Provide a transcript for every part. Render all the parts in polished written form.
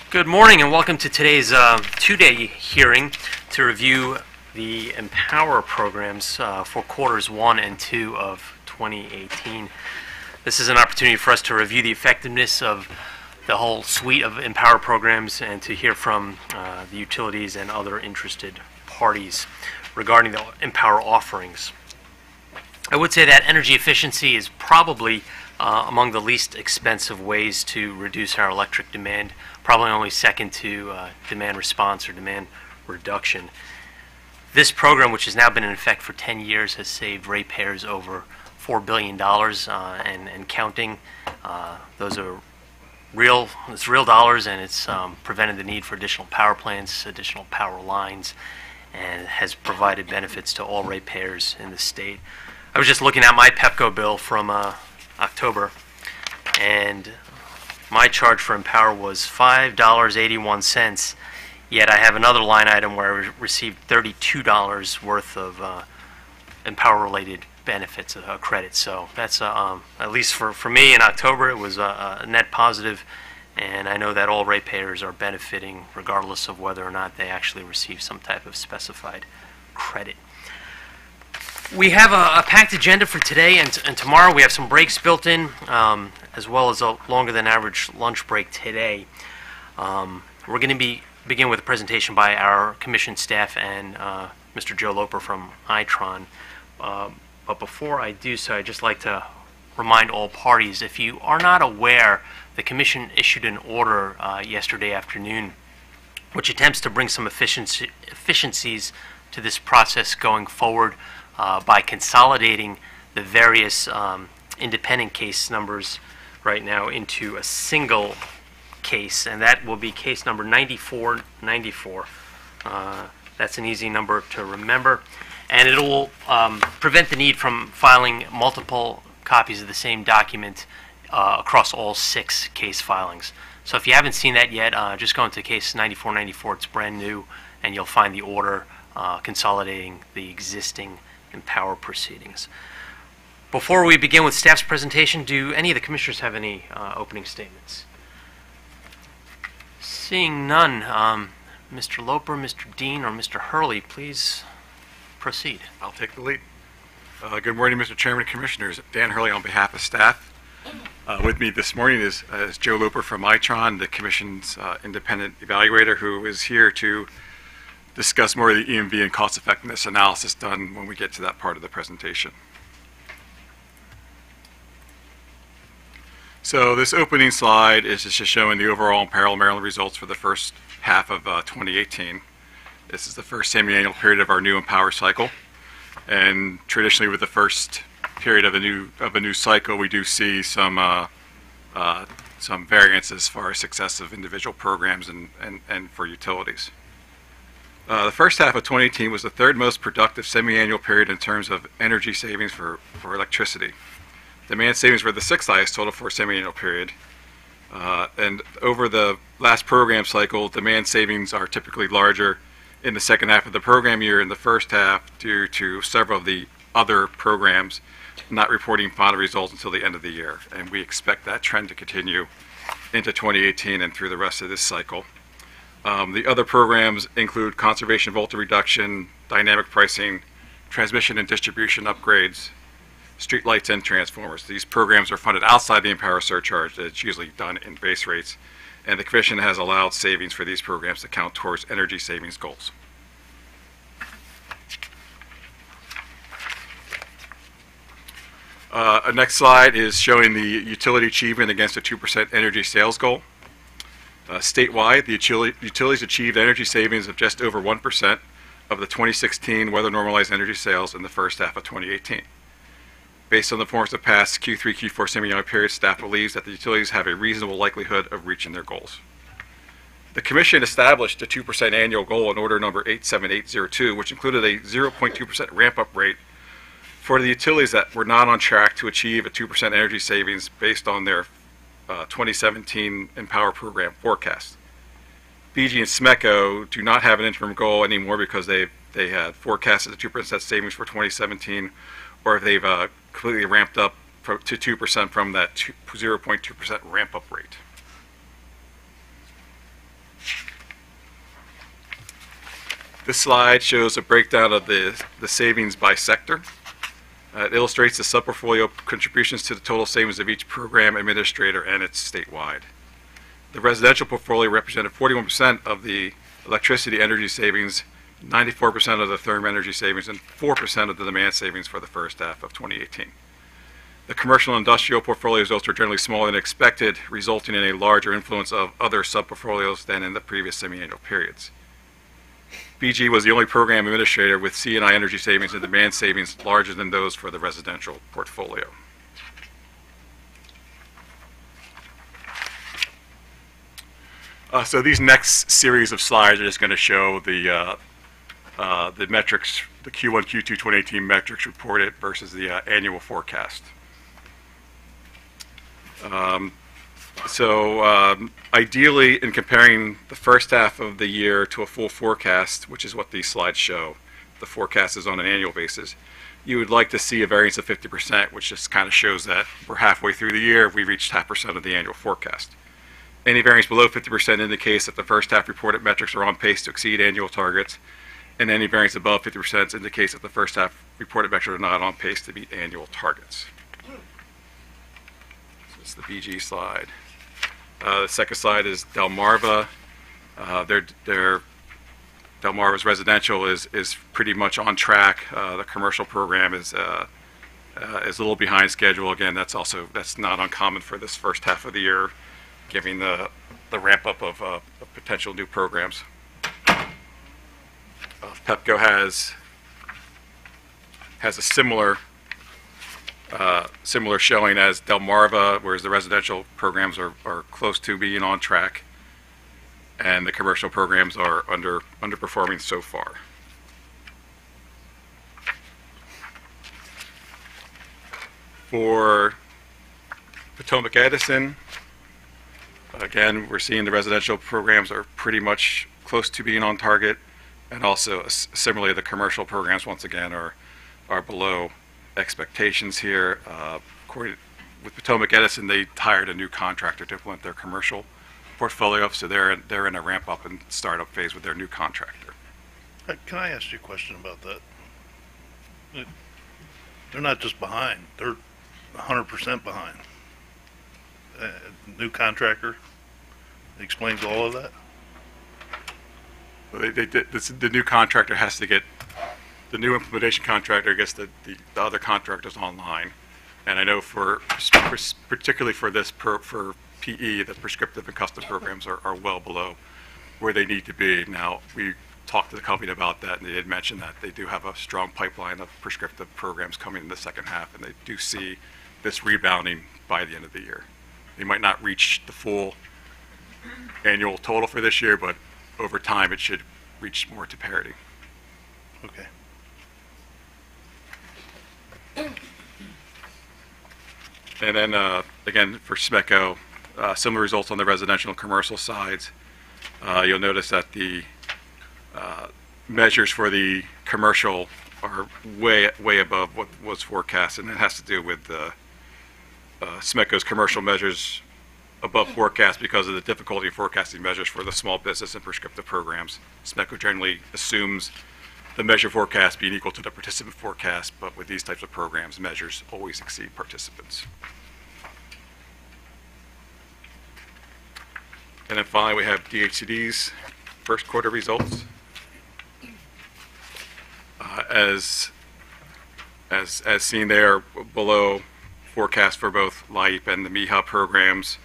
Good morning and welcome to today's two-day hearing to review the Empower programs for quarters 1 and 2 of 2018. This is an opportunity for us to review the effectiveness of the whole suite of Empower programs and to hear from the utilities and other interested parties regarding the Empower offerings. I would say that energy efficiency is probably among the least expensive ways to reduce our electric demand, probably only second to demand response or demand reduction. This program, which has now been in effect for 10 years, has saved ratepayers over $4 billion and counting. Those are real dollars, and it's prevented the need for additional power plants, additional power lines, and has provided benefits to all ratepayers in the state. I was just looking at my Pepco bill from October, and my charge for Empower was $5.81, yet I have another line item where I received $32 worth of Empower-related benefits, credit. So that's, at least for me in October, it was a net positive, and I know that all ratepayers are benefiting regardless of whether or not they actually receive some type of specified credit. We have a packed agenda for today and tomorrow. We have some breaks built in, as well as a longer than average lunch break today. We're going to begin with a presentation by our commission staff and Mr. Joe Loper from Itron. But before I do so, I'd just like to remind all parties, if you are not aware, the commission issued an order yesterday afternoon which attempts to bring some efficiencies to this process going forward by consolidating the various independent case numbers right now into a single case, and that will be case number 9494. That's an easy number to remember, and it will prevent the need from filing multiple copies of the same document across all 6 case filings. So if you haven't seen that yet, just go into case 9494. It's brand new, and you'll find the order consolidating the existing Empower proceedings. Before we begin with staff's presentation, do any of the commissioners have any opening statements? Seeing none, Mr. Loper, Mr. Dean, or Mr. Hurley, please proceed. I'll take the lead. Good morning, Mr. Chairman and Commissioners. Dan Hurley on behalf of staff. With me this morning is Joe Loper from Itron, the Commission's independent evaluator, who is here to discuss more of the EMV and cost effectiveness analysis done when we get to that part of the presentation. So this opening slide is just showing the overall Empower Maryland results for the first half of 2018. This is the first semi-annual period of our new Empower cycle, and traditionally with the first period of a new cycle, we do see some variance as far as success of individual programs and for utilities. The first half of 2018 was the third most productive semi-annual period in terms of energy savings for electricity. Demand savings were the 6th highest total for a semi-annual period. And over the last program cycle, demand savings are typically larger in the second half of the program year and the first half due to several of the other programs not reporting final results until the end of the year. And we expect that trend to continue into 2018 and through the rest of this cycle. The other programs include conservation voltage reduction, dynamic pricing, transmission and distribution upgrades, streetlights, and transformers. These programs are funded outside the Empower surcharge. It's usually done in base rates, and the Commission has allowed savings for these programs to count towards energy savings goals. Next slide is showing the utility achievement against a 2% energy sales goal. Statewide, the utilities achieved energy savings of just over 1% of the 2016 weather normalized energy sales in the first half of 2018. Based on the performance of past Q3, Q4 semi-annual periods, staff believes that the utilities have a reasonable likelihood of reaching their goals. The Commission established a 2% annual goal in order number 87802, which included a 0.2% ramp-up rate for the utilities that were not on track to achieve a 2% energy savings based on their 2017 Empower program forecast. BG and SMECO do not have an interim goal anymore because they had forecasted a 2% savings for 2017, or if they've completely ramped up to 2% from that 0.2% ramp-up rate. This slide shows a breakdown of the savings by sector. It illustrates the sub-portfolio contributions to the total savings of each program administrator, and it's statewide. The residential portfolio represented 41% of the electricity energy savings, 94% of the therm energy savings, and 4% of the demand savings for the first half of 2018. The commercial and industrial portfolio results were generally smaller than expected, resulting in a larger influence of other sub-portfolios than in the previous semi-annual periods. BG was the only program administrator with C&I energy savings and demand savings larger than those for the residential portfolio. So these next series of slides are just going to show the metrics, the Q1, Q2 2018 metrics reported versus the annual forecast. Ideally, in comparing the first half of the year to a full forecast, which is what these slides show, the forecast is on an annual basis, you would like to see a variance of 50%, which just kind of shows that we're halfway through the year, we reached 0.5% of the annual forecast. Any variance below 50% indicates that the first half reported metrics are on pace to exceed annual targets, and any variance above 50% indicates that the first half reported metrics are not on pace to meet annual targets. This is the BG slide. The second slide is Delmarva. Delmarva's residential is pretty much on track. The commercial program is a little behind schedule. Again, that's not uncommon for this first half of the year, given the ramp up of potential new programs. Pepco has a similar showing as Delmarva, whereas the residential programs are close to being on track, and the commercial programs are underperforming so far. For Potomac Edison, again, we're seeing the residential programs are pretty much close to being on target, and also similarly the commercial programs once again are below expectations here. With Potomac Edison, they hired a new contractor to implement their commercial portfolio, so they're in a ramp up and startup phase with their new contractor. Can I ask you a question about that? They're not just behind; they're 100% behind. New contractor explains all of that. Well, the new contractor has to get the new implementation contractor gets the other contractors online, and I know particularly for this for PE, the prescriptive and custom programs are well below where they need to be. Now, we talked to the company about that, and they did mention that they do have a strong pipeline of prescriptive programs coming in the second half, and they do see this rebounding by the end of the year. They might not reach the full annual total for this year, but over time it should reach more to parity. Okay. And then again for SMECO, similar results on the residential and commercial sides. You'll notice that the measures for the commercial are way above what was forecast, and it has to do with SMECO's commercial measures above forecast because of the difficulty in forecasting measures for the small business and prescriptive programs. SMECO generally assumes the measure forecast being equal to the participant forecast, but with these types of programs, measures always exceed participants. And then finally, we have DHCD's first quarter results. As seen there, below forecast for both LIHEAP and the MEHA programs.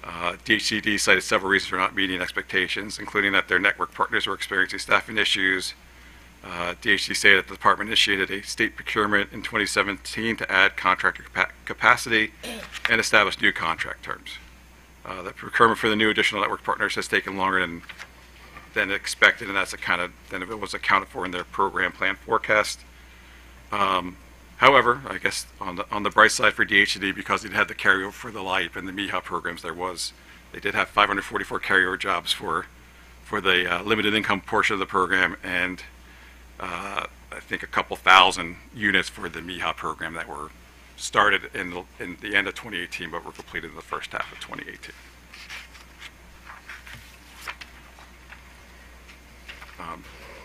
DHCD cited several reasons for not meeting expectations, including that their network partners were experiencing staffing issues. DHCD stated that the department initiated a state procurement in 2017 to add contractor capacity and establish new contract terms. The procurement for the new additional network partners has taken longer than expected, and than it was accounted for in their program plan forecast. However, I guess on the bright side for DHCD, because it had the carryover for the LIHEAP and the MEHA programs, they did have 544 carryover jobs for the limited income portion of the program, and I think a couple thousand units for the MEHA program that were started in the end of 2018, but were completed in the first half of 2018.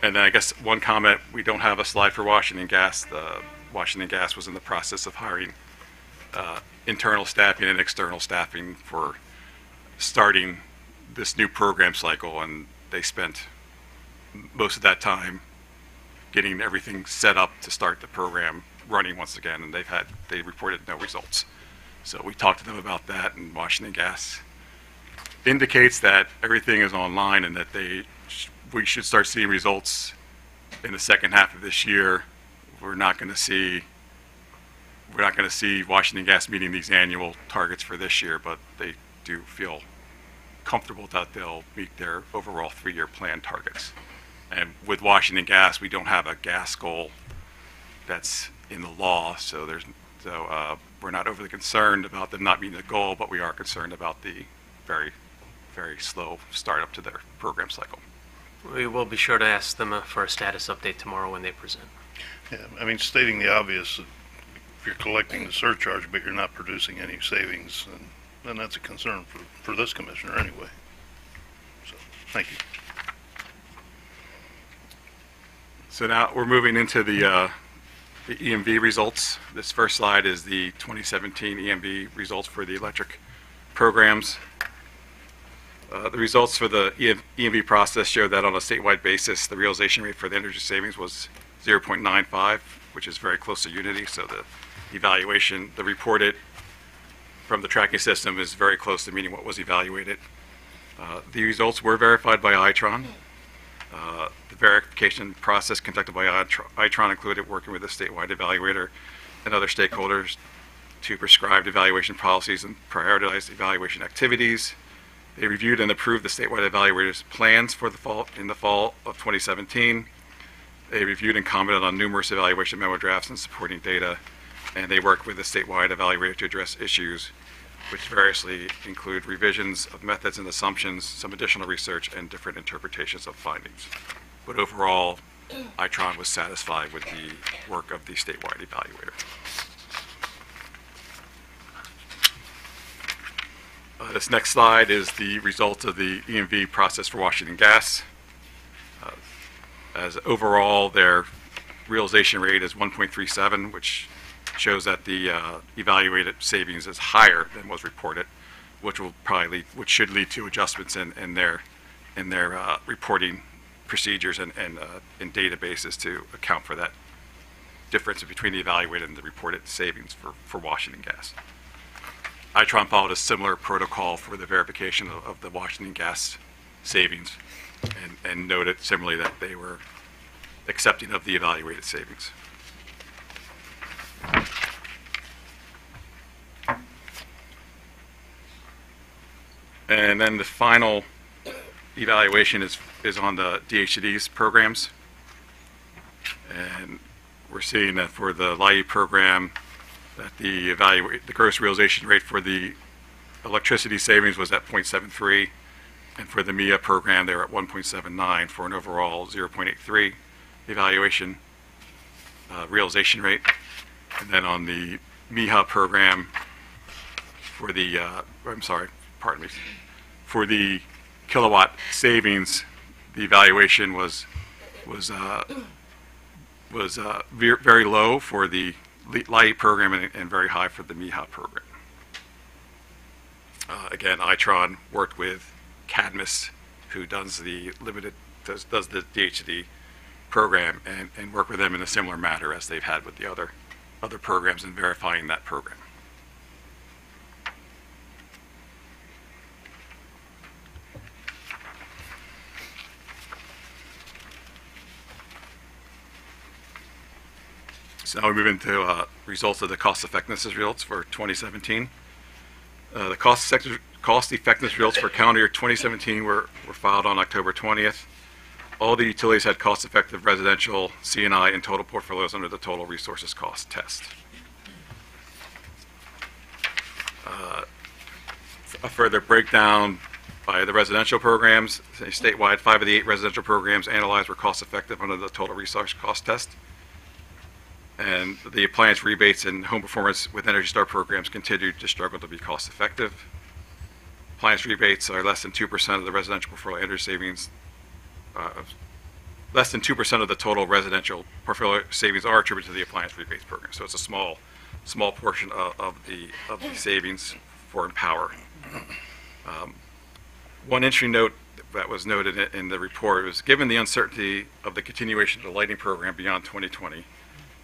And then I guess one comment, we don't have a slide for Washington Gas. Washington Gas was in the process of hiring internal staffing and external staffing for starting this new program cycle, and they spent most of that time getting everything set up to start the program running once again, and they reported no results. So we talked to them about that, and Washington Gas indicates that everything is online and that we should start seeing results in the second half of this year. We're not going to see Washington Gas meeting these annual targets for this year, but they do feel comfortable that they'll meet their overall 3-year plan targets. And with Washington Gas, we don't have a gas goal that's in the law, so we're not overly concerned about them not meeting the goal, but we are concerned about the very, very slow startup to their program cycle. We will be sure to ask them for a status update tomorrow when they present. Yeah, I mean, stating the obvious, if you're collecting the surcharge but you're not producing any savings, then that's a concern for this commissioner anyway. So, thank you. So now we're moving into the EMV results. This first slide is the 2017 EMV results for the electric programs. The results for the EMV process show that on a statewide basis, the realization rate for the energy savings was 0.95, which is very close to unity. So the evaluation, the reported from the tracking system is very close to meeting what was evaluated. The results were verified by Itron. The verification process conducted by Itron included working with a statewide evaluator and other stakeholders to prescribe evaluation policies and prioritize evaluation activities. They reviewed and approved the statewide evaluators' plans for the fall of 2017. They reviewed and commented on numerous evaluation memo drafts and supporting data, and they worked with the statewide evaluator to address issues which variously include revisions of methods and assumptions, some additional research, and different interpretations of findings. But overall, Itron was satisfied with the work of the statewide evaluator. This next slide is the results of the EMV process for Washington Gas. As overall, their realization rate is 1.37, which shows that the evaluated savings is higher than was reported, which should lead to adjustments in their reporting procedures and in databases to account for that difference between the evaluated and the reported savings for Washington Gas. Itron followed a similar protocol for the verification of the Washington Gas savings and noted similarly that they were accepting of the evaluated savings. And then the final evaluation is on the DHCD's programs. And we're seeing that for the LIE program, that the gross realization rate for the electricity savings was at 0.73, and for the MIA program, they were at 1.79 for an overall 0.83 evaluation realization rate. And then on the MIHA program, for the for the kilowatt savings, the evaluation was very low for the LIE program and very high for the MIHA program. Again, Itron worked with Cadmus, who does the DHCD program, and work with them in a similar manner as they've had with the other programs in verifying that program. So now we move into results of the cost effectiveness results for 2017. The cost effectiveness results for calendar year 2017 were filed on October 20th. All the utilities had cost-effective residential, C&I, and total portfolios under the total resources cost test. A further breakdown by the residential programs, statewide, 5 of the 8 residential programs analyzed were cost-effective under the total resource cost test. And the appliance rebates and home performance with Energy Star programs continued to struggle to be cost-effective. Appliance rebates are less than 2% of the residential portfolio energy savings less than 2% of the total residential portfolio savings are attributed to the appliance rebates program. So it's a small portion of the savings for Empower. One interesting note that was noted in the report was, given the uncertainty of the continuation of the lighting program beyond 2020,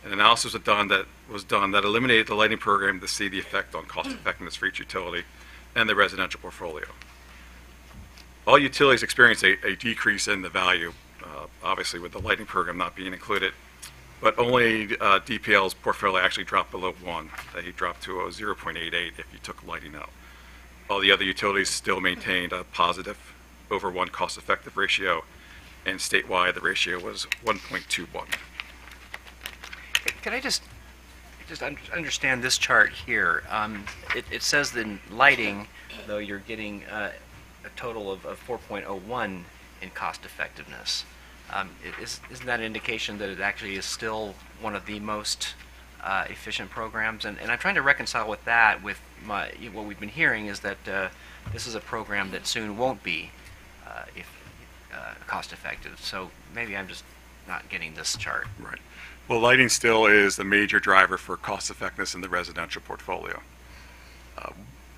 an analysis was done that eliminated the lighting program to see the effect on cost effectiveness for each utility and the residential portfolio. All utilities experience a decrease in the value, obviously with the lighting program not being included, but only DPL's portfolio actually dropped below 1. They dropped to a 0.88 if you took lighting out. All the other utilities still maintained a positive over 1 cost-effective ratio, and statewide the ratio was 1.21. Can I just understand this chart here? It says that in lighting, though, you're getting a total of 4.01 in cost effectiveness. Isn't that an indication that it actually is still one of the most efficient programs? And I'm trying to reconcile with that with what we've been hearing is that this is a program that soon won't be cost effective. So maybe I'm just not getting this chart. Right. Well, lighting still is the major driver for cost effectiveness in the residential portfolio.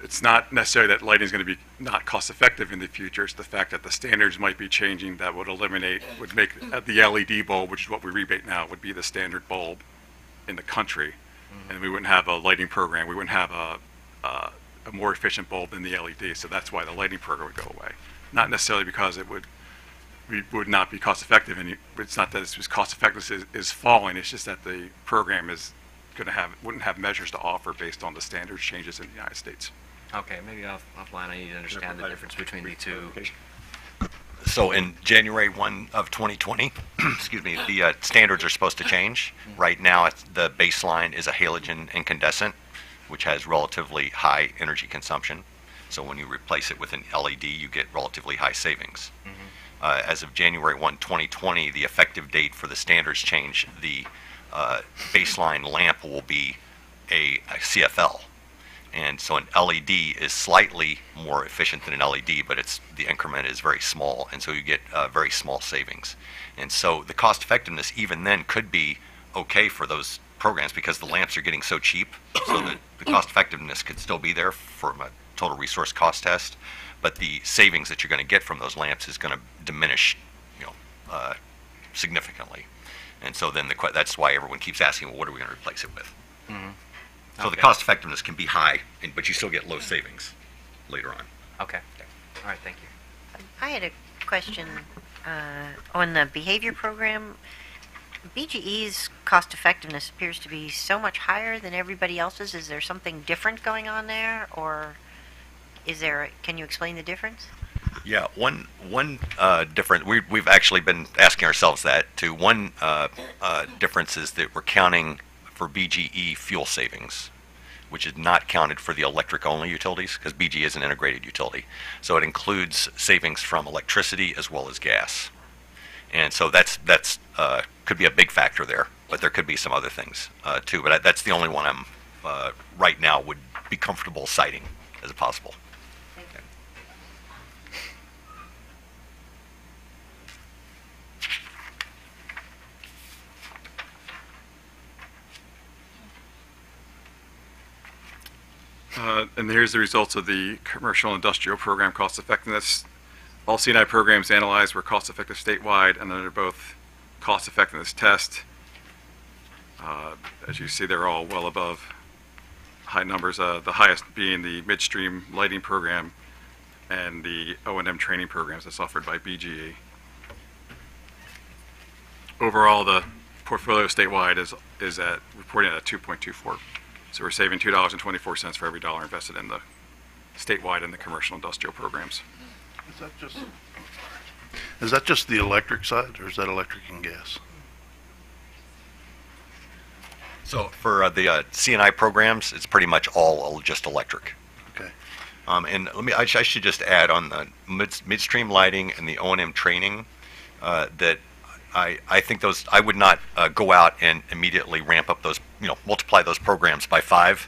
It's not necessarily that lighting is going to be not cost effective in the future. It's the fact that the standards might be changing that would make the LED bulb, which is what we rebate now, would be the standard bulb in the country. Mm-hmm. And we wouldn't have a lighting program. We wouldn't have a more efficient bulb than the LED. So that's why the lighting program would go away. Not necessarily because it would not be cost effective. And it's not that it's cost effectiveness is falling. It's just that the program wouldn't have measures to offer based on the standards changes in the United States. Okay, maybe offline I need to understand the difference between the two. So in January 1 of 2020, excuse me, the standards are supposed to change. Right now, the baseline is a halogen incandescent, which has relatively high energy consumption. So when you replace it with an LED, you get relatively high savings. Mm-hmm. As of January 1, 2020, the effective date for the standards change, the baseline lamp will be a CFL. And so an LED is slightly more efficient than an LED, but the increment is very small, and so you get very small savings. And so the cost effectiveness even then could be okay for those programs because the lamps are getting so cheap, so that the cost effectiveness could still be there from a total resource cost test, but the savings that you're going to get from those lamps is going to diminish, significantly. And so then that's why everyone keeps asking, well, what are we going to replace it with? Mm-hmm. So the cost effectiveness can be high, but you still get low savings later on. Okay. All right, thank you. I had a question on the behavior program. BGE's cost effectiveness appears to be so much higher than everybody else's. Is there something different going on there, or can you explain the difference? Yeah, one difference, we've actually been asking ourselves that too. One difference is that we're counting for BGE fuel savings, which is not counted for the electric-only utilities, because BGE is an integrated utility. So it includes savings from electricity as well as gas. And so that's could be a big factor there, but there could be some other things too. But that's the only one I'm right now would be comfortable citing as a possible. And here's the results of the commercial industrial program cost effectiveness. All C&I programs analyzed were cost effective statewide and under both cost effectiveness test. As you see, they're all well above high numbers, the highest being the midstream lighting program and the O&M training programs that's offered by BGE. Overall, the portfolio statewide is reporting at 2.24. So we're saving $2.24 for every dollar invested in the statewide and the commercial industrial programs. Is that just the electric side, or is that electric and gas? So for the C&I programs, it's pretty much all just electric. Okay. And I should just add on the midstream lighting and the O&M training that I think those, I would not go out and immediately ramp up those, multiply those programs by 5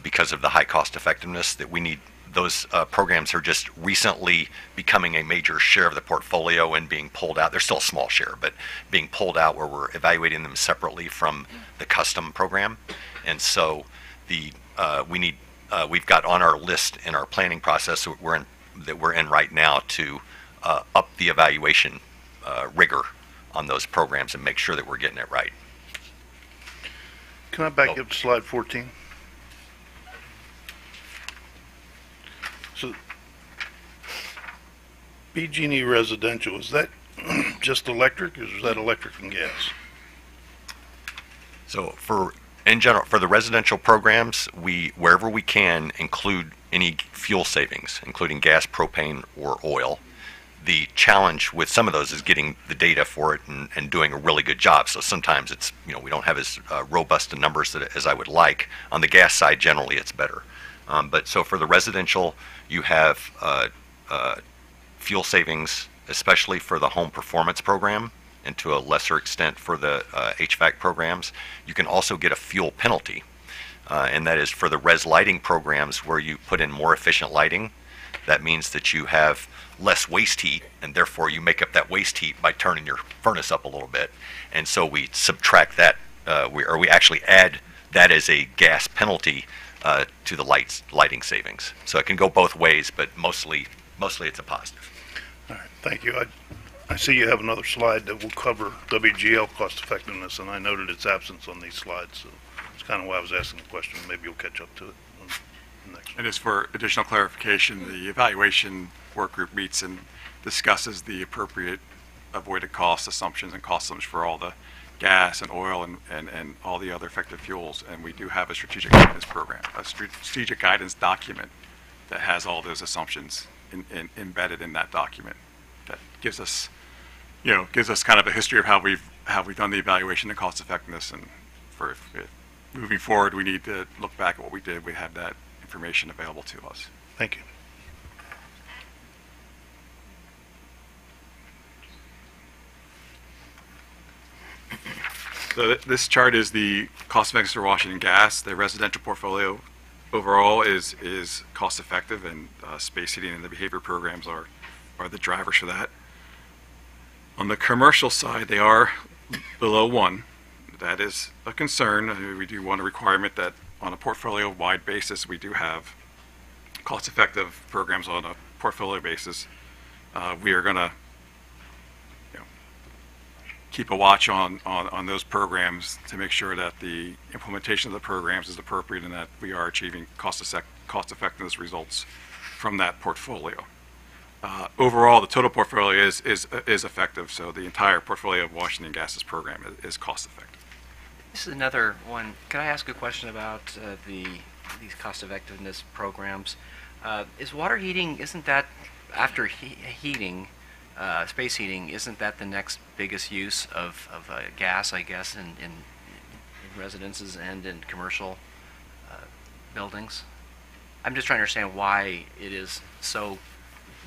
because of the high cost effectiveness that we need. those programs are just recently becoming a major share of the portfolio and being pulled out. They're still a small share, but being pulled out where we're evaluating them separately from the custom program. And so we've got on our list in our planning process that we're in right now to up the evaluation rigor on those programs and make sure that we're getting it right. Can I back up to slide 14? So, BG&E residential, is that just electric, or is that electric and gas? So in general, for the residential programs, wherever we can, include any fuel savings, including gas, propane, or oil. The challenge with some of those is getting the data for it and doing a really good job. So sometimes it's, we don't have as robust a numbers as I would like. On the gas side, generally it's better. But so for the residential, you have fuel savings, especially for the home performance program, and to a lesser extent for the HVAC programs. You can also get a fuel penalty, and that is for the res lighting programs where you put in more efficient lighting. That means that you have less waste heat, and therefore you make up that waste heat by turning your furnace up a little bit. And so we subtract that, we actually add that as a gas penalty to the lighting savings. So it can go both ways, but mostly it's a positive. All right, thank you. I see you have another slide that will cover WGL cost effectiveness, and I noted its absence on these slides, so that's kind of why I was asking the question. Maybe you'll catch up to it on the next one. And as for additional clarification, the evaluation work group meets and discusses the appropriate avoided cost assumptions and cost assumptions for all the gas and oil and all the other effective fuels. And we do have a strategic guidance program, a strategic guidance document that has all those assumptions embedded in that document. That gives us kind of a history of how we've done the evaluation and cost effectiveness. And for if moving forward, we need to look back at what we did. We have that information available to us. Thank you. So this chart is the cost effectiveness for Washington Gas. The residential portfolio overall is cost effective, and space heating and the behavior programs are the drivers for that. On the commercial side, they are below 1. That is a concern. I mean, we do want a requirement that on a portfolio-wide basis, we do have cost-effective programs on a portfolio basis. We are going to keep a watch on those programs to make sure that the implementation of the programs is appropriate and that we are achieving cost-effectiveness results from that portfolio. Overall, the total portfolio is effective, so the entire portfolio of Washington Gas's program is cost-effective. This is another one. Can I ask a question about these cost-effectiveness programs? Is water heating, isn't that, after heating, space heating, isn't that the next biggest use of gas, I guess, in residences and in commercial buildings? I'm just trying to understand why it is so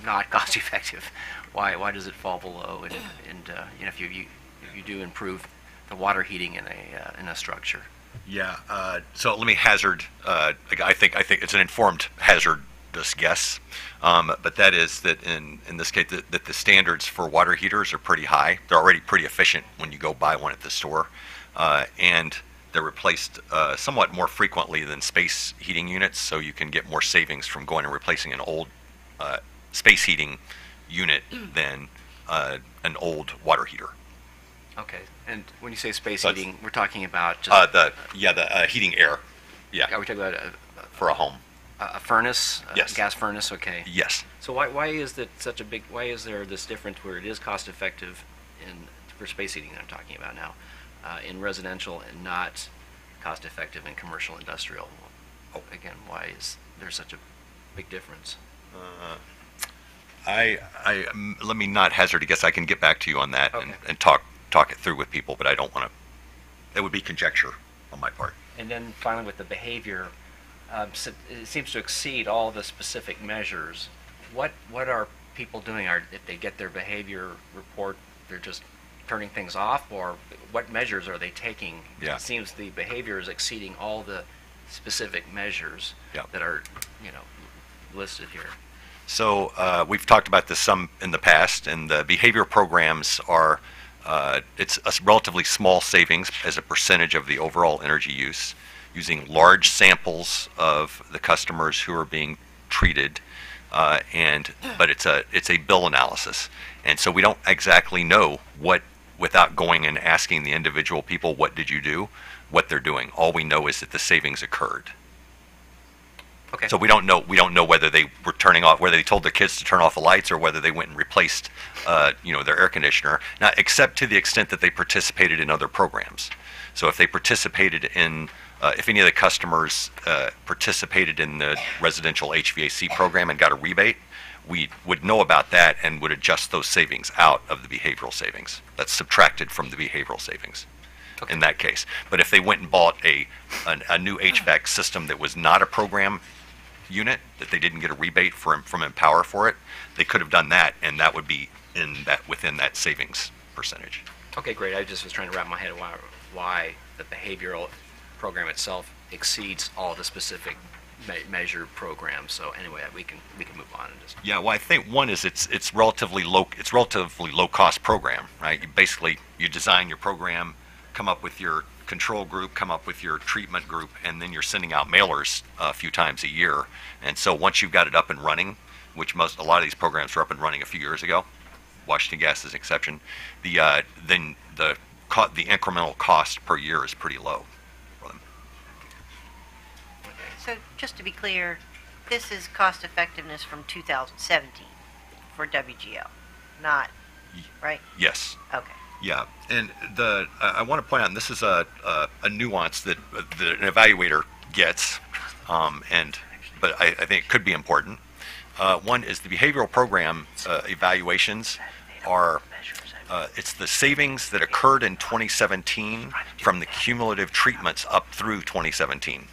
not cost effective. Why does it fall below? And if you do improve the water heating in a structure. Yeah. So let me hazard. I think it's an informed hazardous guess, but that is that in this case that the standards for water heaters are pretty high. They're already pretty efficient when you go buy one at the store, and they're replaced somewhat more frequently than space heating units. So you can get more savings from going and replacing an old space heating unit than an old water heater. Okay, and when you say space heating, we're talking about just the heating air. Yeah. Are we talking about for a home? A furnace? Yes. A gas furnace. Okay. Yes. So why is that such a big? Why is there this difference where it is cost effective for space heating that I'm talking about now, in residential and not cost effective in commercial industrial? Again, why is there such a big difference? Let me not hazard a guess. I can get back to you on that Okay. and talk it through with people, but I don't want to. That would be conjecture on my part. And then finally, with the behavior, so it seems to exceed all the specific measures. What are people doing? If they get their behavior report, they're just turning things off, or what measures are they taking? Yeah. It seems the behavior is exceeding all the specific measures Yeah. that are, listed here. So we've talked about this some in the past, and the behavior programs are, it's a relatively small savings as a percentage of the overall energy use, using large samples of the customers who are being treated, but it's a bill analysis, and so we don't exactly know what, without going and asking the individual people, what did you do, what they're doing. All we know is that the savings occurred. Okay. So we don't know whether they were turning off, whether they told their kids to turn off the lights, or whether they went and replaced, their air conditioner. Now, except to the extent that they participated in other programs. So if they participated in, if any of the customers participated in the residential HVAC program and got a rebate, we would know about that and would adjust those savings out of the behavioral savings. That's subtracted from the behavioral savings. Okay. In that case. But if they went and bought a new HVAC system that was not a program unit, that they didn't get a rebate from Empower for it, they could have done that, and that would be within that savings percentage. Okay, great. I just was trying to wrap my head around why the behavioral program itself exceeds all the specific measured programs. So anyway, we can move on and just. Yeah, well, I think one is it's relatively low cost program, right? You design your program, come up with your control group, come up with your treatment group, and then you're sending out mailers a few times a year. And so once you've got it up and running, which a lot of these programs were up and running a few years ago, Washington Gas is an exception, then the incremental cost per year is pretty low for them. So just to be clear, this is cost effectiveness from 2017 for WGL, not, right? Yes. Okay. Yeah, and I want to point out, and this is a nuance that an evaluator gets, but I think it could be important. One is the behavioral program evaluations are, it's the savings that occurred in 2017 from the cumulative treatments up through 2017.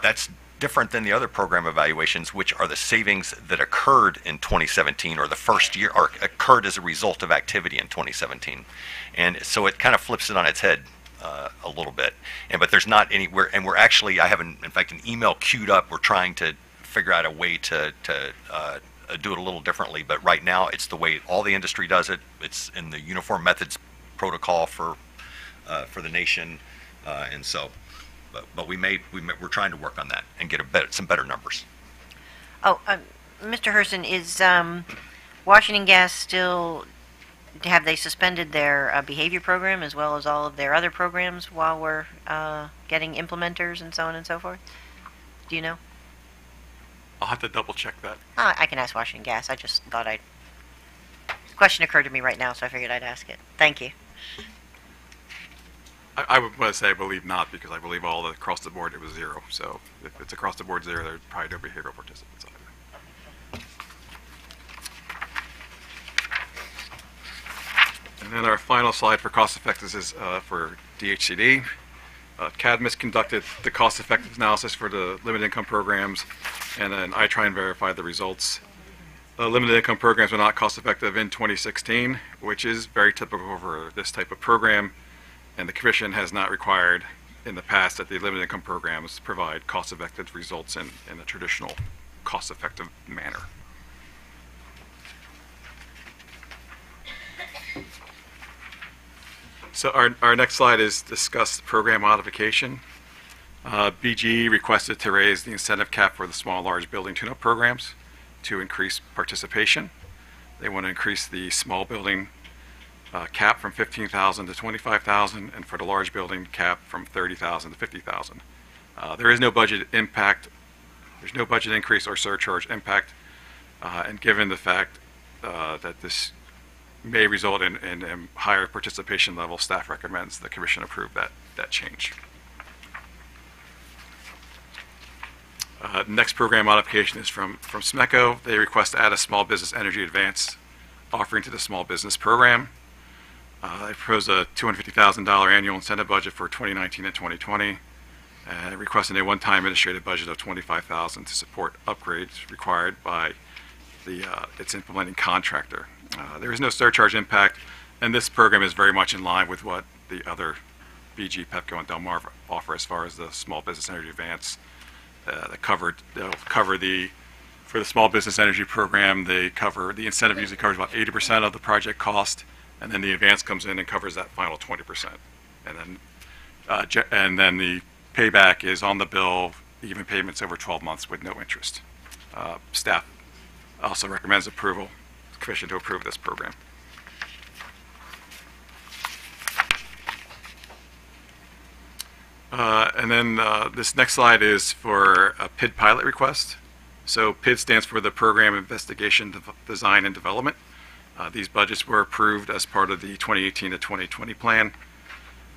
That's different than the other program evaluations, which are the savings that occurred in 2017 or the first year, or occurred as a result of activity in 2017. And so it kind of flips it on its head a little bit. But there's not anywhere, and we're actually, I have in fact an email queued up. We're trying to figure out a way to do it a little differently, but right now it's the way all the industry does it. It's in the Uniform Methods Protocol for the nation, and so. But we're trying to work on that and get some better numbers. Oh, Mr. Herson, is Washington Gas still, have they suspended their behavior program as well as all of their other programs while we're getting implementers and so on and so forth? Do you know? I'll have to double check that. I can ask Washington Gas. I just thought the question occurred to me right now, so I figured I'd ask it. Thank you. I would want to say I believe not, because I believe all across the board it was zero. So if it's across the board zero, there's probably no behavioral participants either. And then our final slide for cost effectiveness is for DHCD. Cadmus conducted the cost effectiveness analysis for the limited income programs, and then I try and verify the results. Limited income programs were not cost effective in 2016, which is very typical for this type of program. And the Commission has not required in the past that the limited income programs provide cost-effective results in a traditional cost-effective manner. So our next slide is discuss program modification. BGE requested to raise the incentive cap for the small large building tune-up programs to increase participation. They want to increase the small building cap from 15,000 to 25,000, and for the large building cap from 30,000 to 50,000. There is no budget impact. There's no budget increase or surcharge impact, and given the fact that this may result in higher participation level, staff recommends the Commission approve that change. Next program modification is from SMECO. They request to add a small business energy advance offering to the small business program. I propose a $250,000 annual incentive budget for 2019 and 2020, requesting a one-time administrative budget of $25,000 to support upgrades required by its implementing contractor. There is no surcharge impact, and this program is very much in line with what the other BG, Pepco, and Delmarva offer as far as the small business energy advance. They'll cover the For the Small Business Energy Program, the incentive usually covers about 80% of the project cost, and then the advance comes in and covers that final 20%. And then the payback is on the bill, even payments over 12 months with no interest. Staff also recommends approval, Commission to approve this program. And then this next slide is for a PID pilot request. So PID stands for the Program Investigation, Design, and Development. These budgets were approved as part of the 2018 to 2020 plan.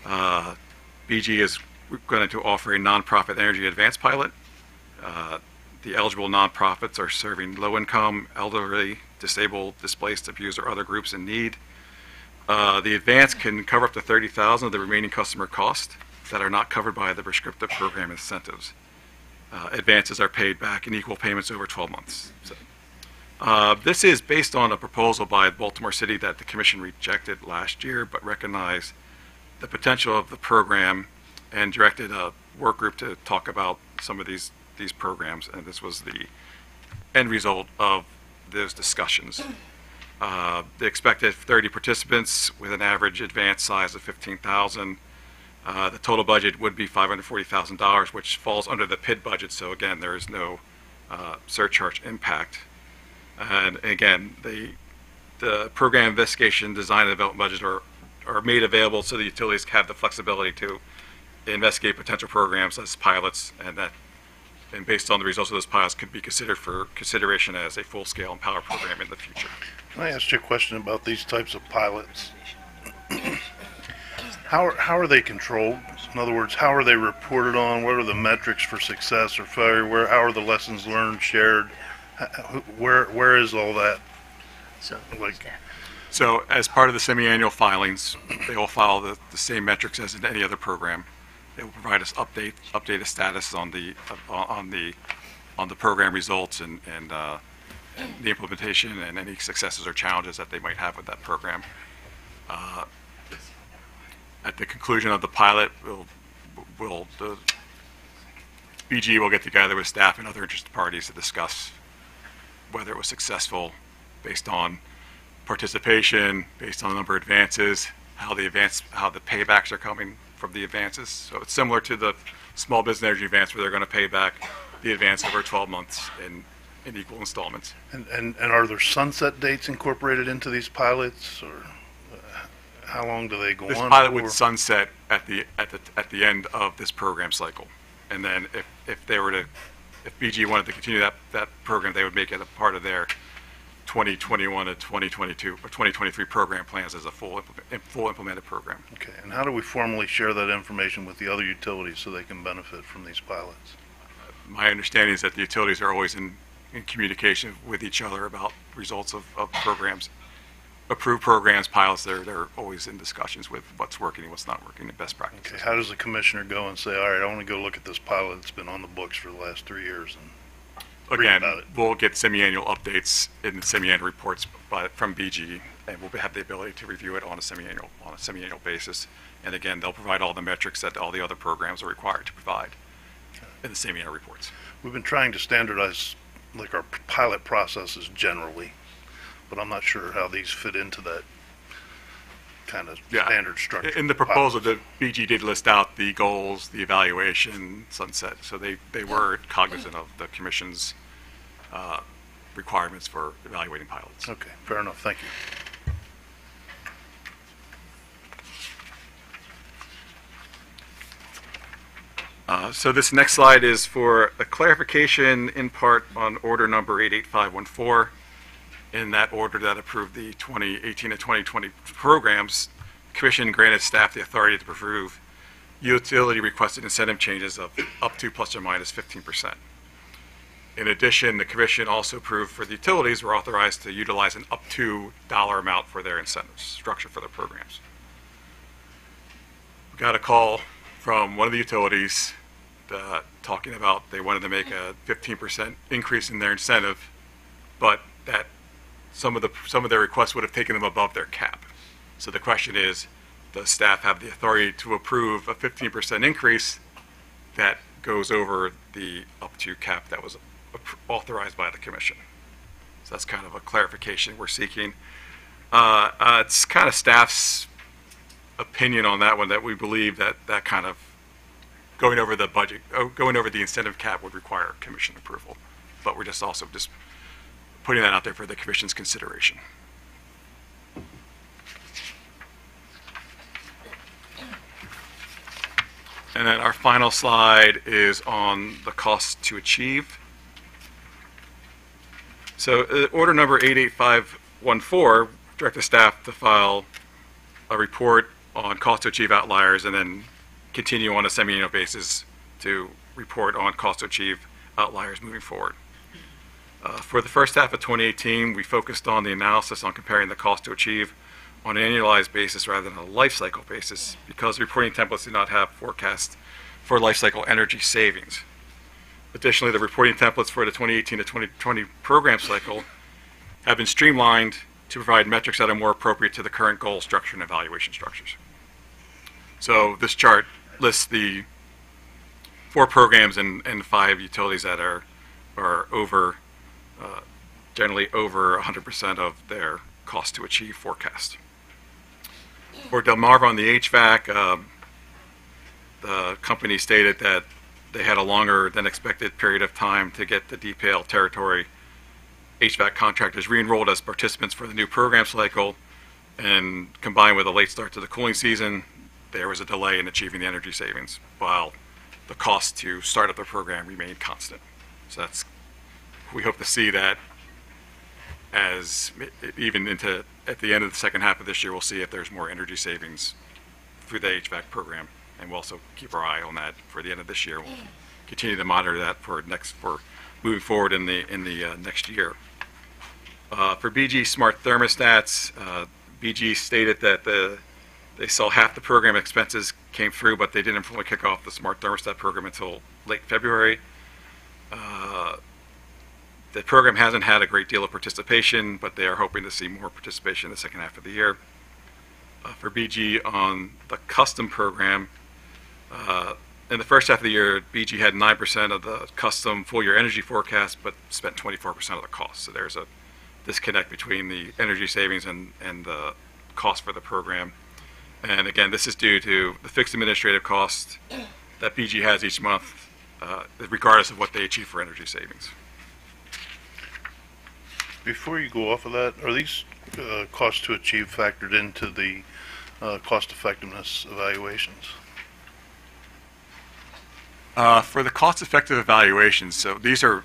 BG is going to offer a nonprofit energy advance pilot. The eligible nonprofits are serving low-income, elderly, disabled, displaced, abused, or other groups in need. The advance can cover up to $30,000 of the remaining customer costs that are not covered by the prescriptive program incentives. Advances are paid back in equal payments over 12 months. So, this is based on a proposal by Baltimore City that the Commission rejected last year, but recognized the potential of the program and directed a work group to talk about some of these programs, and this was the end result of those discussions. The expected 30 participants with an average advance size of $15,000. The total budget would be $540,000, which falls under the PID budget, so again, there is no surcharge impact. And again, the program investigation, design, and development budgets are made available so the utilities have the flexibility to investigate potential programs as pilots, and based on the results of those pilots, could be considered for consideration as a full-scale Empower program in the future. Can I ask you a question about these types of pilots? How are they controlled? In other words, how are they reported on? What are the metrics for success or failure? How are the lessons learned shared? Where is all that? So as part of the semi-annual filings, they will follow the same metrics as in any other program. They will provide us updated status on the program results and the implementation and any successes or challenges that they might have with that program. At the conclusion of the pilot, the BG will get together with staff and other interested parties to discuss whether it was successful based on participation, based on the number of advances, how the paybacks are coming from the advances. So it's similar to the Small Business Energy Advance, where they're going to pay back the advance over 12 months in equal installments. And are there sunset dates incorporated into these pilots, or how long do they go on? This pilot would sunset at the end of this program cycle, and then if BG wanted to continue that program, they would make it a part of their 2021 to 2022 or 2023 program plans as a full implemented program. Okay, and how do we formally share that information with the other utilities so they can benefit from these pilots? My understanding is that the utilities are always in communication with each other about results of programs. Approved programs, pilots, they're always in discussions with what's working and what's not working and best practices. Okay, how does the commissioner go and say, all right, I want to go look at this pilot that's been on the books for the last 3 years and read Again, about it? we'll get semi-annual updates in the semi-annual reports from BG, and we'll have the ability to review it on a semi-annual basis. And again, they'll provide all the metrics that all the other programs are required to provide in the semi-annual reports. We've been trying to standardize like our pilot processes generally, but I'm not sure how these fit into that kind of standard structure. In the proposal, the BG did list out the goals, the evaluation, sunset, so they were cognizant of the Commission's requirements for evaluating pilots. Okay, fair enough, thank you. So this next slide is for a clarification in part on order number 88514. In that order that approved the 2018 to 2020 programs, the Commission granted staff the authority to approve utility requested incentive changes of up to plus or minus 15%. In addition, the Commission also approved for the utilities were authorized to utilize an up to dollar amount for their incentives structure for their programs. We got a call from one of the utilities talking about they wanted to make a 15% increase in their incentive, but that some of their requests would have taken them above their cap. So the question is, does staff have the authority to approve a 15% increase that goes over the up to cap that was authorized by the commission. So that's kind of a clarification we're seeking. It's kind of staff's opinion on that one, that we believe that that kind of going over the budget, going over the incentive cap would require commission approval. But we're just also just putting that out there for the commission's consideration. And then our final slide is on the cost to achieve. So order number 88514 directed staff to file a report on cost to achieve outliers and then continue on a semi-annual basis to report on cost to achieve outliers moving forward. For the first half of 2018, we focused on the analysis on comparing the cost to achieve on an annualized basis rather than a life cycle basis because reporting templates do not have forecasts for life cycle energy savings. Additionally, the reporting templates for the 2018 to 2020 program cycle have been streamlined to provide metrics that are more appropriate to the current goal structure and evaluation structures. So this chart lists the 4 programs and 5 utilities that are over, generally over 100% of their cost to achieve forecast. For Delmarva on the HVAC, the company stated that they had a longer than expected period of time to get the DPL territory HVAC contractors re-enrolled as participants for the new program cycle, and combined with a late start to the cooling season, there was a delay in achieving the energy savings, while the cost to start up the program remained constant. So that's, we hope to see that as even into at the end of the second half of this year, we'll see if there's more energy savings through the HVAC program, and we'll also keep our eye on that for the end of this year. We'll continue to monitor that for moving forward in the next year. For BG Smart Thermostats, BG stated that they saw half the program expenses came through, but they didn't fully kick off the Smart Thermostat program until late February. The program hasn't had a great deal of participation, but they are hoping to see more participation in the second half of the year. For BG on the custom program, in the first half of the year, BG had 9% of the custom full-year energy forecast, but spent 24% of the cost. So there's a disconnect between the energy savings and the cost for the program. And again, this is due to the fixed administrative cost that BG has each month, regardless of what they achieve for energy savings. Before you go off of that, are these costs to achieve factored into the cost effectiveness evaluations? For the cost-effective evaluations, so these are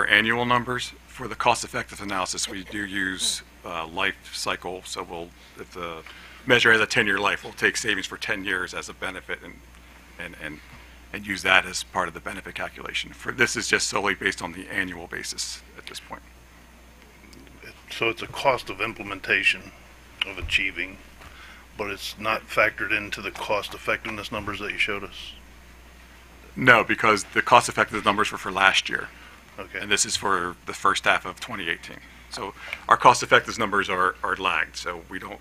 annual numbers. For the cost-effective analysis, we do use life cycle. So if the measure has a 10-year life, we'll take savings for 10 years as a benefit and use that as part of the benefit calculation. For this is just solely based on the annual basis at this point. So it's a cost of implementation of achieving, but it's not factored into the cost effectiveness numbers that you showed us? No, because the cost-effective numbers were for last year, Okay. and this is for the first half of 2018. So our cost-effective numbers are lagged, so we get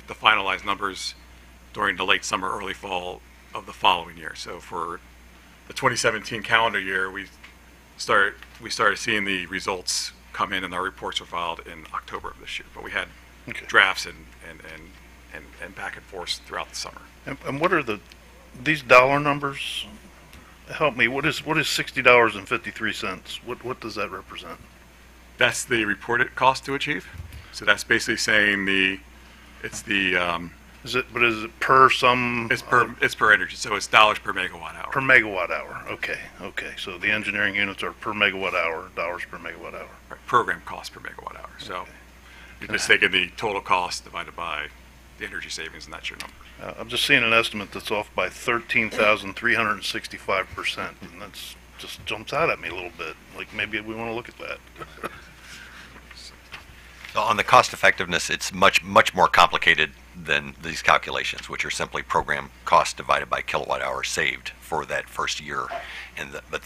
the finalized numbers during the late summer, early fall of the following year. So for the 2017 calendar year, we started seeing the results come in, and our reports were filed in October of this year. But we had Okay. drafts and back and forth throughout the summer. And what are these dollar numbers? Help me. What is $60.53? What does that represent? That's the reported cost to achieve. So that's basically saying it's it per some? it's per energy. So it's dollars per megawatt hour. Per megawatt hour. Okay. So the engineering units are per megawatt hour, dollars per megawatt hour. Right, program cost per megawatt hour. So you're just taking the total cost divided by the energy savings, and that's your number. I'm just seeing an estimate that's off by 13,365%, and that's just jumps out at me a little bit. Like maybe we want to look at that. So on the cost effectiveness, it's much more complicated than these calculations, which are simply program cost divided by kilowatt hour saved for that first year. But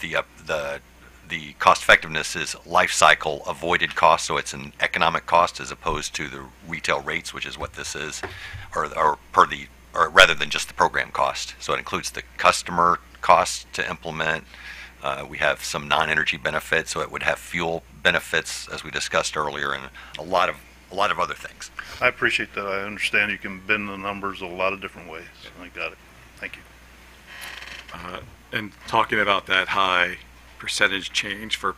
the cost effectiveness is life cycle avoided cost, so it's an economic cost as opposed to the retail rates, which is what this is, or rather than just the program cost. So it includes the customer cost to implement, We have some non-energy benefits, so it would have fuel benefits, as we discussed earlier, and a lot of other things. I appreciate that. I understand you can bend the numbers a lot of different ways. I got it. Thank you. And talking about that high percentage change for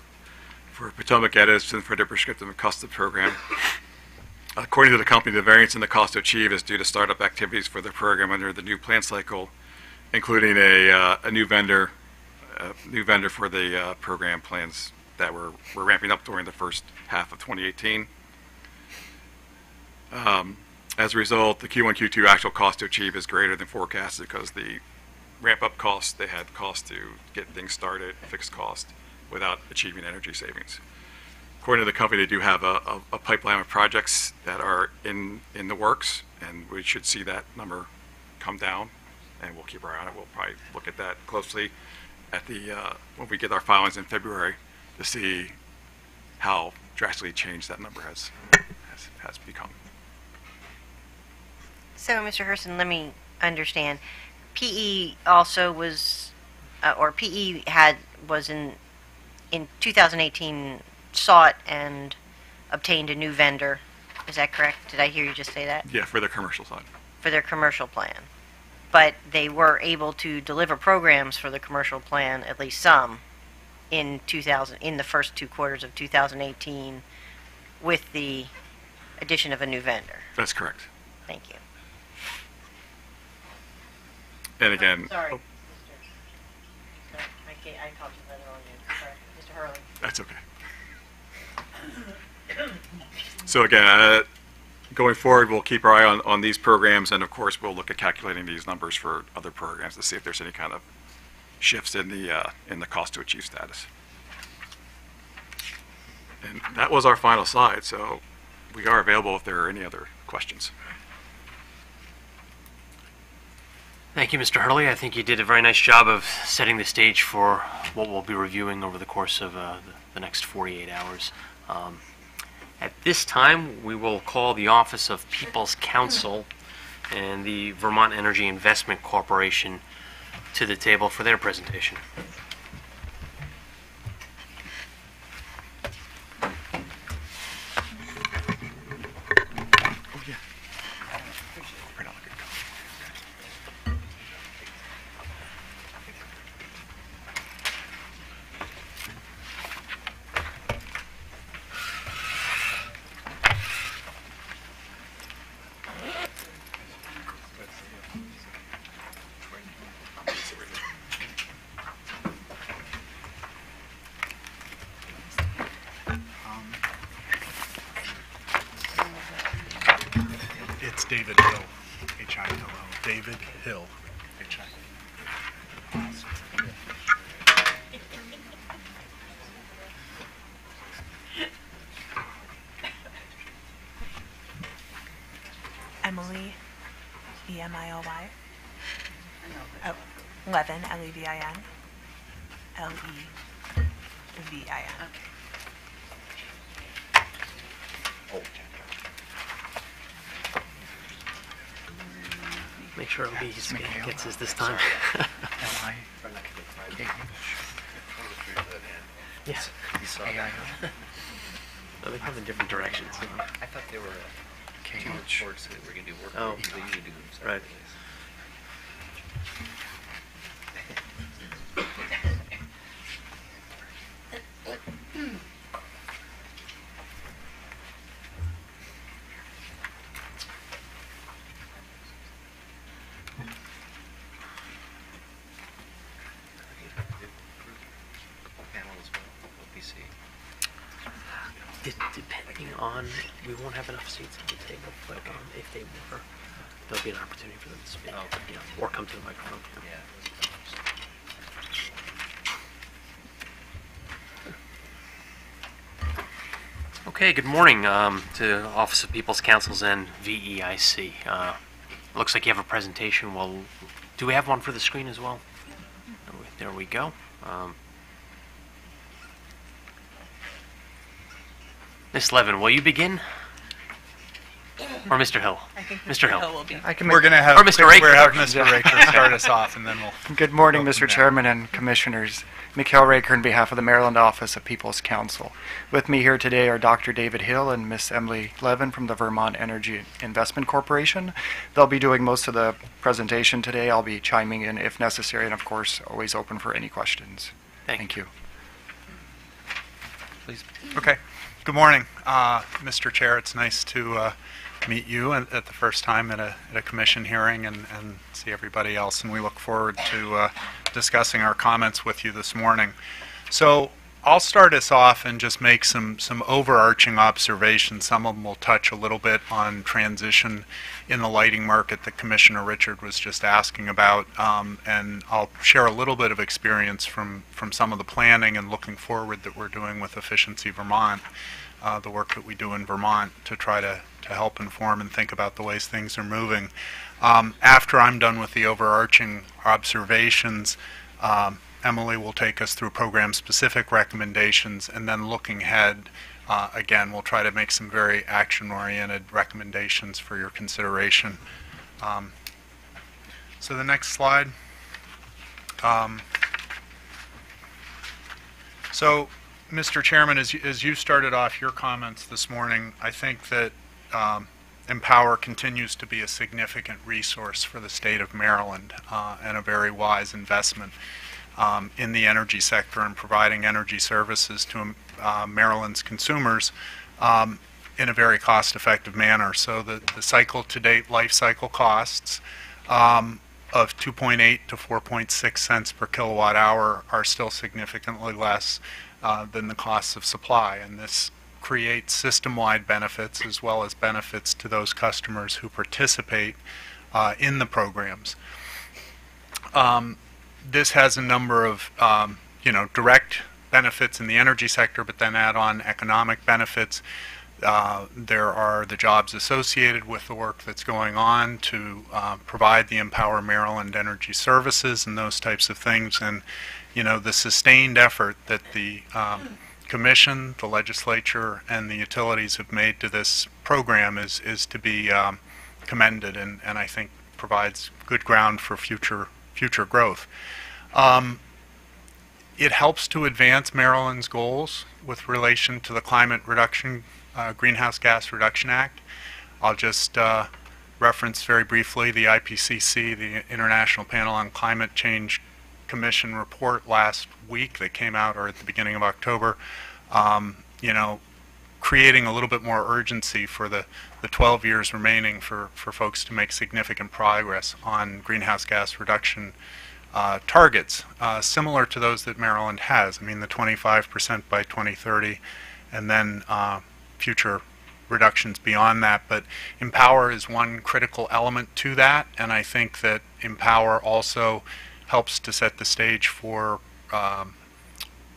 Potomac Edison for the prescriptive and custom program, according to the company, the variance in the cost to achieve is due to startup activities for the program under the new plan cycle, including a new vendor for the program plans that we're ramping up during the first half of 2018. As a result, the Q1, Q2 actual cost to achieve is greater than forecasted because the ramp-up costs, they had costs to get things started, fixed cost, without achieving energy savings. According to the company, they do have a pipeline of projects that are in the works, and we should see that number come down, and we'll keep our eye on it. We'll probably look at that closely at when we get our filings in February to see how drastically changed that number has become. So, Mr. Herson, let me understand. PE also was, or PE was in 2018 sought and obtained a new vendor. Is that correct? Did I hear you just say that? Yeah, for the commercial side. For their commercial plan. But they were able to deliver programs for the commercial plan, at least some, in the first 2 quarters of 2018 with the addition of a new vendor. That's correct. Thank you. And again, Sorry, Mr. I called you by the wrong name. Sorry, Mr. Hurley. that's okay. So again, going forward, we'll keep our eye on these programs, and of course, we'll look at calculating these numbers for other programs to see if there's any kind of shifts in the cost to achieve status. And that was our final slide, so we are available if there are any other questions. Thank you, Mr. Hurley. I think you did a very nice job of setting the stage for what we'll be reviewing over the course of the next 48 hours. At this time, we will call the Office of People's Counsel and the Vermont Energy Investment Corporation to the table for their presentation. It's David Hill, H-I-L-L. David Hill, H-I. Emily, E-M-I-L-Y. Oh, Levin, L-E-V-I-N. L-E-V-I-N. Make sure Elise gets his this time. Yes. No, they come in different directions. I thought they were two reports that we're going to do work. Oh. They usually do them Right. separately. Panel as well, OPC. Depending on, we won't have enough seats at the table, but if they were, there'll be an opportunity for them to speak, Oh. or come to the microphone. Yeah. Okay, good morning to Office of People's Counsels and VEIC. Looks like you have a presentation. Well, do we have one for the screen as well? There we go. Ms. Levin, will you begin? Or Mr. Hill? I think Mr. Hill. will be. We're going to have Or Mr. Raker. We're have Mr. Raker start us off, and then we'll. Good morning, Go from Mr. there. Chairman and Commissioners. Mikhail Raker on behalf of the Maryland Office of People's Counsel. With me here today are Dr. David Hill and Miss Emily Levin from the Vermont Energy Investment Corporation. They'll be doing most of the presentation today. I'll be chiming in if necessary, and of course, always open for any questions. Thank you. Okay. Good morning, Mr. Chair. It's nice to meet you at the first time at a commission hearing and see everybody else. And we look forward to discussing our comments with you this morning. So I'll start us off and just make some overarching observations. Some of them will touch a little bit on transition in the lighting market that Commissioner Richard was just asking about, and I'll share a little bit of experience from some of the planning and looking forward that we're doing with Efficiency Vermont, the work that we do in Vermont to try to help inform and think about the ways things are moving. After I'm done with the overarching observations, Emily will take us through program-specific recommendations, and then looking ahead, again, we'll try to make some very action-oriented recommendations for your consideration. So the next slide. So, Mr. Chairman, as you started off your comments this morning, I think that Empower continues to be a significant resource for the state of Maryland and a very wise investment in the energy sector and providing energy services to Maryland's consumers in a very cost-effective manner. So the cycle-to-date life cycle costs of 2.8 to 4.6 cents per kilowatt hour are still significantly less than the costs of supply, and this creates system-wide benefits as well as benefits to those customers who participate in the programs. This has a number of direct benefits in the energy sector, but then add on economic benefits. There are the jobs associated with the work that's going on to provide the Empower Maryland energy services and those types of things. And the sustained effort that the Commission, the legislature, and the utilities have made to this program is to be commended, and I think provides good ground for future growth. It helps to advance Maryland's goals with relation to the Climate Reduction, Greenhouse Gas Reduction Act. I'll just reference very briefly the IPCC, the International Panel on Climate Change Commission report last week that came out, or at the beginning of October, creating a little bit more urgency for the 12 years remaining for folks to make significant progress on greenhouse gas reduction targets, similar to those that Maryland has. I mean, the 25% by 2030, and then future reductions beyond that. But Empower is one critical element to that, and I think that Empower also helps to set the stage for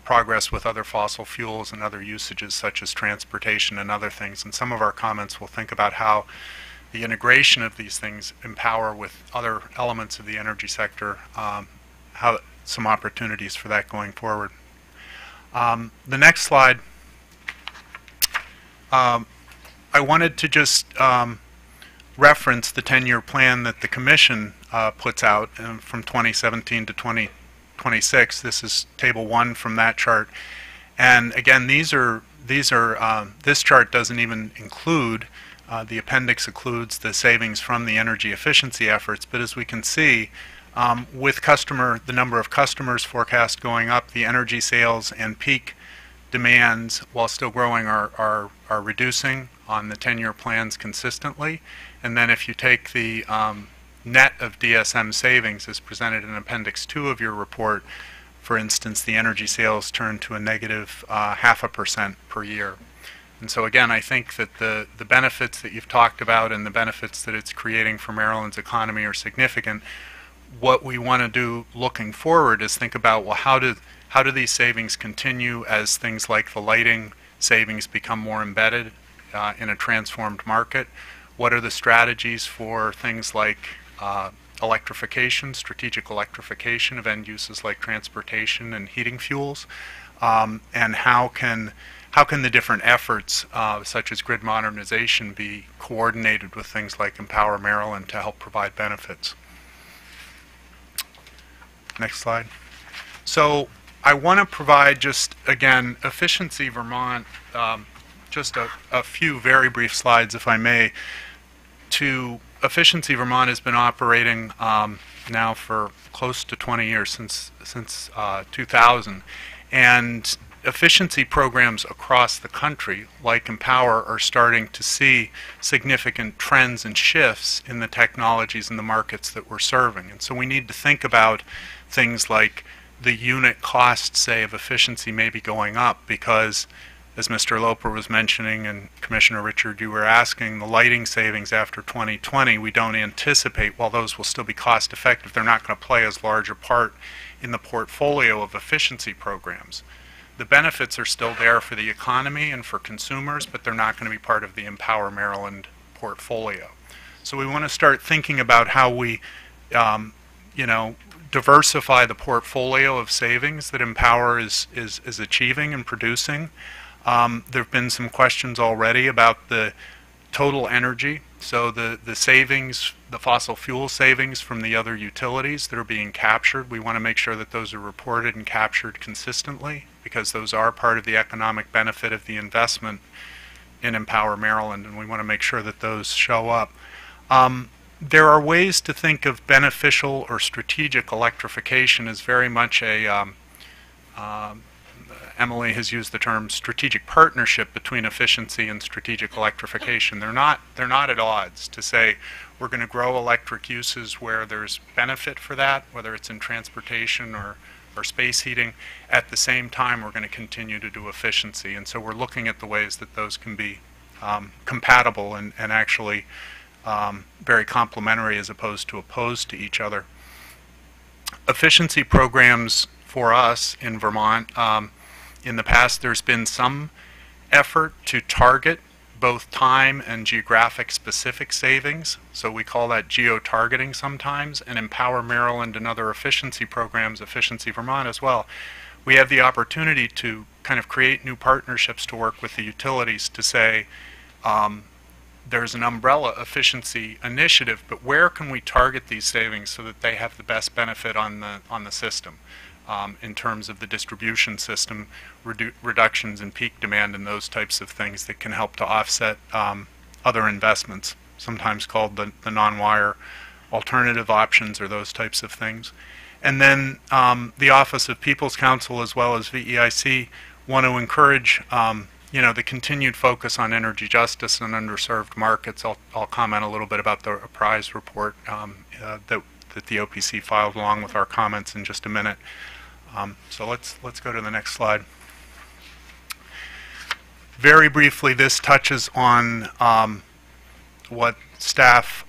progress with other fossil fuels and other usages such as transportation and other things. And some of our comments will think about how the integration of these things Empower with other elements of the energy sector, how some opportunities for that going forward. The next slide, I wanted to just reference the 10-year plan that the Commission puts out from 2017 to 2026. This is Table 1 from that chart. And again, this chart doesn't even include, the appendix includes the savings from the energy efficiency efforts, but as we can see, with the number of customers forecast going up, the energy sales and peak demands, while still growing, are reducing on the 10-year plans consistently. And then if you take the net of DSM savings as presented in Appendix 2 of your report, for instance, the energy sales turn to a negative 0.5% per year. And so again, I think that the benefits that you've talked about and the benefits that it's creating for Maryland's economy are significant. What we want to do looking forward is think about, well, how do these savings continue as things like the lighting savings become more embedded in a transformed market? What are the strategies for things like electrification, strategic electrification of end uses like transportation and heating fuels? And how can how can the different efforts, such as grid modernization, be coordinated with things like Empower Maryland to help provide benefits? Next slide. So I want to provide just, again, Efficiency Vermont, just a few very brief slides, if I may. Efficiency Vermont has been operating now for close to 20 years, since 2000. And efficiency programs across the country, like Empower, are starting to see significant trends and shifts in the technologies and the markets that we're serving. And so we need to think about things like the unit cost, say, of efficiency may be going up because, as Mr. Loper was mentioning and Commissioner Richard, you were asking, the lighting savings after 2020, we don't anticipate, while those will still be cost effective, they're not going to play as large a part in the portfolio of efficiency programs. The benefits are still there for the economy and for consumers, but they're not going to be part of the Empower Maryland portfolio. So we want to start thinking about how we, diversify the portfolio of savings that Empower is achieving and producing. There have been some questions already about the total energy. So the savings, the fossil fuel savings from the other utilities that are being captured, we want to make sure that those are reported and captured consistently, because those are part of the economic benefit of the investment in Empower Maryland, and we want to make sure that those show up. There are ways to think of beneficial or strategic electrification as very much a, Emily has used the term strategic partnership between efficiency and strategic electrification. They're not at odds. To say we're going to grow electric uses where there's benefit for that, whether it's in transportation or space heating, at the same time we're going to continue to do efficiency. And so we're looking at the ways that those can be compatible and actually very complementary as opposed to opposed to each other. Efficiency programs for us in Vermont, in the past there's been some effort to target both time and geographic specific savings. So we call that geo-targeting sometimes, and Empower Maryland and other efficiency programs, Efficiency Vermont as well. We have the opportunity to kind of create new partnerships to work with the utilities to say, there's an umbrella efficiency initiative, but where can we target these savings so that they have the best benefit on the system in terms of the distribution system, reductions in peak demand and those types of things that can help to offset other investments, sometimes called the non-wire alternative options or those types of things. And then the Office of People's Counsel as well as VEIC want to encourage the continued focus on energy justice and underserved markets. I'll comment a little bit about the prize report that the OPC filed along with our comments in just a minute. So let's go to the next slide. Very briefly, this touches on what staff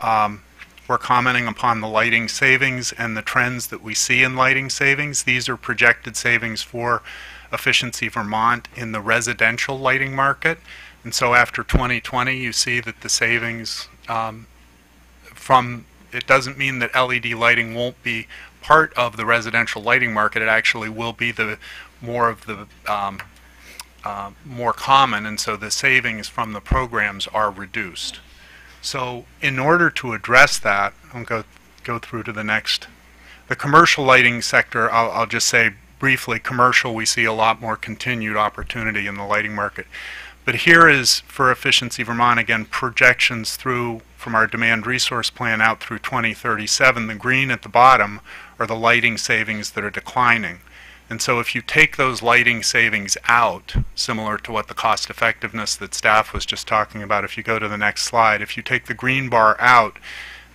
were commenting upon, the lighting savings and the trends that we see in lighting savings. These are projected savings for Efficiency Vermont in the residential lighting market. And so after 2020, you see that the savings it doesn't mean that LED lighting won't be part of the residential lighting market. It actually will be more common, and so the savings from the programs are reduced. So in order to address that, I'll go through to the next. The commercial lighting sector, I'll just say briefly, commercial, we see a lot more continued opportunity in the lighting market. But here is, for Efficiency Vermont, again, projections from our demand resource plan out through 2037. The green at the bottom are the lighting savings that are declining. And so if you take those lighting savings out, similar to what the cost effectiveness that staff was just talking about, if you go to the next slide, if you take the green bar out,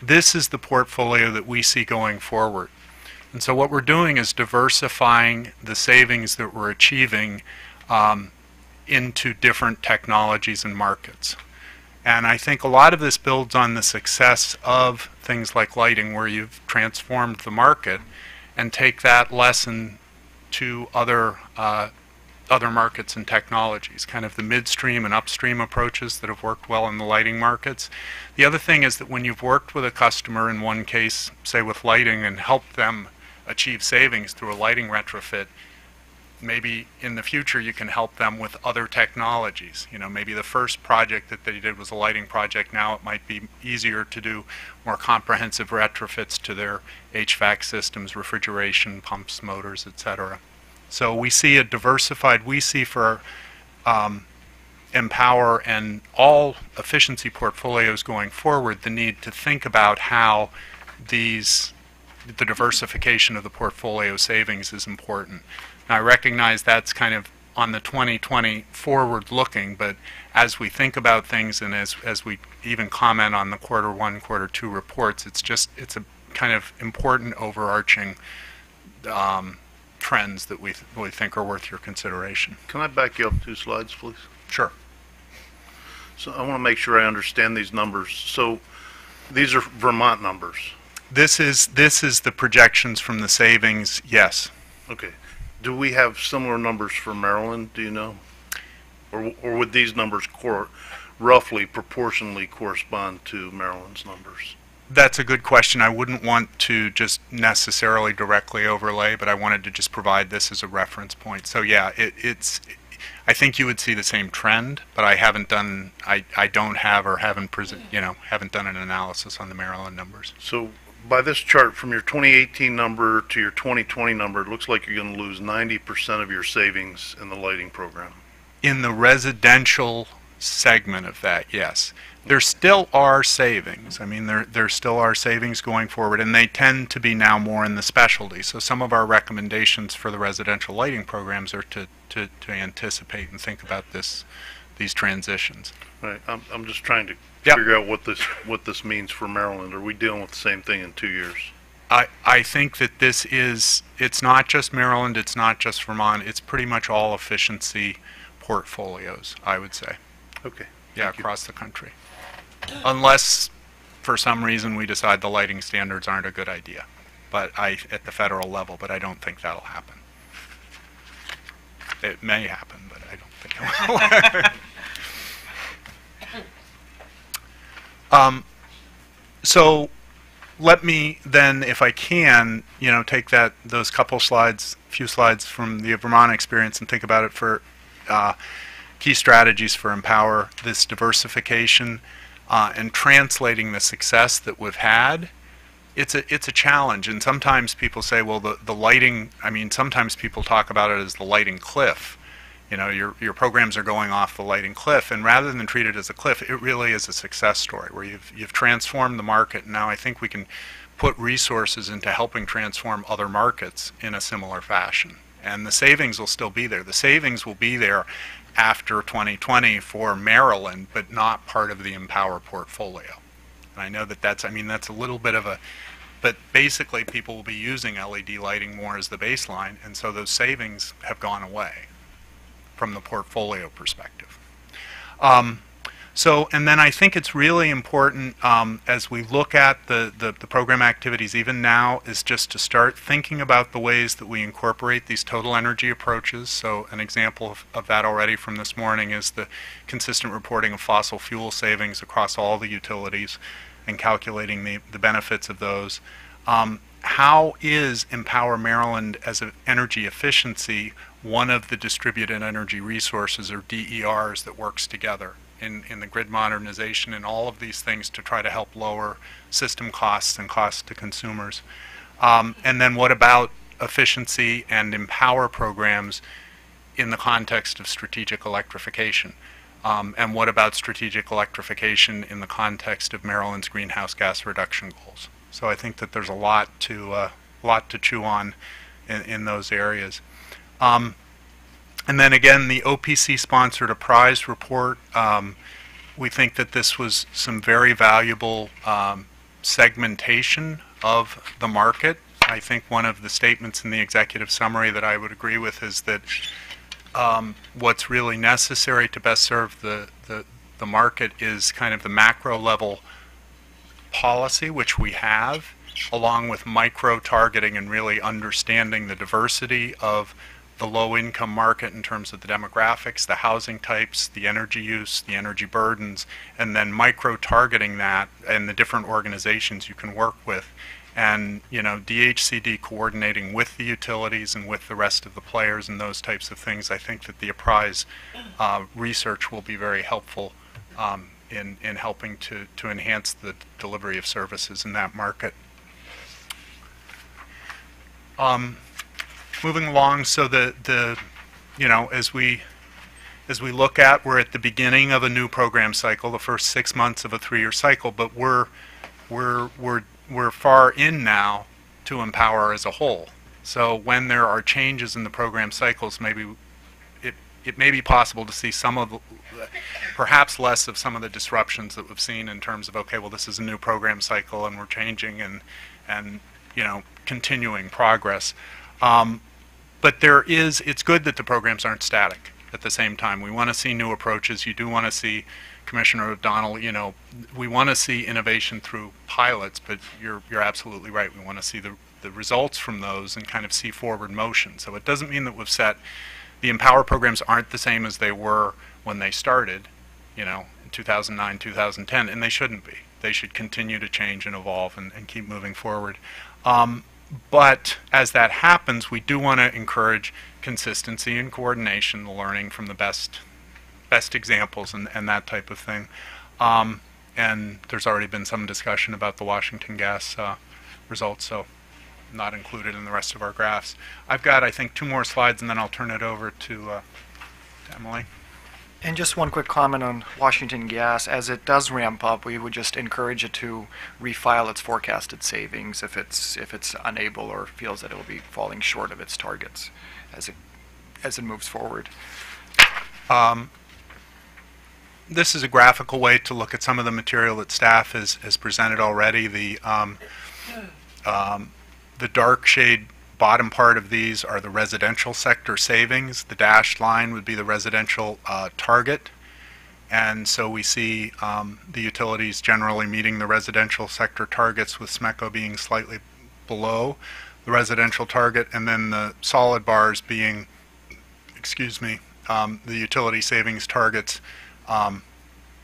this is the portfolio that we see going forward. And so what we're doing is diversifying the savings that we're achieving into different technologies and markets. And I think a lot of this builds on the success of things like lighting, where you've transformed the market and take that lesson to other markets and technologies, kind of the midstream and upstream approaches that have worked well in the lighting markets. The other thing is that when you've worked with a customer, in one case, say with lighting, and helped them achieve savings through a lighting retrofit, maybe in the future you can help them with other technologies. You know, maybe the first project that they did was a lighting project. Now it might be easier to do more comprehensive retrofits to their HVAC systems, refrigeration, pumps, motors, etc. So we see we see for Empower and all efficiency portfolios going forward the need to think about how the diversification of the portfolio savings is important. Now, I recognize that's kind of on the 2020 forward looking, but as we think about things and as we even comment on the quarter one, quarter two reports, it's a kind of important overarching trends that we think are worth your consideration. Can I back you up 2 slides, please? Sure. So I want to make sure I understand these numbers. So these are Vermont numbers. This is the projections from the savings, yes. Okay. Do we have similar numbers for Maryland, do you know? Or would these numbers roughly proportionally correspond to Maryland's numbers? That's a good question. I wouldn't want to just necessarily directly overlay, but I wanted to just provide this as a reference point. So yeah, I think you would see the same trend, but I haven't done, I don't have or haven't haven't done an analysis on the Maryland numbers. So by this chart, from your 2018 number to your 2020 number, it looks like you're going to lose 90% of your savings in the lighting program. In the residential segment of that, yes. There still are savings. I mean, there still are savings going forward, and they tend to be now more in the specialty. So some of our recommendations for the residential lighting programs are to anticipate and think about these transitions. Right. I'm just trying to Yep. figure out what this means for Maryland. Are we dealing with the same thing in 2 years? I think that it's not just Maryland, it's not just Vermont, it's pretty much all efficiency portfolios, I would say. Okay. Yeah, Thank you. across the country. Unless, for some reason, we decide the lighting standards aren't a good idea, but at the federal level, but I don't think that'll happen. It may happen, but I don't think it will. So let me then, if I can, take those few slides from the Vermont experience and think about it for key strategies for Empower, this diversification, and translating the success that we've had. It's a challenge, and sometimes people say, well, the lighting, sometimes people talk about it as the lighting cliff. Your programs are going off the lighting cliff, and rather than treat it as a cliff, it really is a success story where you've transformed the market, and now I think we can put resources into helping transform other markets in a similar fashion. And the savings will still be there. The savings will be there after 2020 for Maryland, but not part of the Empower portfolio. And I know that's a little bit of a, but basically people will be using LED lighting more as the baseline, and so those savings have gone away from the portfolio perspective. And then I think it's really important as we look at the program activities even now is just to start thinking about the ways that we incorporate these total energy approaches. So an example of that already from this morning is the consistent reporting of fossil fuel savings across all the utilities and calculating the benefits of those. How is Empower Maryland as an energy efficiency one of the distributed energy resources, or DERs, that works together in the grid modernization and all of these things to try to help lower system costs and costs to consumers? And then what about efficiency and Empower programs in the context of strategic electrification? And what about strategic electrification in the context of Maryland's greenhouse gas reduction goals? So I think that there's a lot to chew on in those areas. And then again, the OPC sponsored a prize report. We think that this was some very valuable segmentation of the market. I think one of the statements in the executive summary that I would agree with is that what's really necessary to best serve the market is kind of the macro level policy, which we have, along with micro targeting and really understanding the diversity of the low-income market in terms of the demographics, the housing types, the energy use, the energy burdens, and then micro-targeting that and the different organizations you can work with and DHCD coordinating with the utilities and with the rest of the players and those types of things. I think that the Apprise research will be very helpful in helping to enhance the delivery of services in that market. Moving along, so as we look at, we're at the beginning of a new program cycle, the first 6 months of a 3-year cycle, but we're far in now to Empower as a whole. So when there are changes in the program cycles, maybe it may be possible to see some of perhaps less of some of the disruptions that we've seen in terms of, okay, well, this is a new program cycle and we're changing and continuing progress. But it's good that the programs aren't static at the same time. We want to see new approaches. You do want to see, Commissioner O'Donnell, we want to see innovation through pilots, but you're absolutely right. We want to see the results from those and kind of see forward motion. So it doesn't mean that we've set, the Empower programs aren't the same as they were when they started, in 2009, 2010, and they shouldn't be. They should continue to change and evolve and keep moving forward. But as that happens, we do want to encourage consistency and coordination, the learning from the best examples and that type of thing. And there's already been some discussion about the Washington Gas results, so not included in the rest of our graphs. I've got, I think, 2 more slides, and then I'll turn it over to Emily. And just one quick comment on Washington Gas. As it does ramp up, we would just encourage it to refile its forecasted savings if it's unable or feels that it will be falling short of its targets as it moves forward. This is a graphical way to look at some of the material that staff has presented already. The dark shade bottom part of these are the residential sector savings. The dashed line would be the residential target. And so we see the utilities generally meeting the residential sector targets, with SMECO being slightly below the residential target, and then the solid bars being, the utility savings targets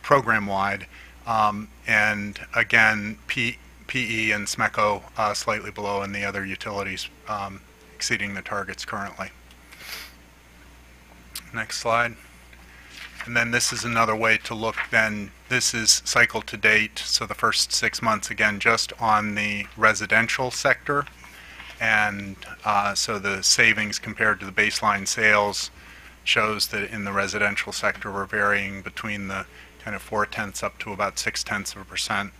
program-wide. And again, PE and SMECO slightly below, and the other utilities exceeding the targets currently. Next slide. And then this is another way to look then. This is cycle to date, so the first 6 months, again, just on the residential sector. And so the savings compared to the baseline sales shows that in the residential sector we're varying between the kind of 0.4 up to about 0.6%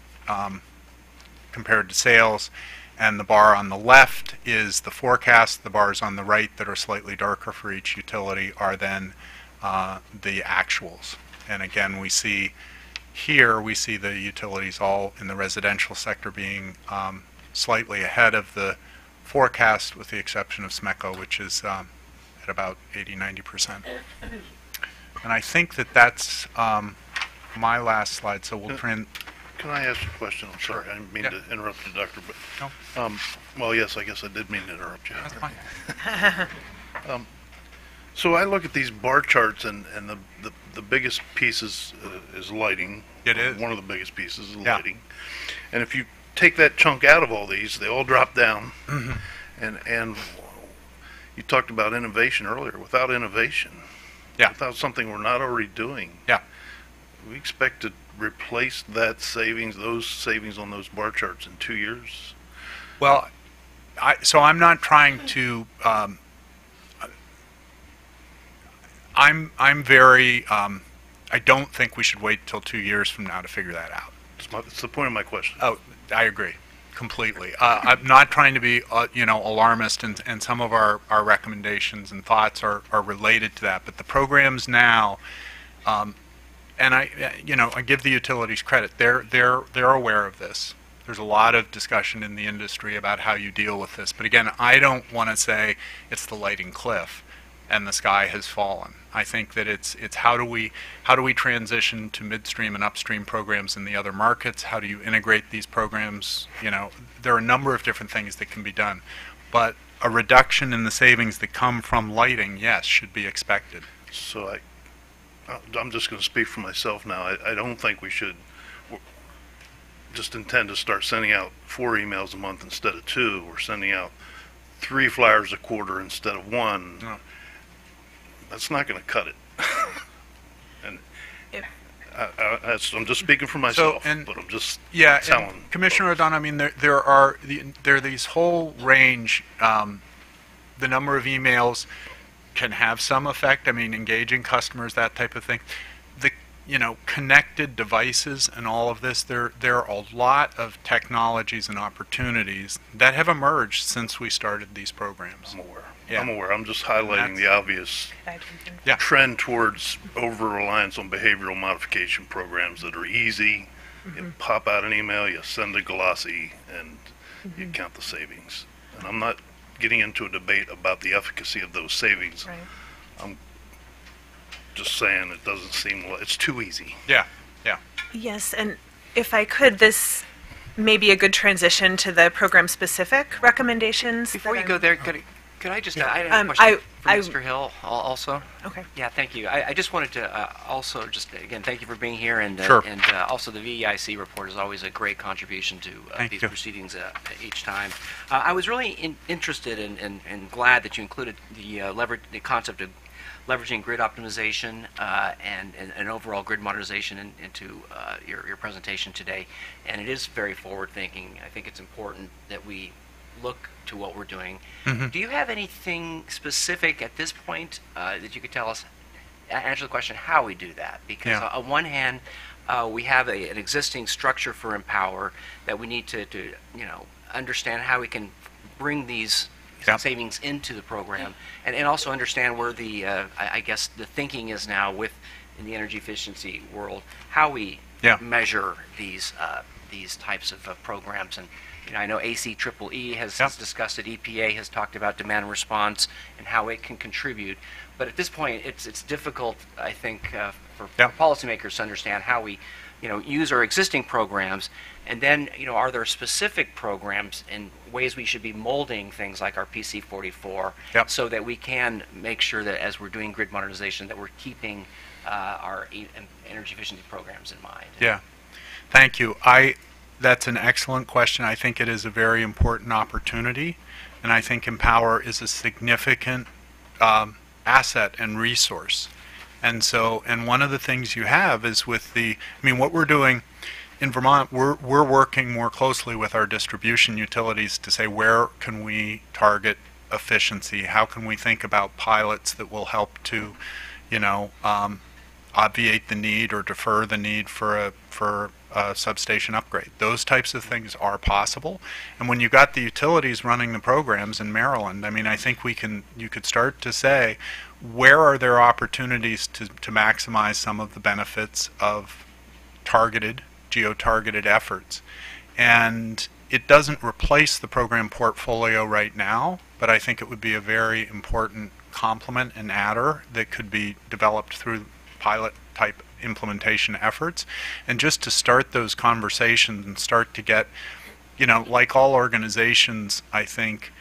compared to sales. And the bar on the left is the forecast. The bars on the right that are slightly darker for each utility are then the actuals. And again, we see the utilities all in the residential sector being slightly ahead of the forecast, with the exception of SMECO, which is at about 80–90%. And I think that's my last slide, so we'll print. Can I ask a question? I'm sorry, I didn't mean to interrupt you, Doctor, but, well, yes, I guess I did mean to interrupt you. That's fine. So I look at these bar charts, and the biggest piece is lighting. It is. One of the biggest pieces is lighting. And if you take that chunk out of all these, they all drop down. Mm-hmm. And you talked about innovation earlier. Without innovation, without something we're not already doing, we expect to replace those savings on those bar charts in 2 years? Well, so I'm not trying to. I'm very. I don't think we should wait till 2 years from now to figure that out. That's the point of my question. Oh, I agree completely. I'm not trying to be, alarmist, and some of our recommendations and thoughts are related to that. But the programs now, and I give the utilities credit. They're aware of this. There's a lot of discussion in the industry about how you deal with this. But again, I don't want to say it's the lighting cliff and the sky has fallen. I think that it's how do we transition to midstream and upstream programs in the other markets? How do you integrate these programs? There are a number of different things that can be done, but a reduction in the savings that come from lighting, yes, should be expected. So I'm just going to speak for myself now. I don't think we should. just intend to start sending out 4 emails a month instead of 2, or sending out 3 flyers a quarter instead of 1, No. that's not going to cut it. And If- I'm just speaking for myself, and- but I'm just Yeah, telling. and Commissioner O'Donnell, I mean, there are these whole range. The number of emails can have some effect. I mean, engaging customers, that type of thing. The connected devices and all of this. There are a lot of technologies and opportunities that have emerged since we started these programs. I'm aware. Yeah. I'm aware. I'm just highlighting the obvious I do think- Yeah. trend towards over-reliance on behavioral modification programs that are easy. You pop out an email, you send a glossy, and you count the savings. And I'm not getting into a debate about the efficacy of those savings. Right. I'm just saying it doesn't seem, it's too easy. Yeah. Yes, and if I could, this may be a good transition to the program-specific recommendations. Before that you go I'm- there, could I just, I had a Um, question for I- Mr. Hill also? Okay. Yeah, thank you. I just wanted to also just, again, thank you for being here, and Sure. also the VEIC report is always a great contribution to Thank these you. proceedings each time. I was really interested and glad that you included the concept of leveraging grid optimization and overall grid modernization into your presentation today. And it is very forward-thinking. I think it's important that we look to what we're doing. Mhm. Do you have anything specific at this point that you could tell us, answer the question how we do that? Because Yeah. on one hand, we have an existing structure for Empower that we need to understand how we can bring these Yeah. savings into the program, and also understand where the I guess the thinking is now in the energy efficiency world, how we Yeah. measure these types of programs. And I know ACEEE has discussed it. EPA has talked about demand response and how it can contribute. But at this point, it's difficult, I think, for Yeah. policymakers to understand how we, use our existing programs, and then, are there specific programs and ways we should be molding things like our PC44, Yep. so that we can make sure that as we're doing grid modernization, that we're keeping our energy efficiency programs in mind. Yeah. Thank you. That's an excellent question. I think it is a very important opportunity, and I think Empower is a significant asset and resource. And one of the things you have is what we're doing in Vermont, we're working more closely with our distribution utilities to say, where can we target efficiency? How can we think about pilots that will help to, obviate the need or defer the need for a substation upgrade? Those types of things are possible. And when you got the utilities running the programs in Maryland, I think you could start to say, where are there opportunities to maximize some of the benefits of geo-targeted efforts? And it doesn't replace the program portfolio right now, but I think it would be a very important complement and adder that could be developed through pilot type implementation efforts. And just to start those conversations and start to get, like all organizations, I think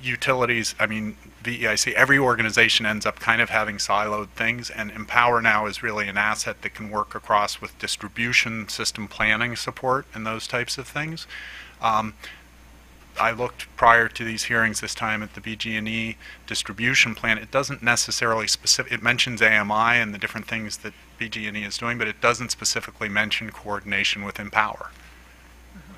utilities, VEIC, every organization ends up kind of having siloed things, and Empower now is really an asset that can work across with distribution system planning support and those types of things. I looked prior to these hearings this time at the BG&E distribution plan. It doesn't necessarily it mentions AMI and the different things that BG&E is doing, but it doesn't specifically mention coordination with Empower.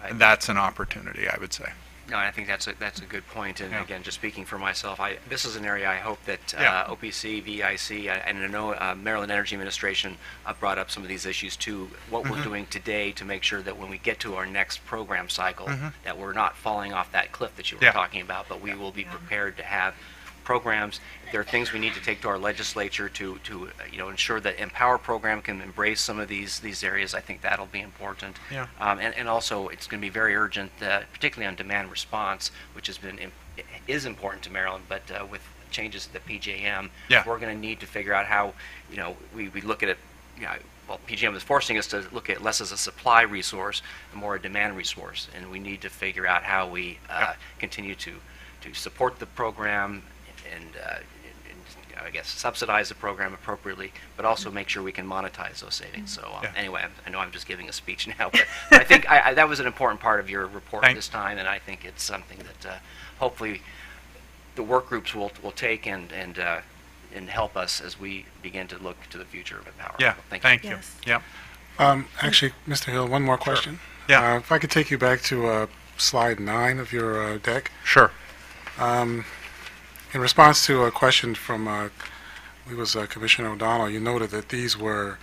Right. And that's an opportunity, I would say. No, I think that's a good point. And Yeah. again, just speaking for myself, this is an area I hope that Yeah. OPC, VIC, and I know Maryland Energy Administration brought up some of these issues too. What we're doing today to make sure that when we get to our next program cycle, that we're not falling off that cliff that you were Yeah. talking about, but we will be prepared to have programs. There are things we need to take to our legislature to ensure that Empower program can embrace some of these areas. I think that'll be important. Yeah. And also it's going to be very urgent, particularly on demand response, which is important to Maryland, but with changes to the PJM, Yeah. we're going to need to figure out how we look at it. Well, PJM is forcing us to look at less as a supply resource and more a demand resource, and we need to figure out how we continue to support the program and I guess, subsidize the program appropriately, but also make sure we can monetize those savings. So Yeah. anyway, I know I'm just giving a speech now, but I think that was an important part of your report Thank- this time, and I think it's something that hopefully the work groups will take and help us as we begin to look to the future of Empower. Yeah, Thank you. thank you. Yes. Yep. Actually, Mr. Hill, one more question. Yeah. If I could take you back to slide 9 of your deck. Sure. In response to a question from, Commissioner O'Donnell, you noted that these were,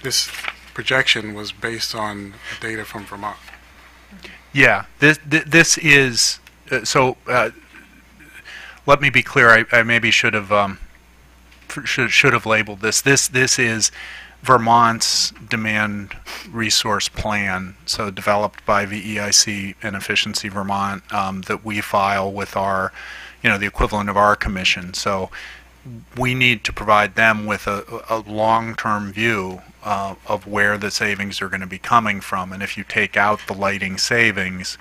this projection was based on data from Vermont. Yeah, this is let me be clear. I maybe should have labeled this. This is Vermont's demand resource plan, so developed by VEIC and Efficiency Vermont, that we file with our, the equivalent of our commission. So we need to provide them with a long-term view of where the savings are going to be coming from. And if you take out the lighting savings,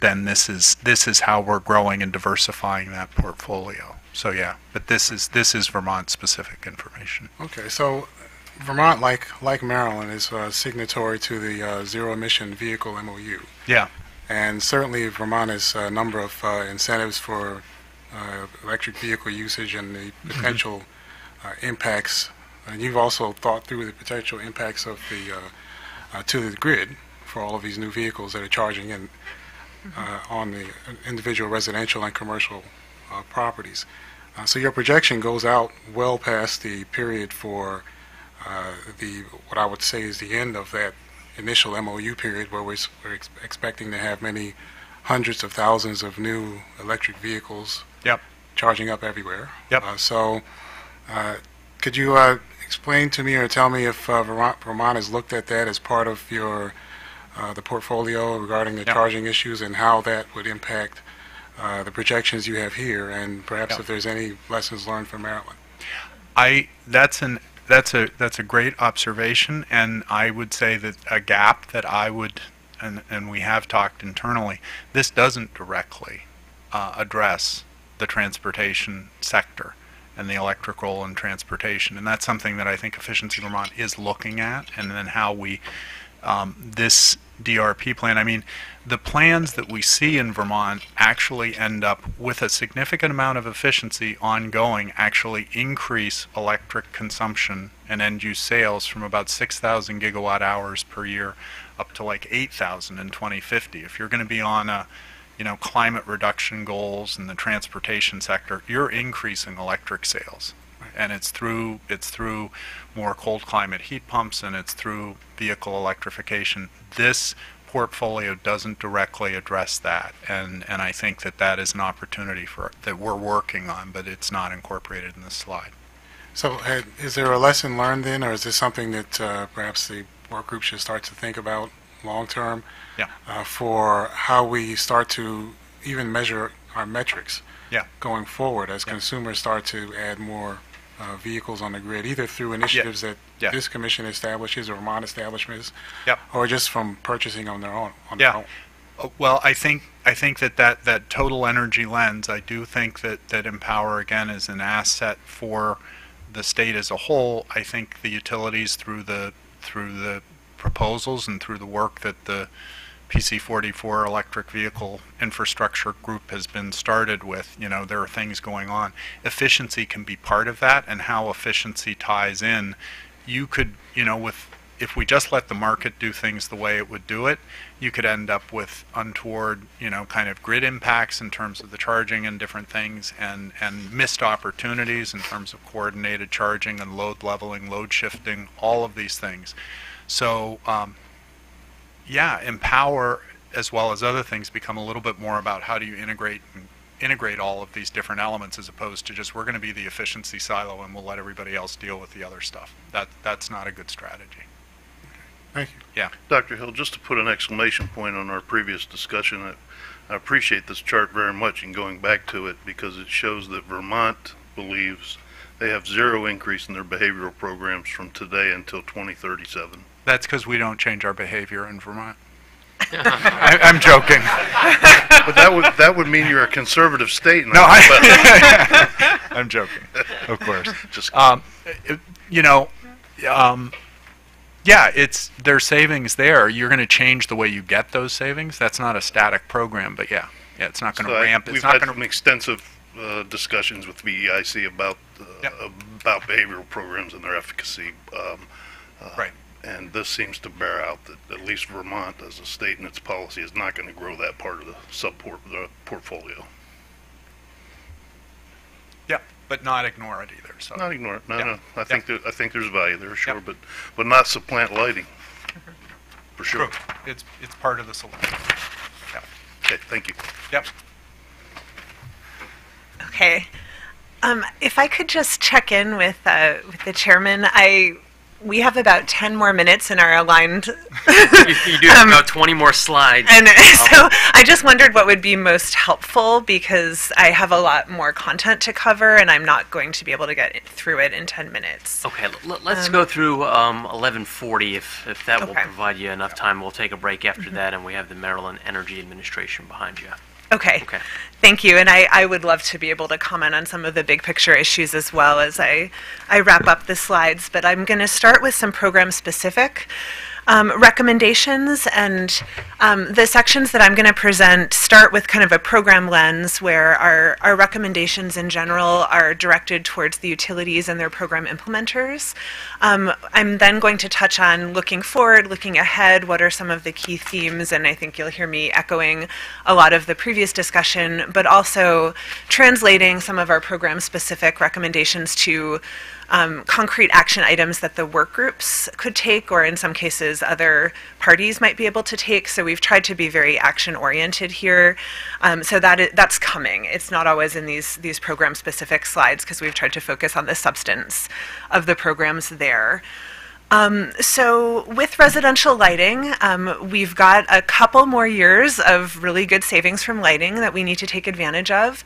then this is how we're growing and diversifying that portfolio. So yeah, but this is Vermont-specific information. Okay, so Vermont, like Maryland, is signatory to the zero-emission vehicle MOU. Yeah. And certainly Vermont has a number of incentives for electric vehicle usage and the potential impacts. And you've also thought through the potential impacts of the to the grid for all of these new vehicles that are charging in on the individual residential and commercial properties. So your projection goes out well past the period for what I would say is the end of that initial MOU period, where we're expecting to have many hundreds of thousands of new electric vehicles Yep. charging up everywhere. Yep. Could you explain to me or tell me if Vermont has looked at that as part of your the portfolio regarding the Yep. charging issues and how that would impact the projections you have here, and perhaps Yep. if there's any lessons learned from Maryland? That's a great observation, and I would say that a gap that I would, and we have talked internally, this doesn't directly address the transportation sector and the electrical and transportation, and that's something that I think Efficiency Vermont is looking at, and then how we, this DRP plan, I mean, the plans that we see in Vermont actually end up with a significant amount of efficiency ongoing, actually increase electric consumption and end-use sales from about 6,000 gigawatt hours per year up to like 8,000 in 2050. If you're going to be on a, climate reduction goals in the transportation sector, you're increasing electric sales. And it's through more cold climate heat pumps, and it's through vehicle electrification. This portfolio doesn't directly address that, and I think that is an opportunity that we're working on, but it's not incorporated in this slide. So is there a lesson learned then, or is this something that perhaps the work group should start to think about long-term for how we start to even measure our metrics going forward as consumers start to add more vehicles on the grid, either through initiatives that this commission establishes or Vermont establishments, or just from purchasing on their own? Well, I think that total energy lens, I do think that Empower, again, is an asset for the state as a whole. I think the utilities, through the proposals and through the work that the PC44 electric vehicle infrastructure group has been started with, there are things going on. Efficiency can be part of that, and how efficiency ties in. You could, if we just let the market do things the way it would do it, you could end up with untoward, kind of grid impacts in terms of the charging and different things, and missed opportunities in terms of coordinated charging and load leveling, load shifting, all of these things. So, Empower, as well as other things, become a little bit more about how do you integrate all of these different elements, as opposed to just we're going to be the efficiency silo and we'll let everybody else deal with the other stuff. That's not a good strategy. Thank you. Yeah. Dr. Hill, just to put an exclamation point on our previous discussion, I appreciate this chart very much and going back to it, because it shows that Vermont believes they have zero increase in their behavioral programs from today until 2037. That's because we don't change our behavior in Vermont. I'm joking. But that would mean you're a conservative state. No, I'm joking, of course. Just You know, yeah, there's savings there. You're going to change the way you get those savings. That's not a static program, but yeah, it's not going to ramp. It's We've not had going some extensive discussions with VEIC about about behavioral programs and their efficacy. Right. And this seems to bear out that at least Vermont, as a state in its policy, is not going to grow that part of the portfolio. Yeah, but not ignore it either. So Not ignore it. No, Yeah. no. I think there's value there, sure, Yep. but not supplant lighting. For sure. True. It's part of the solution. Yeah. Okay, thank you. Yep. Okay. If I could just check in with the chairman, we have about 10 more minutes in our aligned, You do have about 20 more slides. and so I just wondered what would be most helpful because I have a lot more content to cover and I'm not going to be able to get through it in 10 minutes. Okay, let's go through 11:40 if that will Okay. provide you enough time. We'll take a break after that, and we have the Maryland Energy Administration behind you. Okay. Okay. Thank you. And I would love to be able to comment on some of the big picture issues as well as I wrap up the slides. But I'm going to start with some program specific recommendations. And the sections that I'm going to present start with kind of a program lens where our recommendations in general are directed towards the utilities and their program implementers. I'm then going to touch on looking forward, looking ahead, what are some of the key themes, and I think you'll hear me echoing a lot of the previous discussion, but also translating some of our program-specific recommendations to concrete action items that the work groups could take, or in some cases other parties might be able to take. So we've tried to be very action-oriented here. So that's coming. It's not always in these program-specific slides because we've tried to focus on the substance of the programs there. So with residential lighting, we've got a couple more years of really good savings from lighting that we need to take advantage of.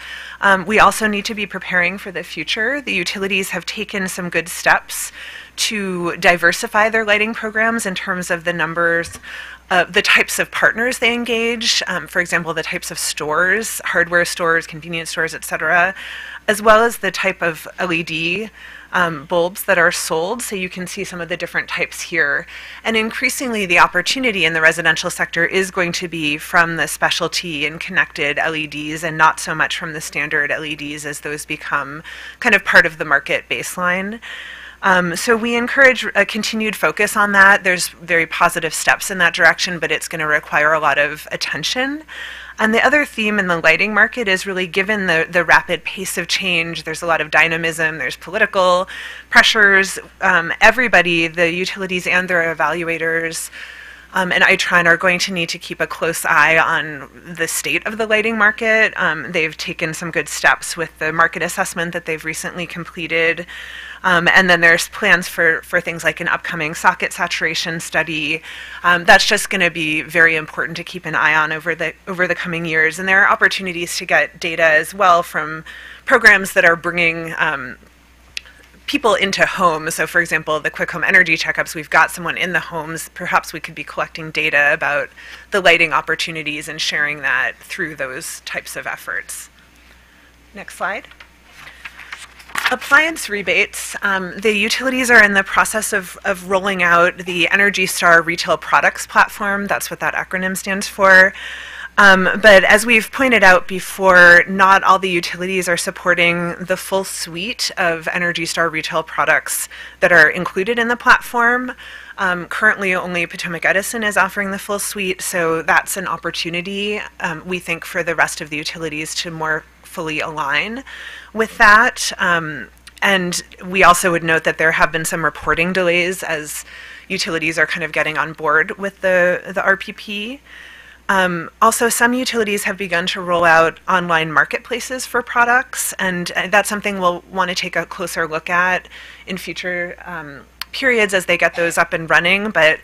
We also need to be preparing for the future. The utilities have taken some good steps to diversify their lighting programs in terms of the numbers, the types of partners they engage, for example, the types of stores, hardware stores, convenience stores, et cetera, as well as the type of LED bulbs that are sold. So you can see some of the different types here. And increasingly, the opportunity in the residential sector is going to be from the specialty and connected LEDs and not so much from the standard LEDs as those become kind of part of the market baseline. So we encourage a continued focus on that. There's very positive steps in that direction, but it's going to require a lot of attention. And the other theme in the lighting market is really given the rapid pace of change, there's a lot of dynamism, there's political pressures. Everybody, the utilities and their evaluators, and Itron are going to need to keep a close eye on the state of the lighting market. They've taken some good steps with the market assessment that they've recently completed. And then there's plans for things like an upcoming socket saturation study. That's just going to be very important to keep an eye on over the coming years. And there are opportunities to get data as well from programs that are bringing people into homes. So for example, the quick home energy checkups, we've got someone in the homes. Perhaps we could be collecting data about the lighting opportunities and sharing that through those types of efforts. Next slide. Appliance rebates. The utilities are in the process of rolling out the Energy Star Retail Products Platform. That's what that acronym stands for. But as we've pointed out before, not all the utilities are supporting the full suite of Energy Star retail products that are included in the platform. Currently, only Potomac Edison is offering the full suite, so that's an opportunity, we think, for the rest of the utilities to more fully align with that. And we also would note that there have been some reporting delays as utilities are kind of getting on board with the RPP. Also, some utilities have begun to roll out online marketplaces for products, and that's something we'll want to take a closer look at in future periods as they get those up and running. But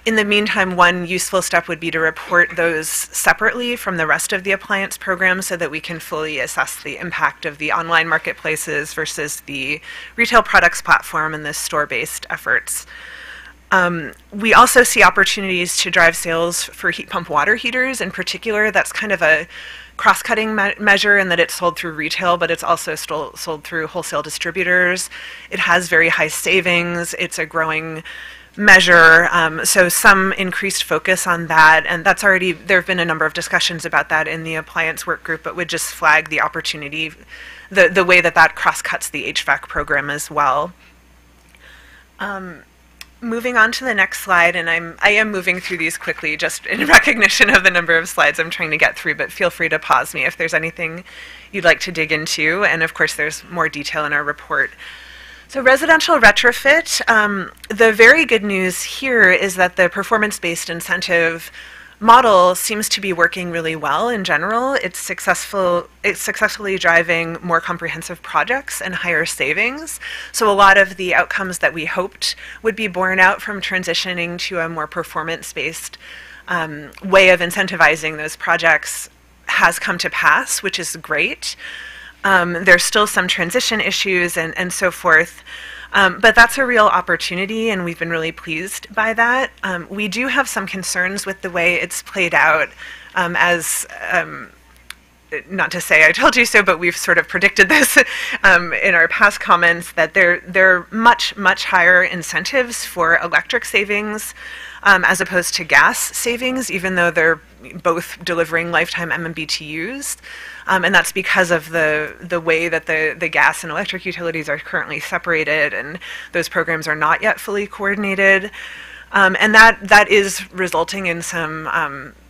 in the meantime, one useful step would be to report those separately from the rest of the appliance program so that we can fully assess the impact of the online marketplaces versus the retail products platform and the store-based efforts. We also see opportunities to drive sales for heat pump water heaters in particular. That's kind of a cross-cutting measure in that it's sold through retail, but it's also sold through wholesale distributors. It has very high savings. It's a growing measure, so some increased focus on that, and that's already, there have been a number of discussions about that in the appliance work group, but would just flag the opportunity, the way that that cross-cuts the HVAC program as well. Moving on to the next slide, and I am moving through these quickly just in recognition of the number of slides I'm trying to get through, but feel free to pause me if there's anything you'd like to dig into, and of course there's more detail in our report. So residential retrofit, the very good news here is that the performance-based incentive model seems to be working really well in general. It's successfully driving more comprehensive projects and higher savings. So a lot of the outcomes that we hoped would be borne out from transitioning to a more performance-based way of incentivizing those projects has come to pass, which is great. There's still some transition issues and so forth. But that's a real opportunity, and we've been really pleased by that. We do have some concerns with the way it's played out, not to say I told you so, but we've sort of predicted this in our past comments, that there are much, much higher incentives for electric savings as opposed to gas savings, even though they're both delivering lifetime MMBTUs. And that's because of the way that the gas and electric utilities are currently separated, and those programs are not yet fully coordinated. And that is resulting in some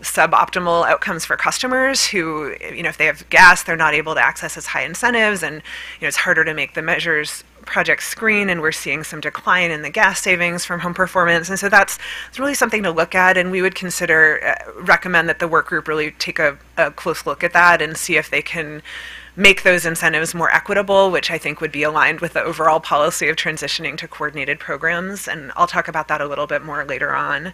suboptimal outcomes for customers who, if they have gas, they're not able to access as high incentives, and it's harder to make the measures project screen, and we're seeing some decline in the gas savings from home performance. And so it's really something to look at, and we would recommend that the work group really take a close look at that and see if they can make those incentives more equitable, which I think would be aligned with the overall policy of transitioning to coordinated programs. And I'll talk about that a little bit more later on.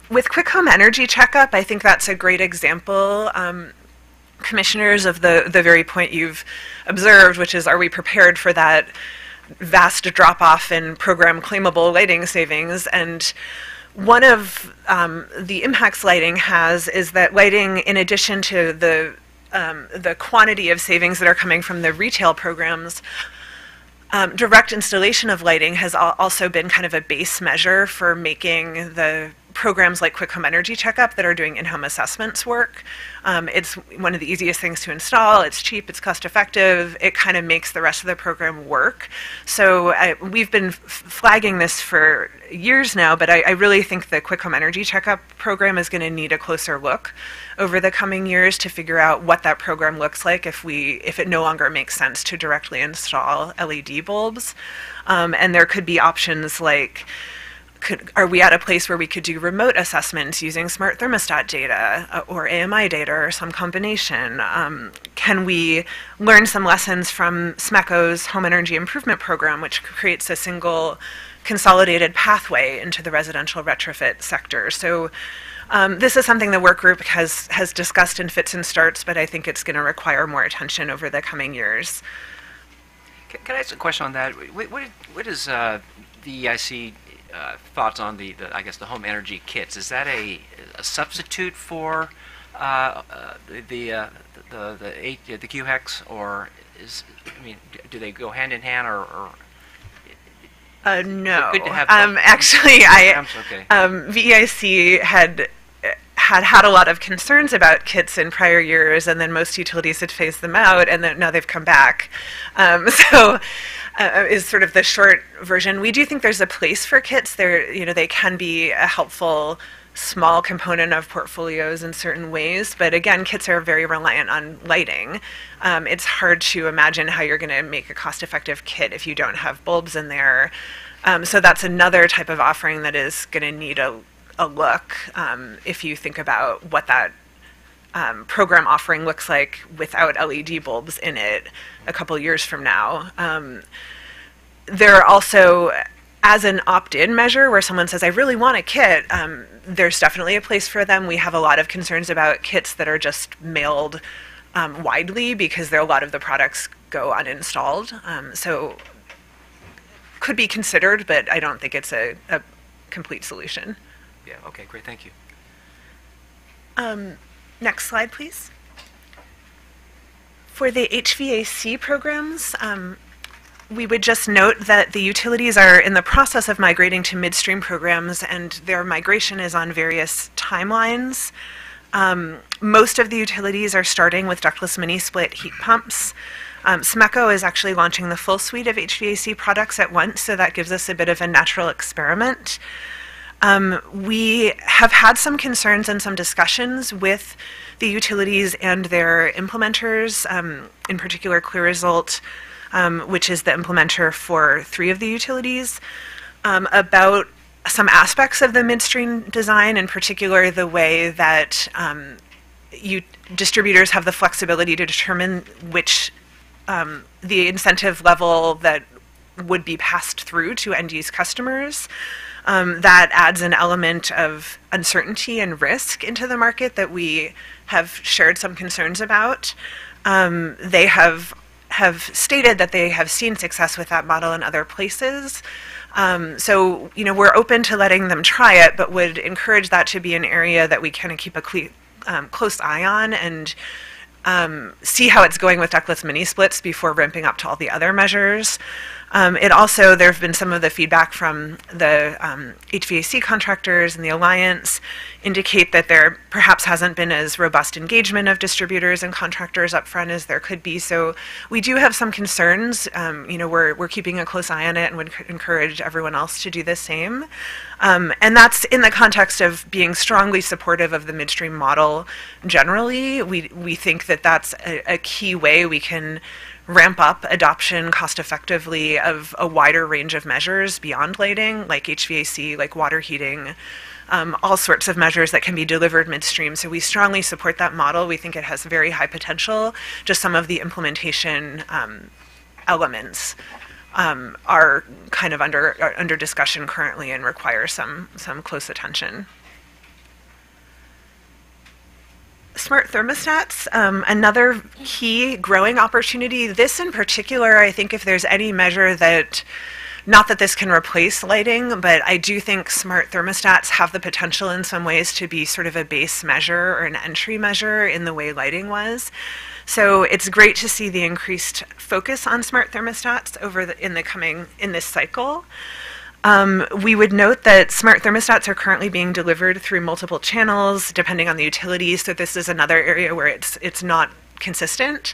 With Quick Home Energy Checkup, I think that's a great example, commissioners, of the very point you've observed, which is, are we prepared for that vast drop-off in program claimable lighting savings? And one of the impacts lighting has is that lighting, in addition to the quantity of savings that are coming from the retail programs, direct installation of lighting has also been kind of a base measure for making the programs like Quick Home Energy Checkup that are doing in-home assessments work. It's one of the easiest things to install. It's cheap, it's cost effective. It kind of makes the rest of the program work. So we've been flagging this for years now, but I really think the Quick Home Energy Checkup program is going to need a closer look over the coming years to figure out what that program looks like if it no longer makes sense to directly install LED bulbs. And there could be options like, are we at a place where we could do remote assessments using smart thermostat data or AMI data or some combination? Can we learn some lessons from SMECO's Home Energy Improvement Program, which creates a single consolidated pathway into the residential retrofit sector? So this is something the work group has discussed in fits and starts, but I think it's going to require more attention over the coming years. Can I ask a question on that? What is the EIC thoughts on the home energy kits? Is that a substitute for the QHEX, or do they go hand in hand, or no. Good to have actually, VEIC had a lot of concerns about kits in prior years, and then most utilities had phased them out, and then now they've come back. Is sort of the short version. We do think there's a place for kits. They can be a helpful small component of portfolios in certain ways, but again, kits are very reliant on lighting. It's hard to imagine how you're going to make a cost-effective kit if you don't have bulbs in there. So that's another type of offering that is going to need a look if you think about what that program offering looks like without LED bulbs in it a couple years from now. There are also, as an opt-in measure where someone says, I really want a kit, there's definitely a place for them. We have a lot of concerns about kits that are just mailed widely because a lot of the products go uninstalled. So could be considered, but I don't think it's a complete solution. Yeah, okay, great, thank you. Next slide, please. For the HVAC programs, we would just note that the utilities are in the process of migrating to midstream programs, and their migration is on various timelines. Most of the utilities are starting with ductless mini-split heat pumps. SMECO is actually launching the full suite of HVAC products at once, so that gives us a bit of a natural experiment. We have had some concerns and some discussions with the utilities and their implementers, in particular ClearResult, which is the implementer for 3 of the utilities, about some aspects of the midstream design, in particular the way that distributors have the flexibility to determine which the incentive level that would be passed through to end-use customers. That adds an element of uncertainty and risk into the market that we have shared some concerns about. They have stated that they have seen success with that model in other places. So, we're open to letting them try it, but would encourage that to be an area that we kind of keep a close eye on and see how it's going with ductless mini splits before ramping up to all the other measures. There have been some of the feedback from the HVAC contractors and the Alliance indicate that there perhaps hasn't been as robust engagement of distributors and contractors up front as there could be. So we do have some concerns. We're keeping a close eye on it and would encourage everyone else to do the same. And that's in the context of being strongly supportive of the midstream model generally. We think that that's a key way we can ramp up adoption cost effectively of a wider range of measures beyond lighting, like HVAC, like water heating, all sorts of measures that can be delivered midstream. So we strongly support that model. We think it has very high potential. Just some of the implementation elements are kind of under discussion currently and require some close attention. Smart thermostats, another key growing opportunity. This in particular, I think if there's any measure that, not that this can replace lighting, but I do think smart thermostats have the potential in some ways to be sort of a base measure or an entry measure in the way lighting was. So it's great to see the increased focus on smart thermostats in this cycle. We would note that smart thermostats are currently being delivered through multiple channels, depending on the utility. So this is another area where it's not consistent.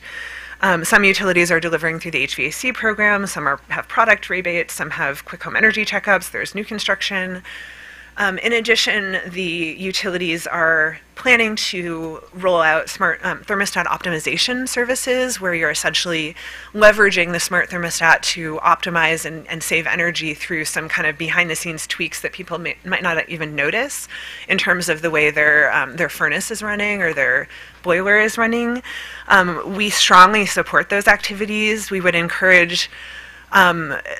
Some utilities are delivering through the HVAC program. Some have product rebates. Some have quick home energy checkups. There's new construction. In addition, the utilities are planning to roll out smart thermostat optimization services, where you're essentially leveraging the smart thermostat to optimize and save energy through some kind of behind-the-scenes tweaks that people might not even notice in terms of the way their furnace is running or their boiler is running. We strongly support those activities. We would encourage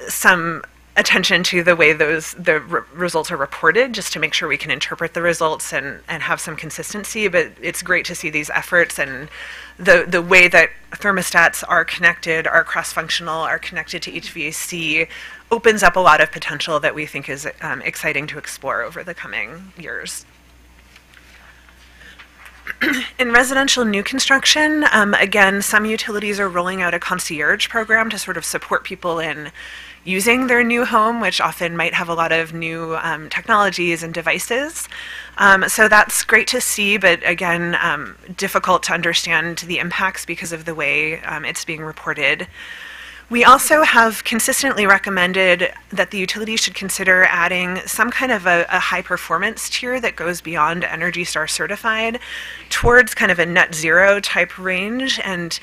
some attention to the way the results are reported, just to make sure we can interpret the results and have some consistency. But it's great to see these efforts, and the way that thermostats are connected, are cross-functional, are connected to HVAC, opens up a lot of potential that we think is exciting to explore over the coming years. In residential new construction, again, some utilities are rolling out a concierge program to sort of support people in using their new home, which often might have a lot of new technologies and devices. So that's great to see, but again, difficult to understand the impacts because of the way it's being reported. We also have consistently recommended that the utility should consider adding some kind of a high performance tier that goes beyond Energy Star certified towards kind of a net zero type range. And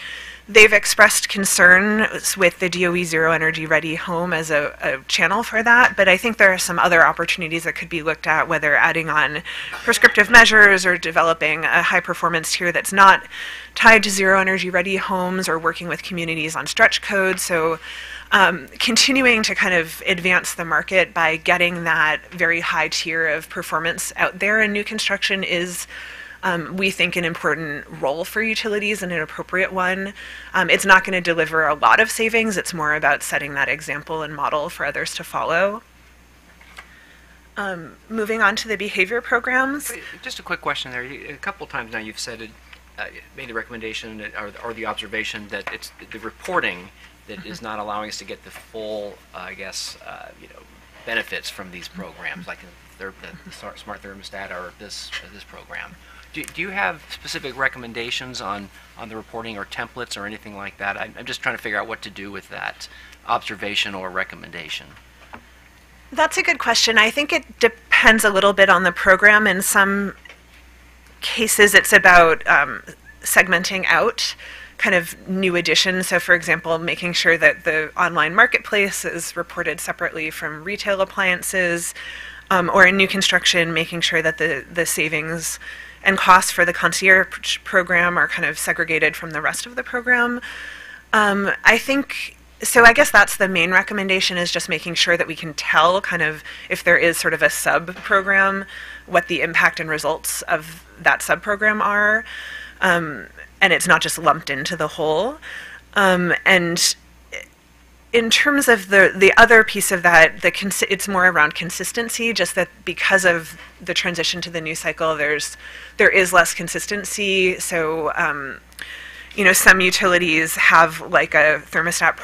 they've expressed concern with the DOE Zero Energy Ready Home as a channel for that, but I think there are some other opportunities that could be looked at, whether adding on prescriptive measures or developing a high performance tier that's not tied to Zero Energy Ready homes, or working with communities on stretch codes. So continuing to kind of advance the market by getting that very high tier of performance out there in new construction is, we think, an important role for utilities and an appropriate one. It's not going to deliver a lot of savings. It's more about setting that example and model for others to follow. Moving on to the behavior programs. Just a quick question there. A couple of times now you've said it, made the recommendation or the observation that it's the reporting that is not allowing us to get the full, I guess, benefits from these programs, like the smart thermostat or this program. Do you have specific recommendations on the reporting or templates or anything like that? I'm just trying to figure out what to do with that observation or recommendation. That's a good question. I think it depends a little bit on the program. In some cases, it's about segmenting out kind of new additions. So, for example, making sure that the online marketplace is reported separately from retail appliances, or in new construction, making sure that the savings and costs for the concierge program are kind of segregated from the rest of the program. So I guess that's the main recommendation, is just making sure that we can tell kind of if there is sort of a sub-program, what the impact and results of that sub-program are, and it's not just lumped into the whole. And in terms of the other piece of that, it's more around consistency, just that because of the transition to the new cycle, there is less consistency. So some utilities have like a thermostat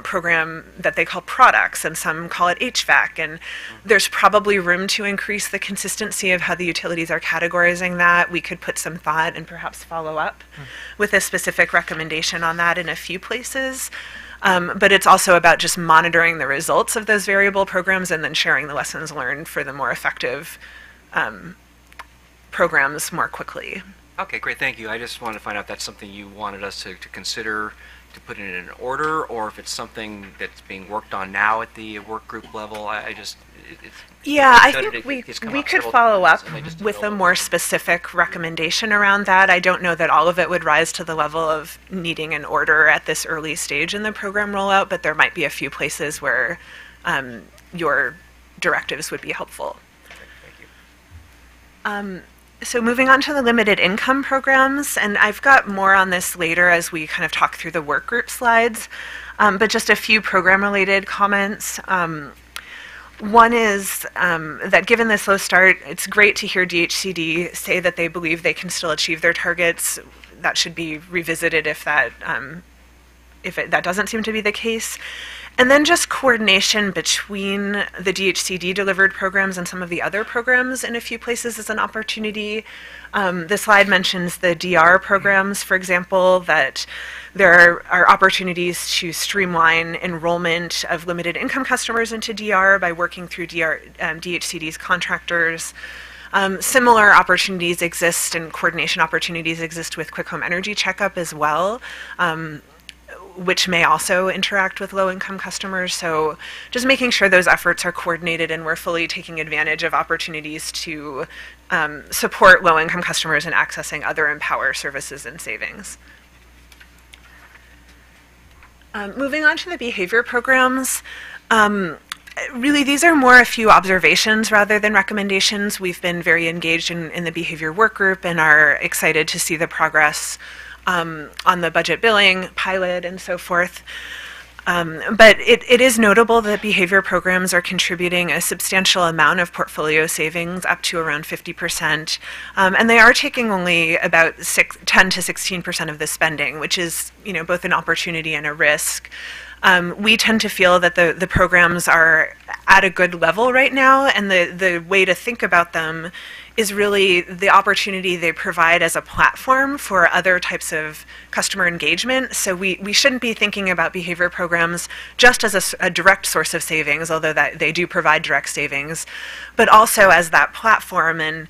program that they call products, and some call it HVAC, and there's probably room to increase the consistency of how the utilities are categorizing that. We could put some thought and perhaps follow up with a specific recommendation on that in a few places. But it's also about just monitoring the results of those variable programs and then sharing the lessons learned for the more effective programs more quickly. Okay, great, thank you. I just wanted to find out if that's something you wanted us to consider, to put it in an order, or if it's something that's being worked on now at the work group level. I think we could follow up with a more specific recommendation around that. I don't know that all of it would rise to the level of needing an order at this early stage in the program rollout, but there might be a few places where your directives would be helpful. Thank you. So moving on to the limited income programs, and I've got more on this later as we kind of talk through the work group slides, but just a few program-related comments. One is that given this slow start, it's great to hear DHCD say that they believe they can still achieve their targets. That should be revisited if that doesn't seem to be the case. And then just coordination between the DHCD delivered programs and some of the other programs in a few places is an opportunity. The slide mentions the DR programs, for example, that there are opportunities to streamline enrollment of limited income customers into DR by working through DHCD's contractors. Similar opportunities exist and coordination opportunities exist with Quick Home Energy Checkup as well, which may also interact with low-income customers. So just making sure those efforts are coordinated and we're fully taking advantage of opportunities to support low-income customers in accessing other Empower services and savings. Moving on to the behavior programs, really these are more a few observations rather than recommendations. We've been very engaged in the behavior work group and are excited to see the progress on the budget billing pilot and so forth. But it is notable that behavior programs are contributing a substantial amount of portfolio savings, up to around 50%, and they are taking only about 10 to 16% of the spending, which is both an opportunity and a risk. We tend to feel that the programs are at a good level right now, and the way to think about them is really the opportunity they provide as a platform for other types of customer engagement. So we shouldn't be thinking about behavior programs just as a direct source of savings, although that they do provide direct savings, but also as that platform, and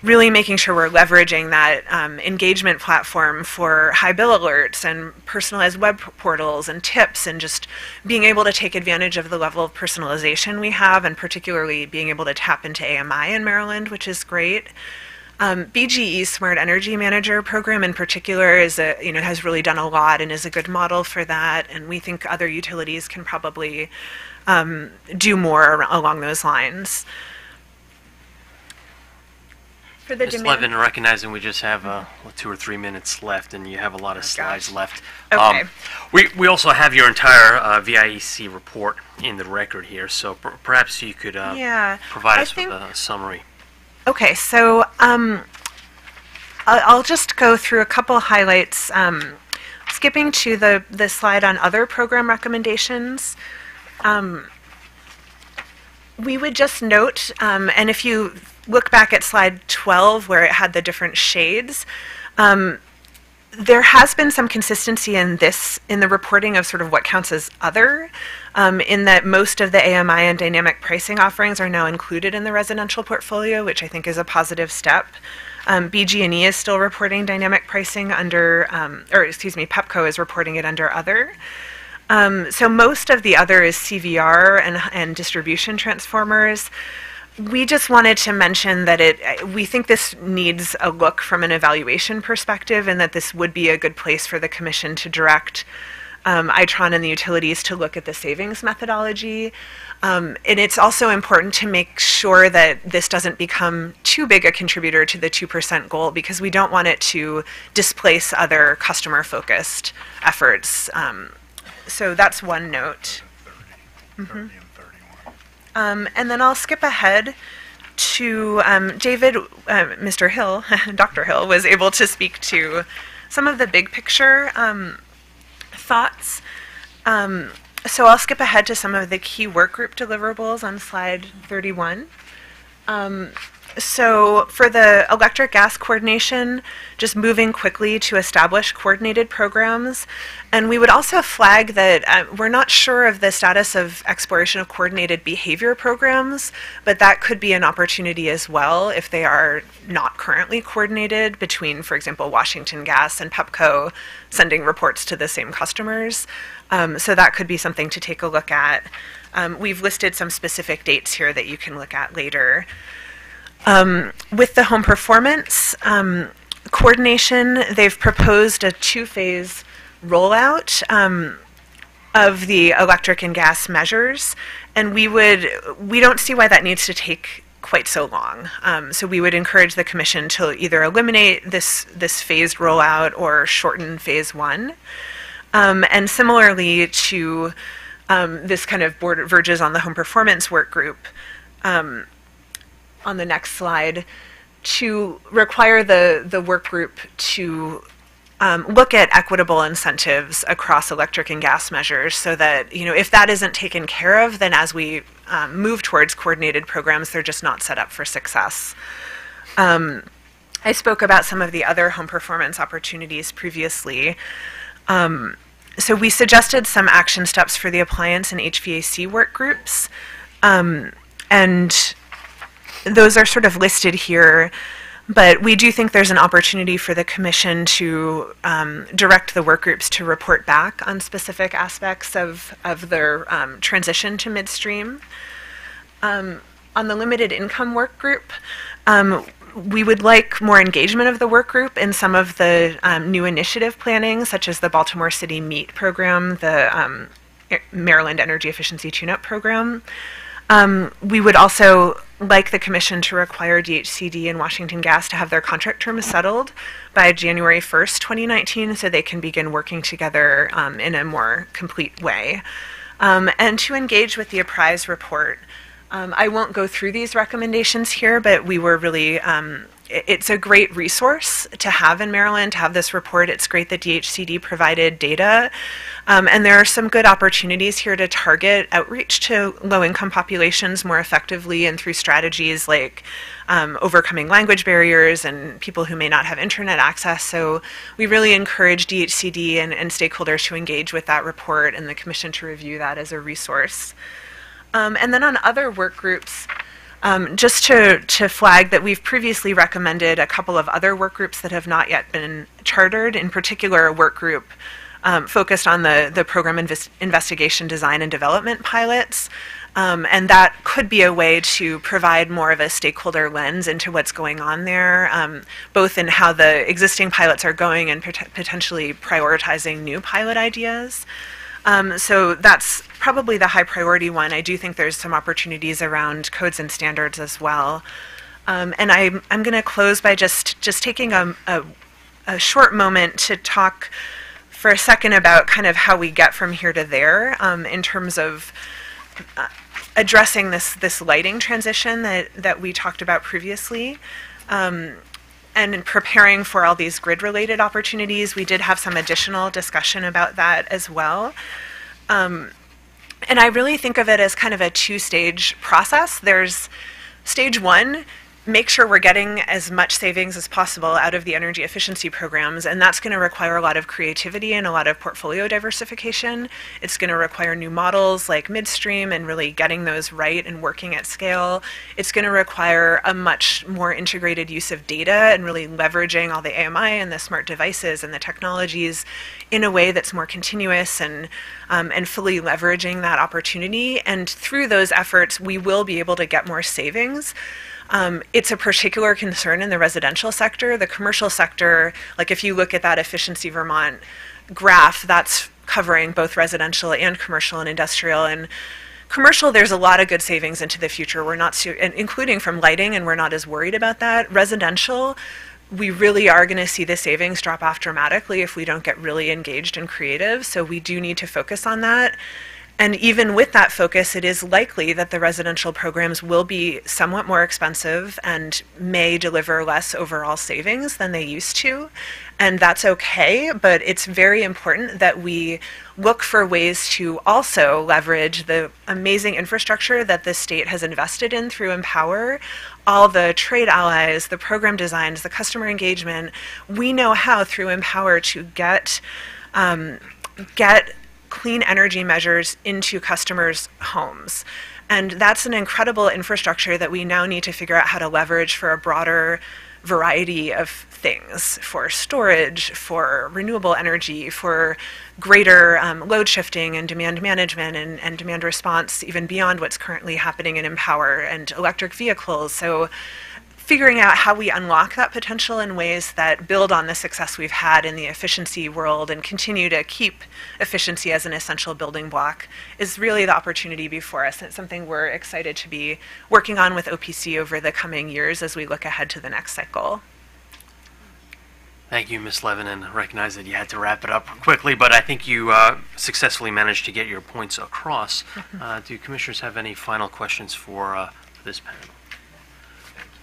really making sure we're leveraging that engagement platform for high bill alerts and personalized web portals and tips, and just being able to take advantage of the level of personalization we have, and particularly being able to tap into AMI in Maryland, which is great. BGE's Smart Energy Manager program in particular is has really done a lot and is a good model for that, and we think other utilities can probably do more along those lines. For the Ms. demand. Levin, recognizing we just have 2 or 3 minutes left and you have a lot of slides left. Okay. We also have your entire VIEC report in the record here, so perhaps you could Yeah. provide I us with think- a summary. Okay, so I'll just go through a couple highlights. Skipping to the slide on other program recommendations. We would just note, and if you look back at slide 12 where it had the different shades, there has been some consistency in the reporting of sort of what counts as other, in that most of the AMI and dynamic pricing offerings are now included in the residential portfolio, which I think is a positive step. BG&E is still reporting dynamic pricing under, PEPCO is reporting it under other. So most of the other is CVR and distribution transformers. We just wanted to mention that we think this needs a look from an evaluation perspective, and that this would be a good place for the Commission to direct Itron and the utilities to look at the savings methodology. And it's also important to make sure that this doesn't become too big a contributor to the 2% goal, because we don't want it to displace other customer-focused efforts. So that's one note. 30 and 31. And then I'll skip ahead to David, Mr. Hill, Dr. Hill, was able to speak to some of the big picture thoughts. So I'll skip ahead to some of the key workgroup deliverables on slide 31. So for the electric gas coordination, just moving quickly to establish coordinated programs. And we would also flag that we're not sure of the status of exploration of coordinated behavior programs, but that could be an opportunity as well if they are not currently coordinated between, for example, Washington Gas and PEPCO sending reports to the same customers. So that could be something to take a look at. We've listed some specific dates here that you can look at later. With the home performance coordination, they've proposed a 2-phase rollout of the electric and gas measures, and we don't see why that needs to take quite so long. So we would encourage the Commission to either eliminate this phased rollout or shorten phase 1. And similarly to this kind of verges on the home performance work group, on the next slide, to require the work group to look at equitable incentives across electric and gas measures, so that, if that isn't taken care of, then as we move towards coordinated programs, they're just not set up for success. I spoke about some of the other home performance opportunities previously. So we suggested some action steps for the appliance and HVAC work groups, and those are sort of listed here, but we do think there's an opportunity for the Commission to direct the work groups to report back on specific aspects of their transition to midstream. On the limited income work group, we would like more engagement of the work group in some of the new initiative planning, such as the Baltimore City MEET program, the Maryland Energy Efficiency Tune-Up program. We would also like the Commission to require DHCD and Washington Gas to have their contract terms settled by January 1st, 2019, so they can begin working together in a more complete way. And to engage with the Apprise report. I won't go through these recommendations here, but we were really, it's a great resource to have in Maryland, to have this report. It's great that DHCD provided data. And there are some good opportunities here to target outreach to low-income populations more effectively and through strategies like overcoming language barriers and people who may not have internet access. So we really encourage DHCD and stakeholders to engage with that report and the Commission to review that as a resource. And then on other work groups, just to flag that we've previously recommended a couple of other work groups that have not yet been chartered, in particular a work group focused on the program investigation, design, and development pilots. And that could be a way to provide more of a stakeholder lens into what's going on there, both in how the existing pilots are going and potentially prioritizing new pilot ideas. So that's probably the high priority one. I do think there's some opportunities around codes and standards as well. And I'm going to close by just taking a short moment to talk for a second about kind of how we get from here to there in terms of addressing this lighting transition that we talked about previously. And in preparing for all these grid-related opportunities, we did have some additional discussion about that as well. And I really think of it as kind of a two-stage process. There's stage one, make sure we're getting as much savings as possible out of the energy efficiency programs, and that's going to require a lot of creativity and a lot of portfolio diversification. It's going to require new models like midstream and really getting those right and working at scale. It's going to require a much more integrated use of data and really leveraging all the AMI and the smart devices and the technologies in a way that's more continuous and fully leveraging that opportunity. And through those efforts, we will be able to get more savings. It's a particular concern in the residential sector. The commercial sector, like if you look at that Efficiency Vermont graph, that's covering both residential and commercial and industrial. And commercial, there's a lot of good savings into the future. We're not, including from lighting, and we're not as worried about that. Residential, we really are going to see the savings drop off dramatically if we don't get really engaged and creative. So we do need to focus on that. And even with that focus, it is likely that the residential programs will be somewhat more expensive and may deliver less overall savings than they used to. And that's okay, but it's very important that we look for ways to also leverage the amazing infrastructure that the state has invested in through Empower, all the trade allies, the program designs, the customer engagement. We know how through Empower to get clean energy measures into customers' homes. And that's an incredible infrastructure that we now need to figure out how to leverage for a broader variety of things, for storage, for renewable energy, for greater load shifting and demand management and demand response, even beyond what's currently happening in Empower and electric vehicles. So figuring out how we unlock that potential in ways that build on the success we've had in the efficiency world and continue to keep efficiency as an essential building block is really the opportunity before us. And it's something we're excited to be working on with OPC over the coming years as we look ahead to the next cycle. Thank you, Ms. Levin, and I recognize that you had to wrap it up quickly, but I think you successfully managed to get your points across. Do commissioners have any final questions for this panel?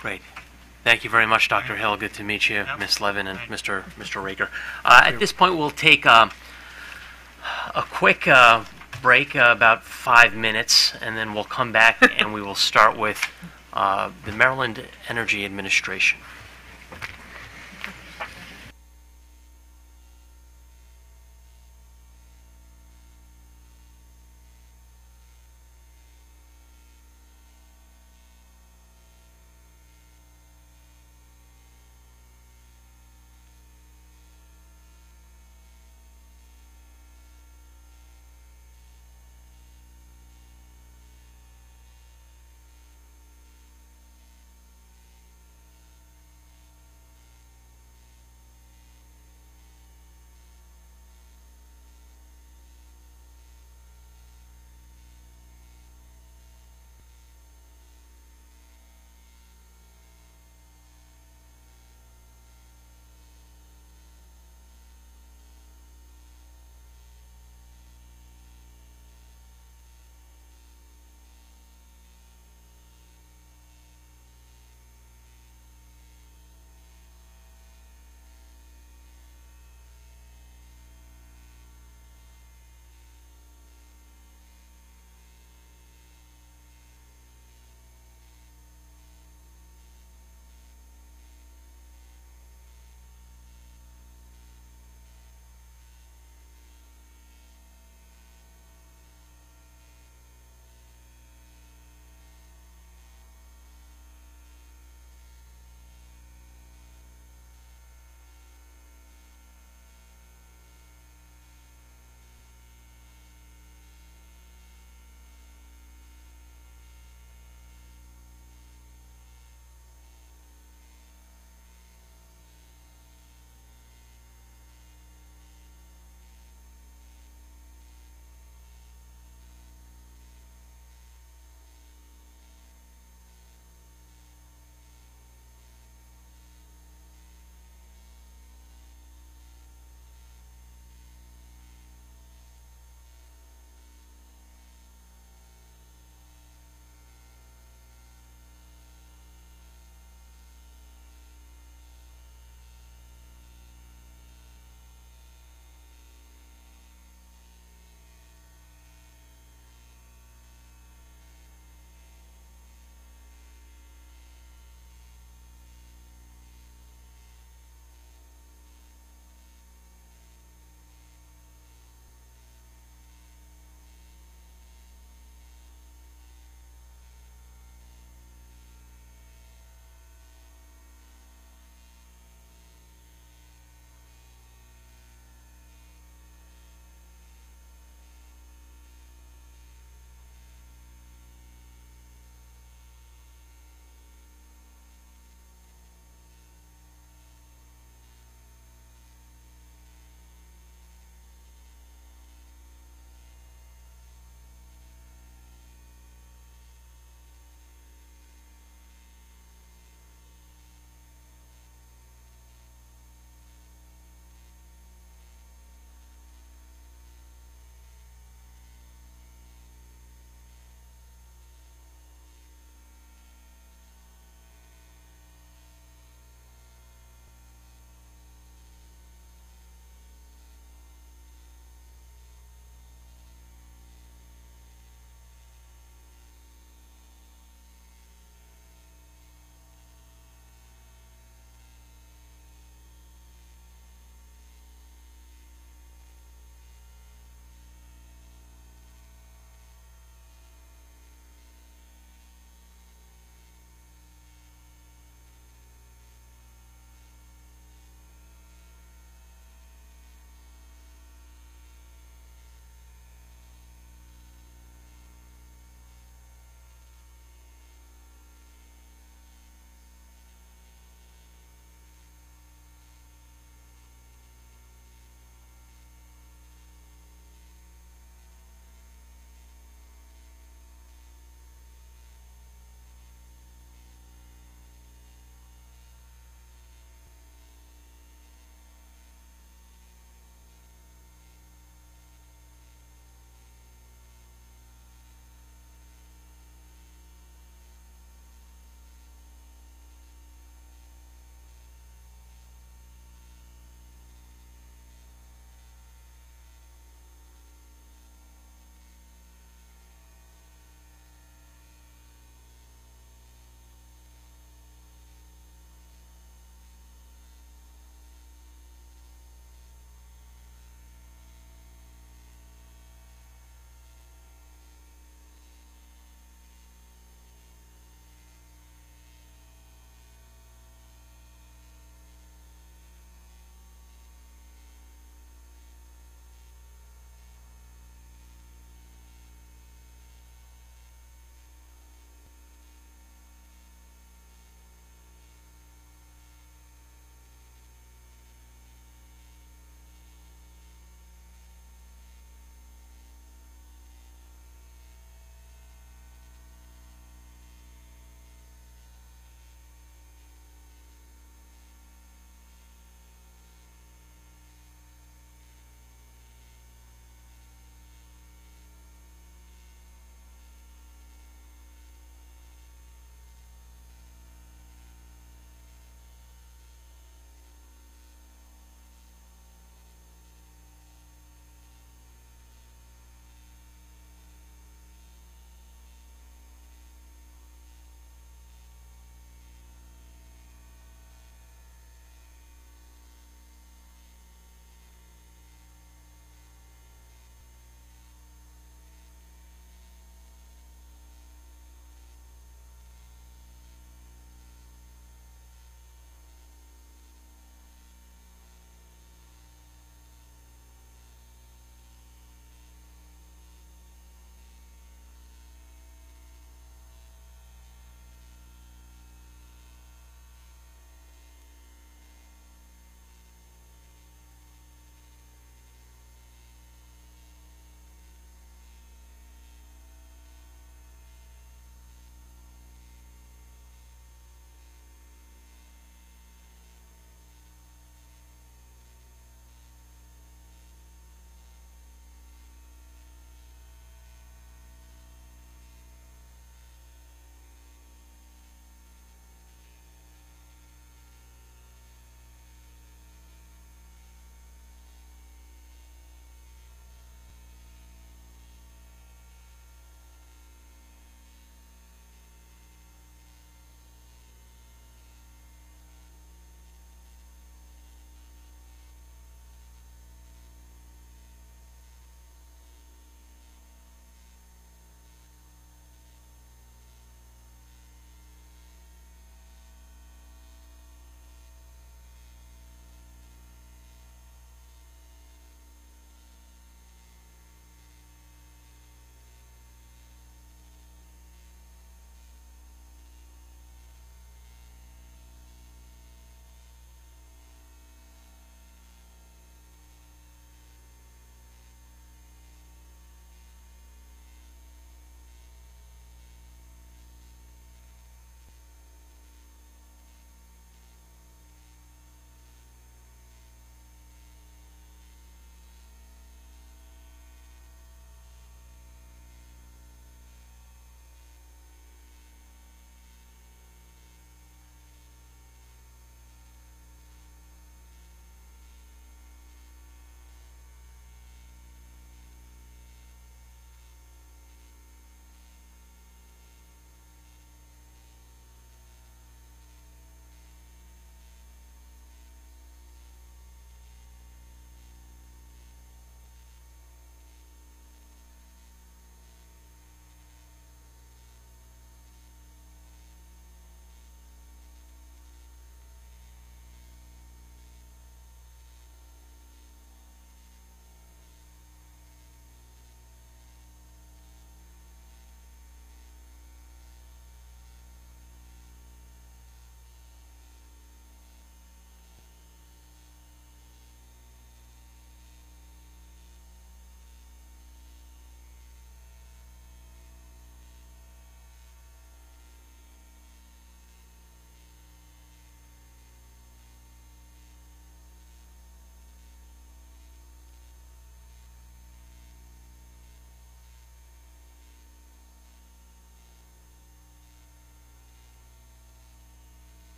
Great. Thank you very much, Dr. Hill. Good to meet you, Ms. Levin and Mr. Raker. At this point, we'll take a quick break, about 5 minutes, and then we'll come back and we will start with the Maryland Energy Administration.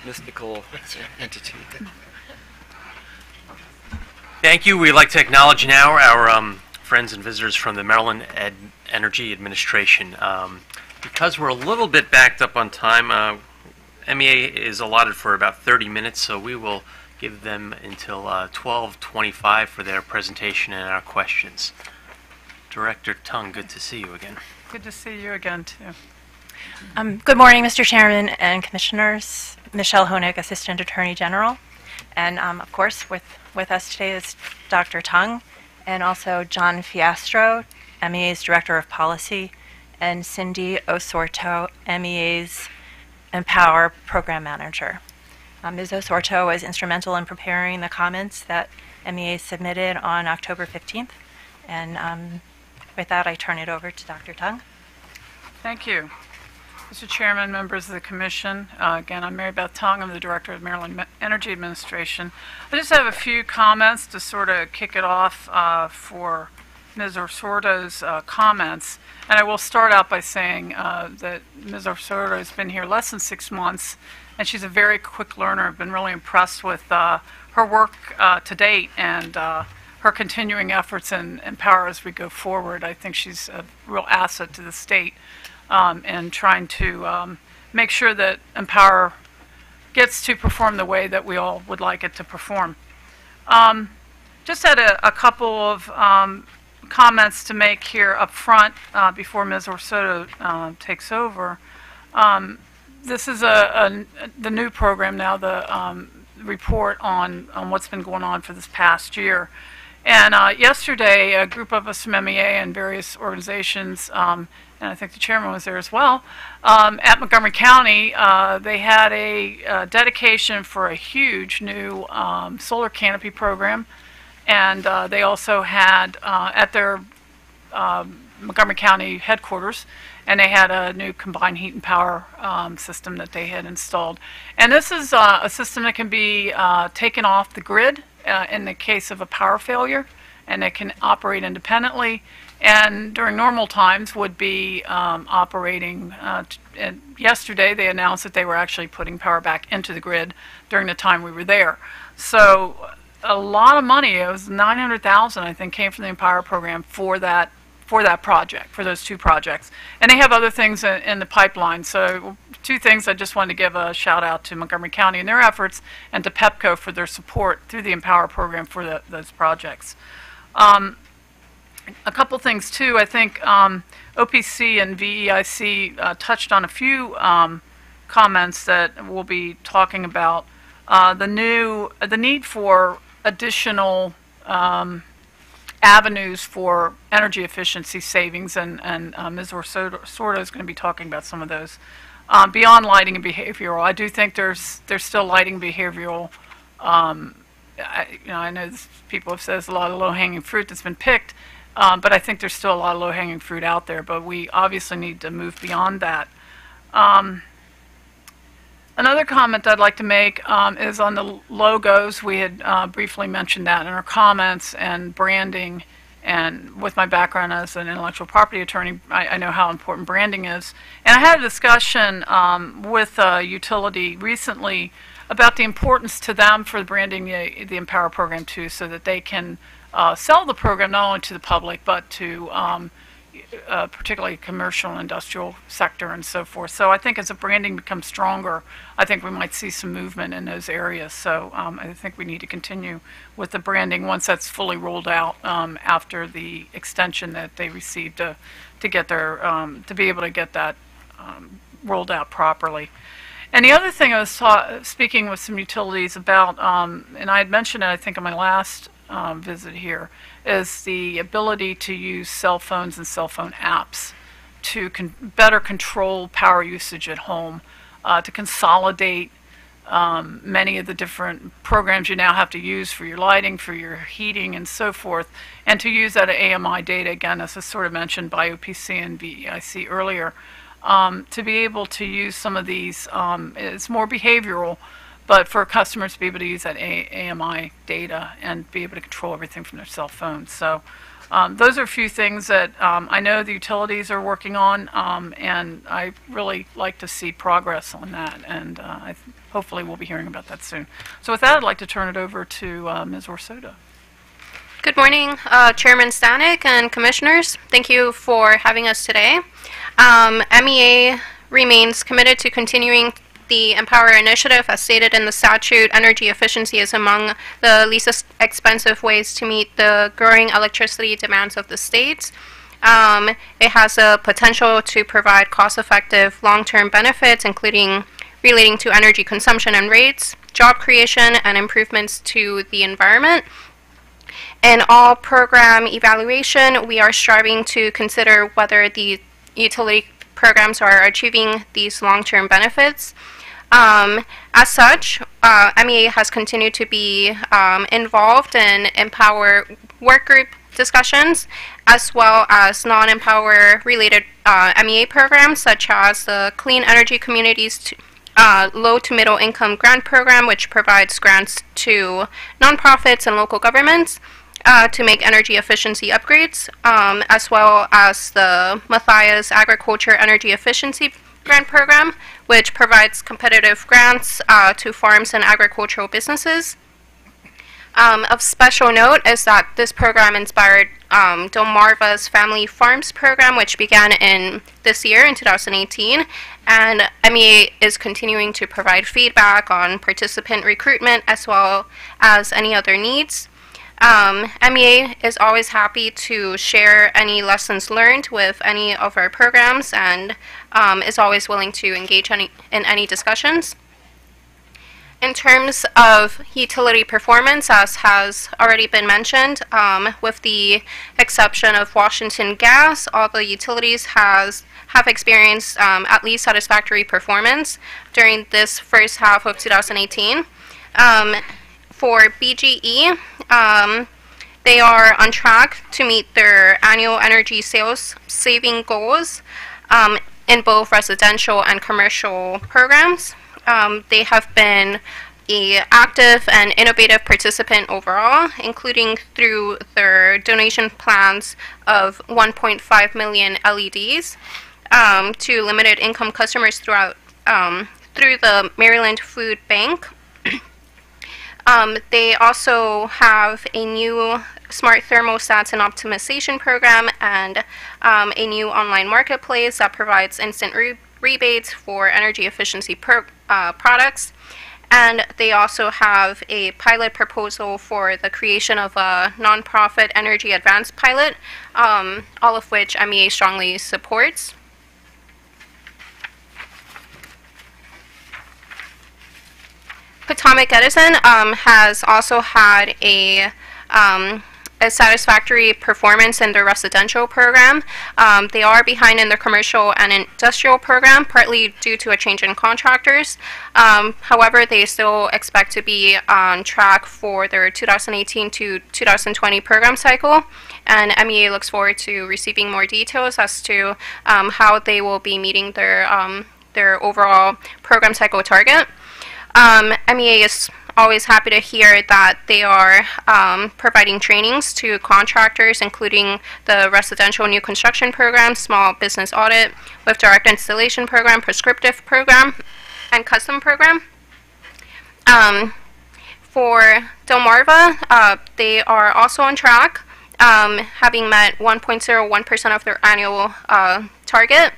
mystical entity. Thank you. We'd like to acknowledge now our friends and visitors from the Maryland Energy Administration. Because we're a little bit backed up on time, MEA is allotted for about 30 minutes, so we will give them until 12:25 for their presentation and our questions. Director Tung, good to see you again. Good to see you again, too. Good morning, Mr. Chairman and Commissioners. Michelle Honig, Assistant Attorney General. And of course, with us today is Dr. Tung, and also John Fiastro, MEA's Director of Policy, and Cindy Osorto, MEA's Empower Program Manager. Ms. Osorto was instrumental in preparing the comments that MEA submitted on October 15th. And with that, I turn it over to Dr. Tung. Thank you. Mr. Chairman, members of the Commission, again, I'm Mary Beth Tung. I'm the Director of Maryland Energy Administration. I just have a few comments to sort of kick it off for Ms. Osorto's comments. And I will start out by saying that Ms. Osorto has been here less than 6 months, and she's a very quick learner. I've been really impressed with her work to date and her continuing efforts in Empower as we go forward. I think she's a real asset to the state and trying to make sure that Empower gets to perform the way that we all would like it to perform. Just had a couple of comments to make here up front before Ms. Osorto takes over. This is the new program now, the report on what's been going on for this past year. And yesterday, a group of us from MEA and various organizations, and I think the chairman was there as well, at Montgomery County, they had a dedication for a huge new solar canopy program. And they also had at their Montgomery County headquarters, and they had a new combined heat and power system that they had installed. And this is a system that can be taken off the grid in the case of a power failure, and it can operate independently. And during normal times would be operating. And yesterday they announced that they were actually putting power back into the grid during the time we were there. So a lot of money, it was $900,000 I think, came from the Empower program for that project, for those 2 projects. And they have other things in the pipeline. So 2 things I just wanted to give a shout out to Montgomery County and their efforts, and to PEPCO for their support through the Empower program for those projects. A couple things too, I think OPC and VEIC touched on a few comments that we'll be talking about. The need for additional avenues for energy efficiency savings, and Ms. Osorto is going to be talking about some of those. Beyond lighting and behavioral, I do think there's still lighting behavioral. I know people have said there's a lot of low-hanging fruit that's been picked, but I think there's still a lot of low-hanging fruit out there, but we obviously need to move beyond that. Another comment I'd like to make is on the logos. We had briefly mentioned that in our comments, and branding. And with my background as an intellectual property attorney, I know how important branding is. And I had a discussion with a utility recently about the importance to them for branding the Empower program too, so that they can sell the program not only to the public, but to particularly commercial and industrial sector and so forth. So I think as the branding becomes stronger, I think we might see some movement in those areas. So I think we need to continue with the branding once that's fully rolled out after the extension that they received to get their to be able to get that rolled out properly. And the other thing I was speaking with some utilities about, and I had mentioned it I think in my last visit here, is the ability to use cell phones and cell phone apps to better control power usage at home, to consolidate many of the different programs you now have to use for your lighting, for your heating, and so forth, and to use that AMI data, again, as was sort of mentioned by OPC and VEIC earlier, to be able to use some of these. It's more behavioral, but for customers to be able to use that AMI data and be able to control everything from their cell phones. So those are a few things that I know the utilities are working on, and I really like to see progress on that, and hopefully we'll be hearing about that soon. So with that, I'd like to turn it over to Ms. Orsoda. Good morning, Chairman Stanek and Commissioners. Thank you for having us today. MEA remains committed to continuing the Empower initiative. As stated in the statute, energy efficiency is among the least expensive ways to meet the growing electricity demands of the states. It has a potential to provide cost-effective long-term benefits, including relating to energy consumption and rates, job creation, and improvements to the environment. In all program evaluation, we are striving to consider whether the utility programs are achieving these long-term benefits. As such, MEA has continued to be involved in Empower workgroup discussions, as well as non-Empower related MEA programs, such as the Clean Energy Communities Low to Middle Income Grant Program, which provides grants to nonprofits and local governments to make energy efficiency upgrades, as well as the Matthias Agriculture Energy Efficiency Grant Program, which provides competitive grants to farms and agricultural businesses. Of special note is that this program inspired Delmarva's Family Farms program, which began in this year, in 2018, and MEA is continuing to provide feedback on participant recruitment as well as any other needs. MEA is always happy to share any lessons learned with any of our programs, and is always willing to engage in any discussions. In terms of utility performance, as has already been mentioned, with the exception of Washington Gas, all the utilities have experienced at least satisfactory performance during this first half of 2018. For BGE, they are on track to meet their annual energy sales saving goals in both residential and commercial programs. They have been an active and innovative participant overall, including through their donation plans of 1.5 million LEDs to limited income customers throughout through the Maryland Food Bank. They also have a new smart thermostats and optimization program and a new online marketplace that provides instant rebates for energy efficiency products. And they also have a pilot proposal for the creation of a nonprofit energy advance pilot, all of which MEA strongly supports. Potomac Edison has also had a satisfactory performance in their residential program. They are behind in their commercial and industrial program, partly due to a change in contractors. However, they still expect to be on track for their 2018 to 2020 program cycle, and MEA looks forward to receiving more details as to how they will be meeting their overall program cycle target. MEA is always happy to hear that they are providing trainings to contractors, including the residential new construction program, small business audit with direct installation program, prescriptive program, and custom program. For Delmarva, they are also on track, having met 1.01% of their annual target.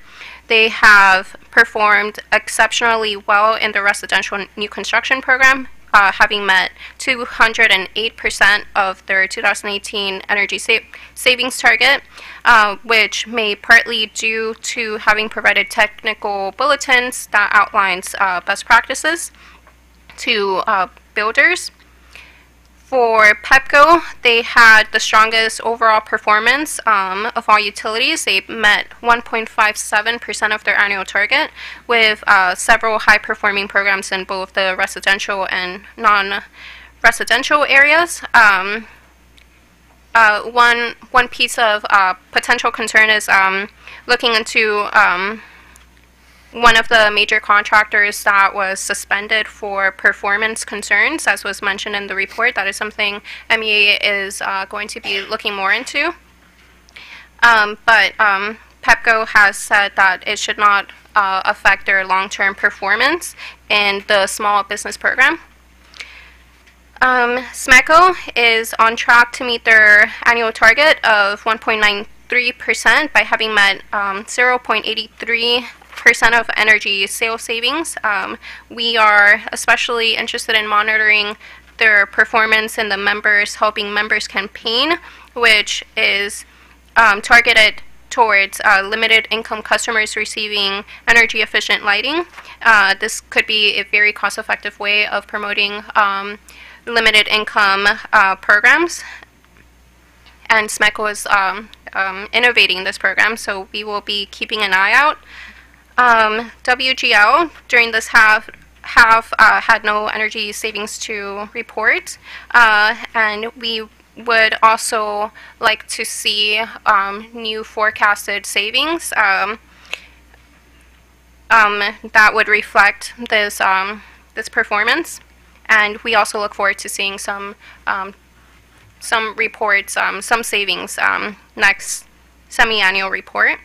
They have performed exceptionally well in the residential new construction program, having met 208% of their 2018 energy savings target, which may partly due to having provided technical bulletins that outlines best practices to builders. For Pepco, they had the strongest overall performance of all utilities. They met 1.57% of their annual target, with several high-performing programs in both the residential and non-residential areas. One piece of potential concern is looking into one of the major contractors that was suspended for performance concerns, as was mentioned in the report. That is something MEA is going to be looking more into. But PEPCO has said that it should not affect their long-term performance in the small business program. SMECO is on track to meet their annual target of 1.93% by having met 0.83% of energy sales savings. We are especially interested in monitoring their performance in the Helping Members campaign, which is targeted towards limited income customers receiving energy efficient lighting. This could be a very cost effective way of promoting limited income programs. And SMECO is innovating this program, so we will be keeping an eye out. WGL during this half had no energy savings to report, and we would also like to see new forecasted savings that would reflect this this performance. And we also look forward to seeing some reports, some savings next semi-annual report.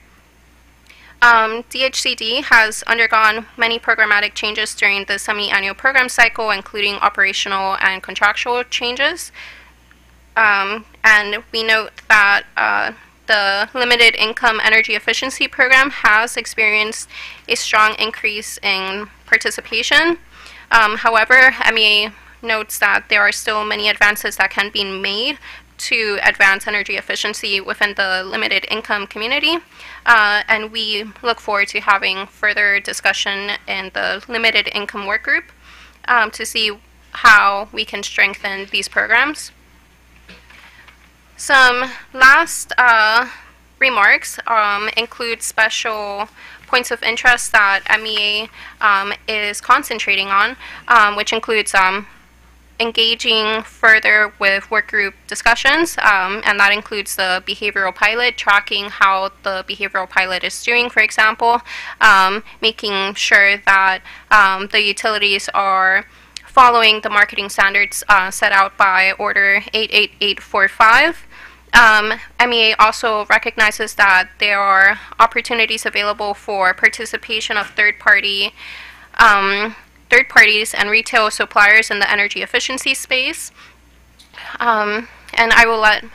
DHCD has undergone many programmatic changes during the semi-annual program cycle, including operational and contractual changes. And we note that the Limited Income Energy Efficiency Program has experienced a strong increase in participation. However, MEA notes that there are still many advances that can be made to advance energy efficiency within the limited income community. And we look forward to having further discussion in the limited income work group to see how we can strengthen these programs. Some last remarks include special points of interest that MEA is concentrating on, which includes engaging further with work group discussions, and that includes the behavioral pilot, tracking how the behavioral pilot is doing, for example, making sure that the utilities are following the marketing standards set out by Order 88845. MEA also recognizes that there are opportunities available for participation of third parties and retail suppliers in the energy efficiency space. And I will let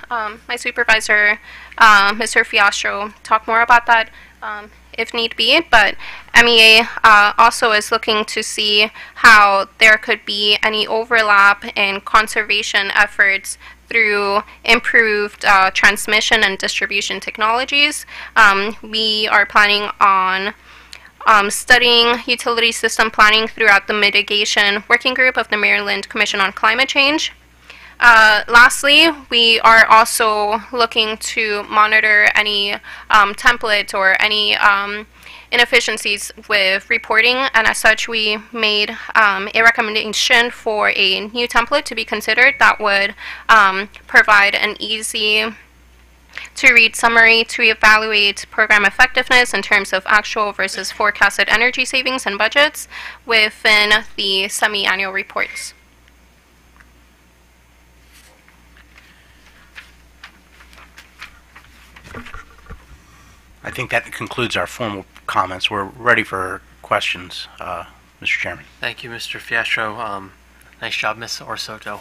my supervisor, Mr. Fiastro, talk more about that if need be. But MEA also is looking to see how there could be any overlap in conservation efforts through improved transmission and distribution technologies. We are planning on studying utility system planning throughout the mitigation working group of the Maryland Commission on Climate Change. Lastly, we are also looking to monitor any templates or any inefficiencies with reporting, and as such we made a recommendation for a new template to be considered that would provide an easy to read summary to evaluate program effectiveness in terms of actual versus forecasted energy savings and budgets within the semi-annual reports. I think that concludes our formal comments. We're ready for questions, Mr. Chairman. Thank you, Mr. Fiastro. Nice job, Ms. Orsoto.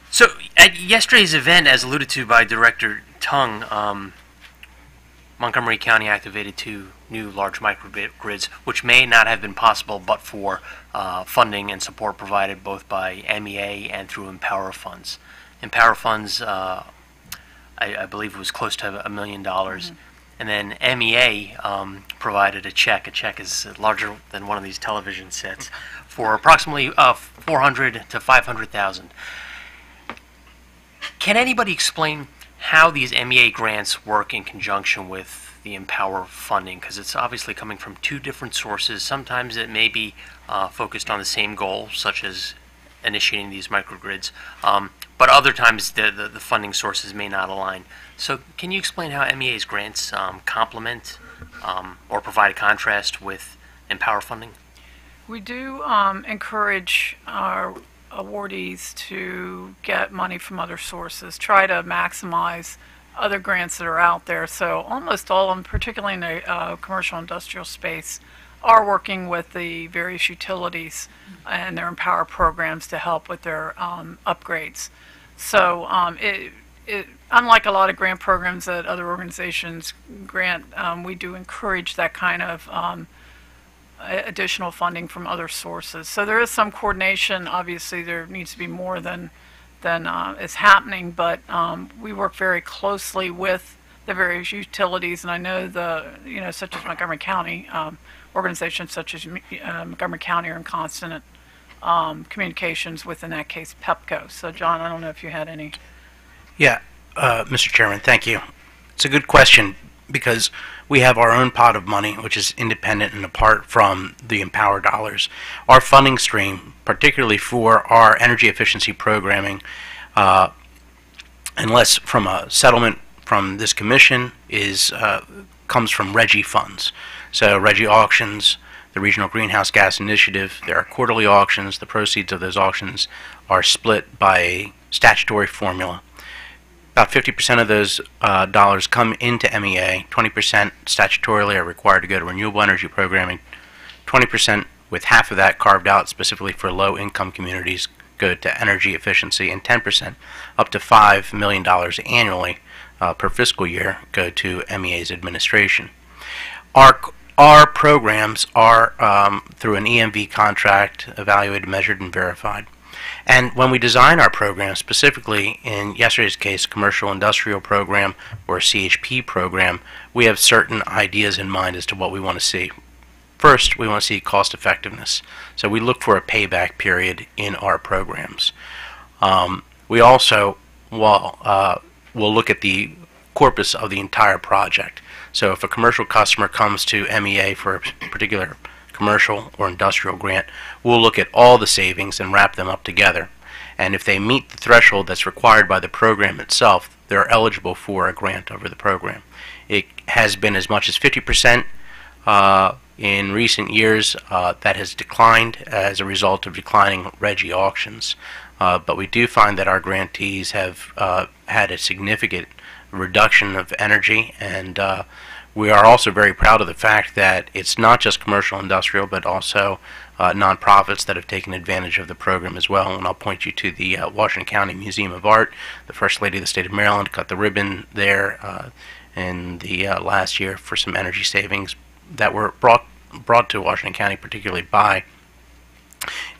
So, at yesterday's event, as alluded to by Director Tung, Montgomery County activated 2 new large microgrids, which may not have been possible but for funding and support provided both by MEA and through Empower funds. Empower funds, I believe it was close to $1 million. Mm-hmm. And then MEA provided a check. A check is larger than one of these television sets for approximately $400,000 to $500,000. Can anybody explain how these MEA grants work in conjunction with the Empower funding? Because it's obviously coming from 2 different sources. Sometimes it may be focused on the same goal, such as initiating these microgrids. but other times the funding sources may not align. So can you explain how MEA's grants complement or provide a contrast with Empower funding? We do encourage our awardees to get money from other sources, try to maximize other grants that are out there. So almost all of them, particularly in the commercial industrial space, are working with the various utilities and their Empower programs to help with their upgrades. So unlike a lot of grant programs that other organizations grant, we do encourage that kind of additional funding from other sources. So there is some coordination. Obviously, there needs to be more than is happening, but we work very closely with the various utilities, and I know such as Montgomery County, organizations such as Montgomery County are in constant communications with, in that case, PEPCO. So, John, I don't know if you had any. Yeah, Mr. Chairman, thank you. It's a good question because we have our own pot of money, which is independent and apart from the Empower dollars. Our funding stream, particularly for our energy efficiency programming, unless from a settlement from this commission, comes from RGGI funds. So RGGI auctions, the Regional Greenhouse Gas Initiative, there are quarterly auctions. The proceeds of those auctions are split by a statutory formula. About 50% of those dollars come into MEA, 20% statutorily are required to go to renewable energy programming, 20% with half of that carved out specifically for low-income communities go to energy efficiency, and 10%, up to $5 million annually per fiscal year, go to MEA's administration. Our programs are through an EMV contract, evaluated, measured, and verified. And when we design our program, specifically in yesterday's case, commercial industrial program or CHP program, we have certain ideas in mind as to what we want to see. First, we want to see cost effectiveness. So we look for a payback period in our programs. We also will look at the corpus of the entire project. So if a commercial customer comes to MEA for a particular commercial or industrial grant, we'll look at all the savings and wrap them up together. And if they meet the threshold that's required by the program itself, they're eligible for a grant over the program. It has been as much as 50% in recent years. That has declined as a result of declining RGGI auctions. But we do find that our grantees have had a significant reduction of energy, and we are also very proud of the fact that it's not just commercial industrial, but also nonprofits that have taken advantage of the program as well. And I'll point you to the Washington County Museum of Art. The First Lady of the State of Maryland cut the ribbon there in the last year for some energy savings that were brought to Washington County, particularly by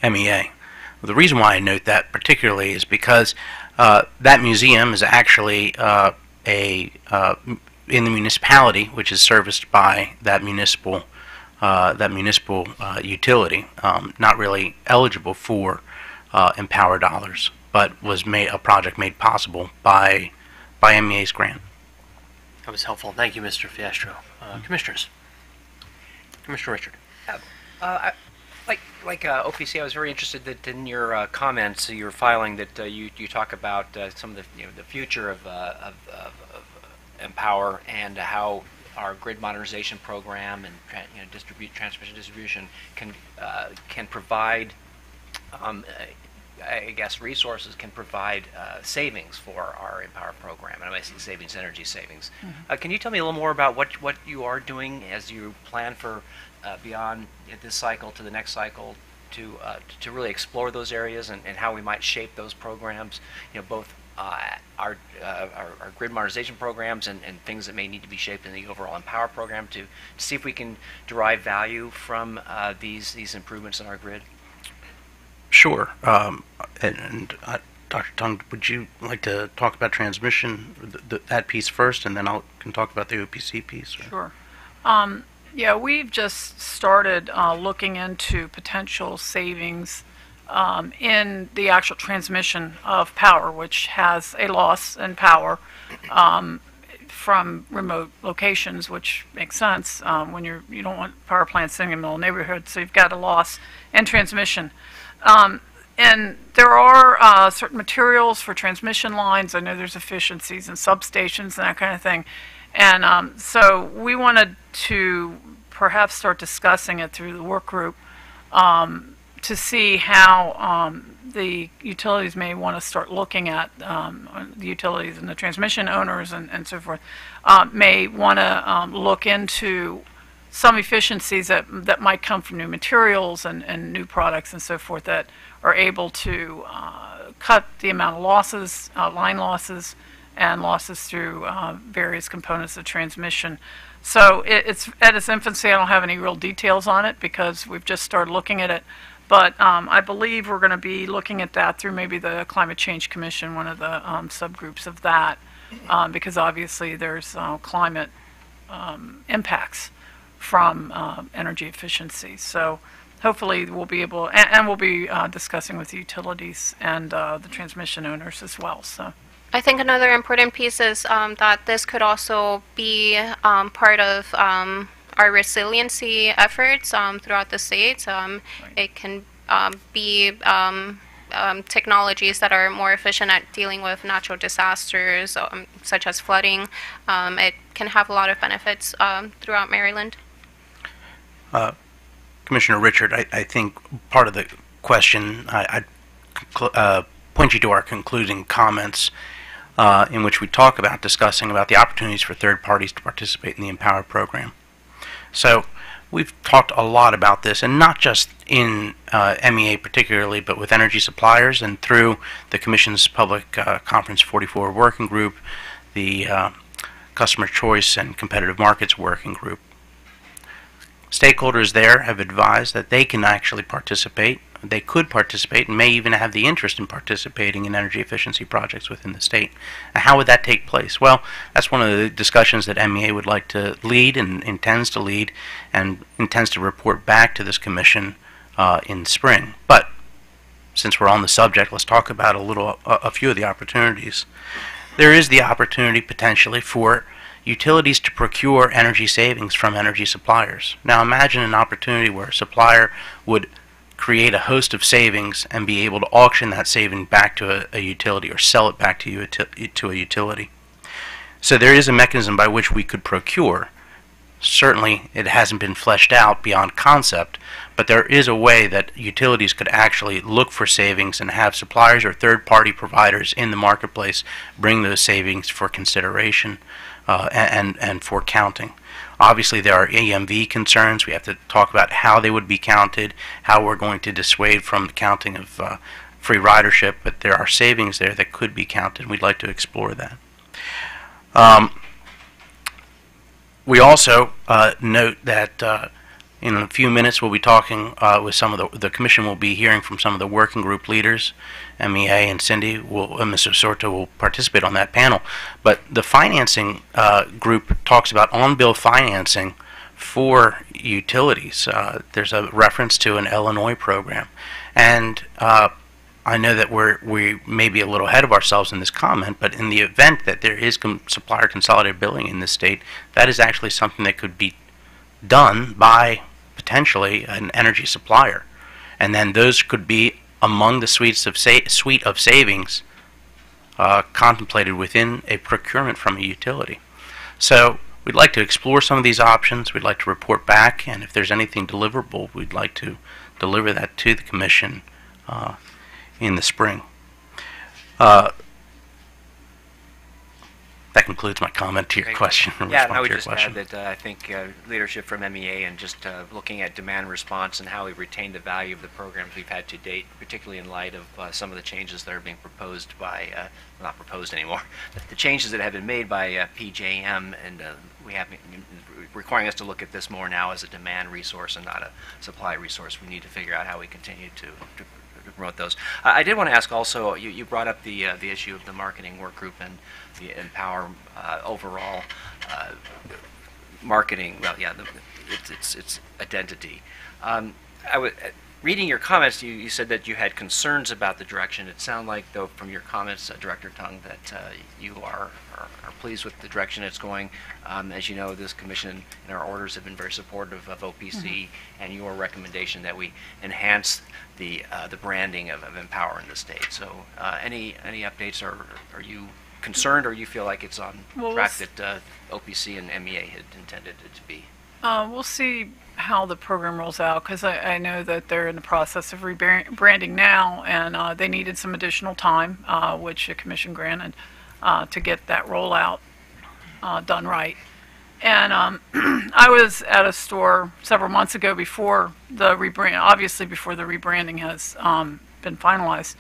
MEA. The reason why I note that particularly is because that museum is actually in the municipality, which is serviced by that municipal utility, not really eligible for Empower dollars, but was a project made possible by MEA's grant. That was helpful. Thank you, Mr. Fiestro. Commissioners. Commissioner Richard. Like OPC, I was very interested that in your comments, your filing, that you talk about some of the future of Empower and how our grid modernization program and transmission distribution can provide, I guess, resources can provide savings for our Empower program, and I say savings, energy savings. Mm-hmm. Can you tell me a little more about what you are doing as you plan for beyond this cycle to the next cycle to really explore those areas and how we might shape those programs, both our grid modernization programs and things that may need to be shaped in the overall Empower program to see if we can derive value from these improvements in our grid? Sure. And Dr. Tung, would you like to talk about transmission, that piece first, and then I can talk about the OPC piece? Sure. Yeah, we've just started looking into potential savings in the actual transmission of power, which has a loss in power from remote locations, which makes sense when you don't want power plants sitting in the middle of the neighborhood, so you've got a loss in transmission. And there are certain materials for transmission lines. I know there's efficiencies in substations and that kind of thing. And so we wanted to perhaps start discussing it through the work group to see how the utilities may want to start looking at, the utilities and the transmission owners and so forth, may want to look into some efficiencies that might come from new materials and new products and so forth that are able to cut the amount of losses, line losses, and losses through various components of transmission. So it's at its infancy. I don't have any real details on it because we've just started looking at it. But I believe we're going to be looking at that through maybe the Climate Change Commission, one of the subgroups of that, because obviously there's climate impacts from energy efficiency. So hopefully we'll be able, and we'll be discussing with the utilities and the transmission owners as well. So I think another important piece is that this could also be part of our resiliency efforts throughout the state. It can be technologies that are more efficient at dealing with natural disasters, such as flooding. It can have a lot of benefits throughout Maryland. Commissioner Richard, I think part of the question, I'd point you to our concluding comments in which we talk about discussing about the opportunities for third parties to participate in the Empower program. So we've talked a lot about this, and not just in MEA particularly, but with energy suppliers and through the Commission's Public Conference 44 Working Group, the Customer Choice and Competitive Markets Working Group. Stakeholders there have advised that they can actually participate. They could participate and may even have the interest in participating in energy efficiency projects within the state. Now, how would that take place? Well, that's one of the discussions that MEA would like to lead and intends to lead and intends to report back to this commission in spring. But since we're on the subject, let's talk about a few of the opportunities. There is the opportunity potentially for utilities to procure energy savings from energy suppliers. Now imagine an opportunity where a supplier would create a host of savings and be able to auction that saving back to a utility or sell it back to a utility. So there is a mechanism by which we could procure. Certainly it hasn't been fleshed out beyond concept, but there is a way that utilities could actually look for savings and have suppliers or third-party providers in the marketplace bring those savings for consideration and for counting. Obviously, there are EMV concerns. We have to talk about how they would be counted, how we're going to dissuade from the counting of free ridership, but there are savings there that could be counted. We'd like to explore that. We also note that in a few minutes we'll be talking with some of the Commission will be hearing from some of the working group leaders. MEA and Cindy, Mr. Sorto will participate on that panel. But the financing group talks about on-bill financing for utilities. There's a reference to an Illinois program. And I know that we may be a little ahead of ourselves in this comment, but in the event that there is supplier consolidated billing in this state, that is actually something that could be done by potentially an energy supplier. And then those could be among the suite of savings contemplated within a procurement from a utility. So we'd like to explore some of these options. We'd like to report back, and if there's anything deliverable, we'd like to deliver that to the Commission in the spring. That concludes my comment to your question. Yeah, I would just add that I think leadership from MEA and just looking at demand response and how we retain the value of the programs we've had to date, particularly in light of some of the changes that are being proposed by, not proposed anymore, the changes that have been made by PJM, and we have requiring us to look at this more now as a demand resource and not a supply resource. We need to figure out how we continue to promote those. I did want to ask also, you brought up the issue of the marketing work group and the Empower overall marketing. Well, yeah, its identity. reading your comments, you said that you had concerns about the direction. It sounded like, though, from your comments, Director Tung, that you are pleased with the direction it's going. As you know, this commission and our orders have been very supportive of OPC and your recommendation that we enhance the branding of Empower in the state. So any updates, or are you concerned, or you feel like it's on track that OPC and MEA had intended it to be? We'll see how the program rolls out, because I know that they're in the process of rebranding now, and they needed some additional time, which the commission granted, to get that rollout done right. And I was at a store several months ago before the before the rebranding has been finalized,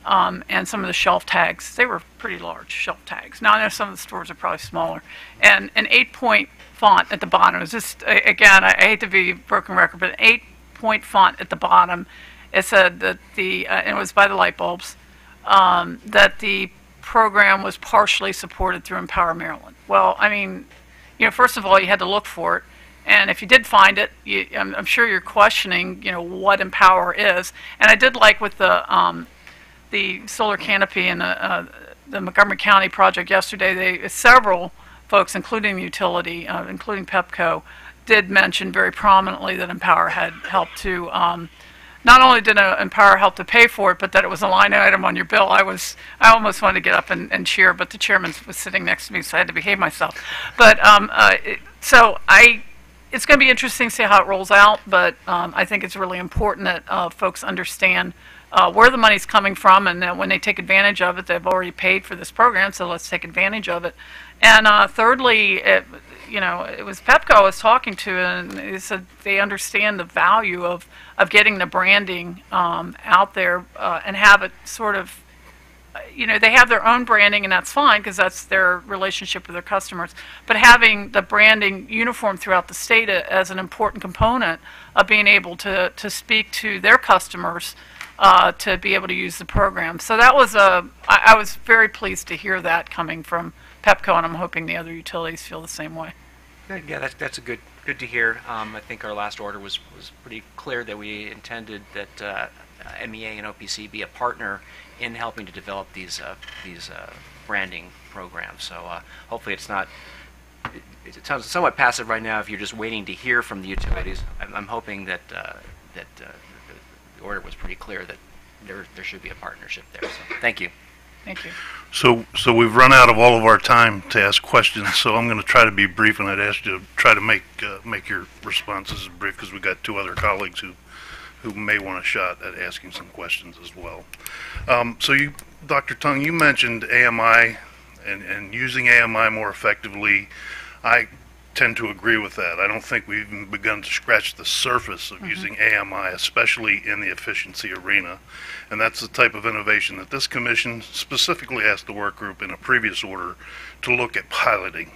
and some of the shelf tags, they were pretty large shelf tags. Now I know some of the stores are probably smaller, and an 8-point font at the bottom is just, again, I hate to be a broken record, but an 8-point font at the bottom. It said that and it was by the light bulbs, that the program was partially supported through Empower Maryland. Well, I mean, first of all, you had to look for it, and if you did find it, I'm sure you're questioning, what Empower is. And I did like with the solar canopy and the Montgomery County project yesterday, several folks, including the utility, including Pepco, did mention very prominently that Empower had helped to, not only did Empower help to pay for it, but that it was a line item on your bill. I almost wanted to get up and cheer, but the chairman was sitting next to me, so I had to behave myself. But it's going to be interesting to see how it rolls out, but I think it's really important that folks understand where the money's coming from, and that when they take advantage of it, they've already paid for this program, so let's take advantage of it. And thirdly, it was Pepco I was talking to, and they said they understand the value of getting the branding out there and have it sort of, they have their own branding, and that's fine because that's their relationship with their customers. But having the branding uniform throughout the state as an important component of being able to speak to their customers to be able to use the program. So that was I was very pleased to hear that coming from Pepco, and I'm hoping the other utilities feel the same way. Good. Yeah, that's a good to hear. I think our last order was pretty clear that we intended that MEA and OPC be a partner in helping to develop these branding programs. So hopefully it's not. It sounds somewhat passive right now if you're just waiting to hear from the utilities. I'm hoping that the order was pretty clear that there should be a partnership there. So thank you. Thank you. So we've run out of all of our time to ask questions, so I'm going to try to be brief, and I'd ask you to try to make your responses brief, because we've got two other colleagues who may want a shot at asking some questions as well. So Dr. Tung, you mentioned AMI and using AMI more effectively. I tend to agree with that. I don't think we've even begun to scratch the surface of using AMI, especially in the efficiency arena. And that's the type of innovation that this commission specifically asked the work group in a previous order to look at piloting.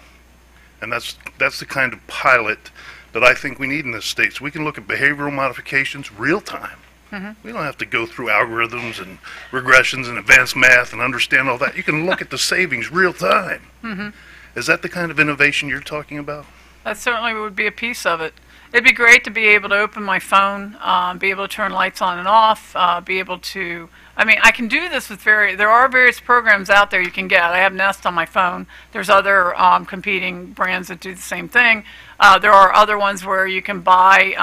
And that's the kind of pilot that I think we need in this state. So we can look at behavioral modifications real time. We don't have to go through algorithms and regressions and advanced math and understand all that. You can look at the savings real time. Is that the kind of innovation you're talking about? That certainly would be a piece of it. It'd be great to be able to open my phone, be able to turn lights on and off, be able to, I can do this with there are various programs out there you can get. I have Nest on my phone. There's other competing brands that do the same thing. There are other ones where you can buy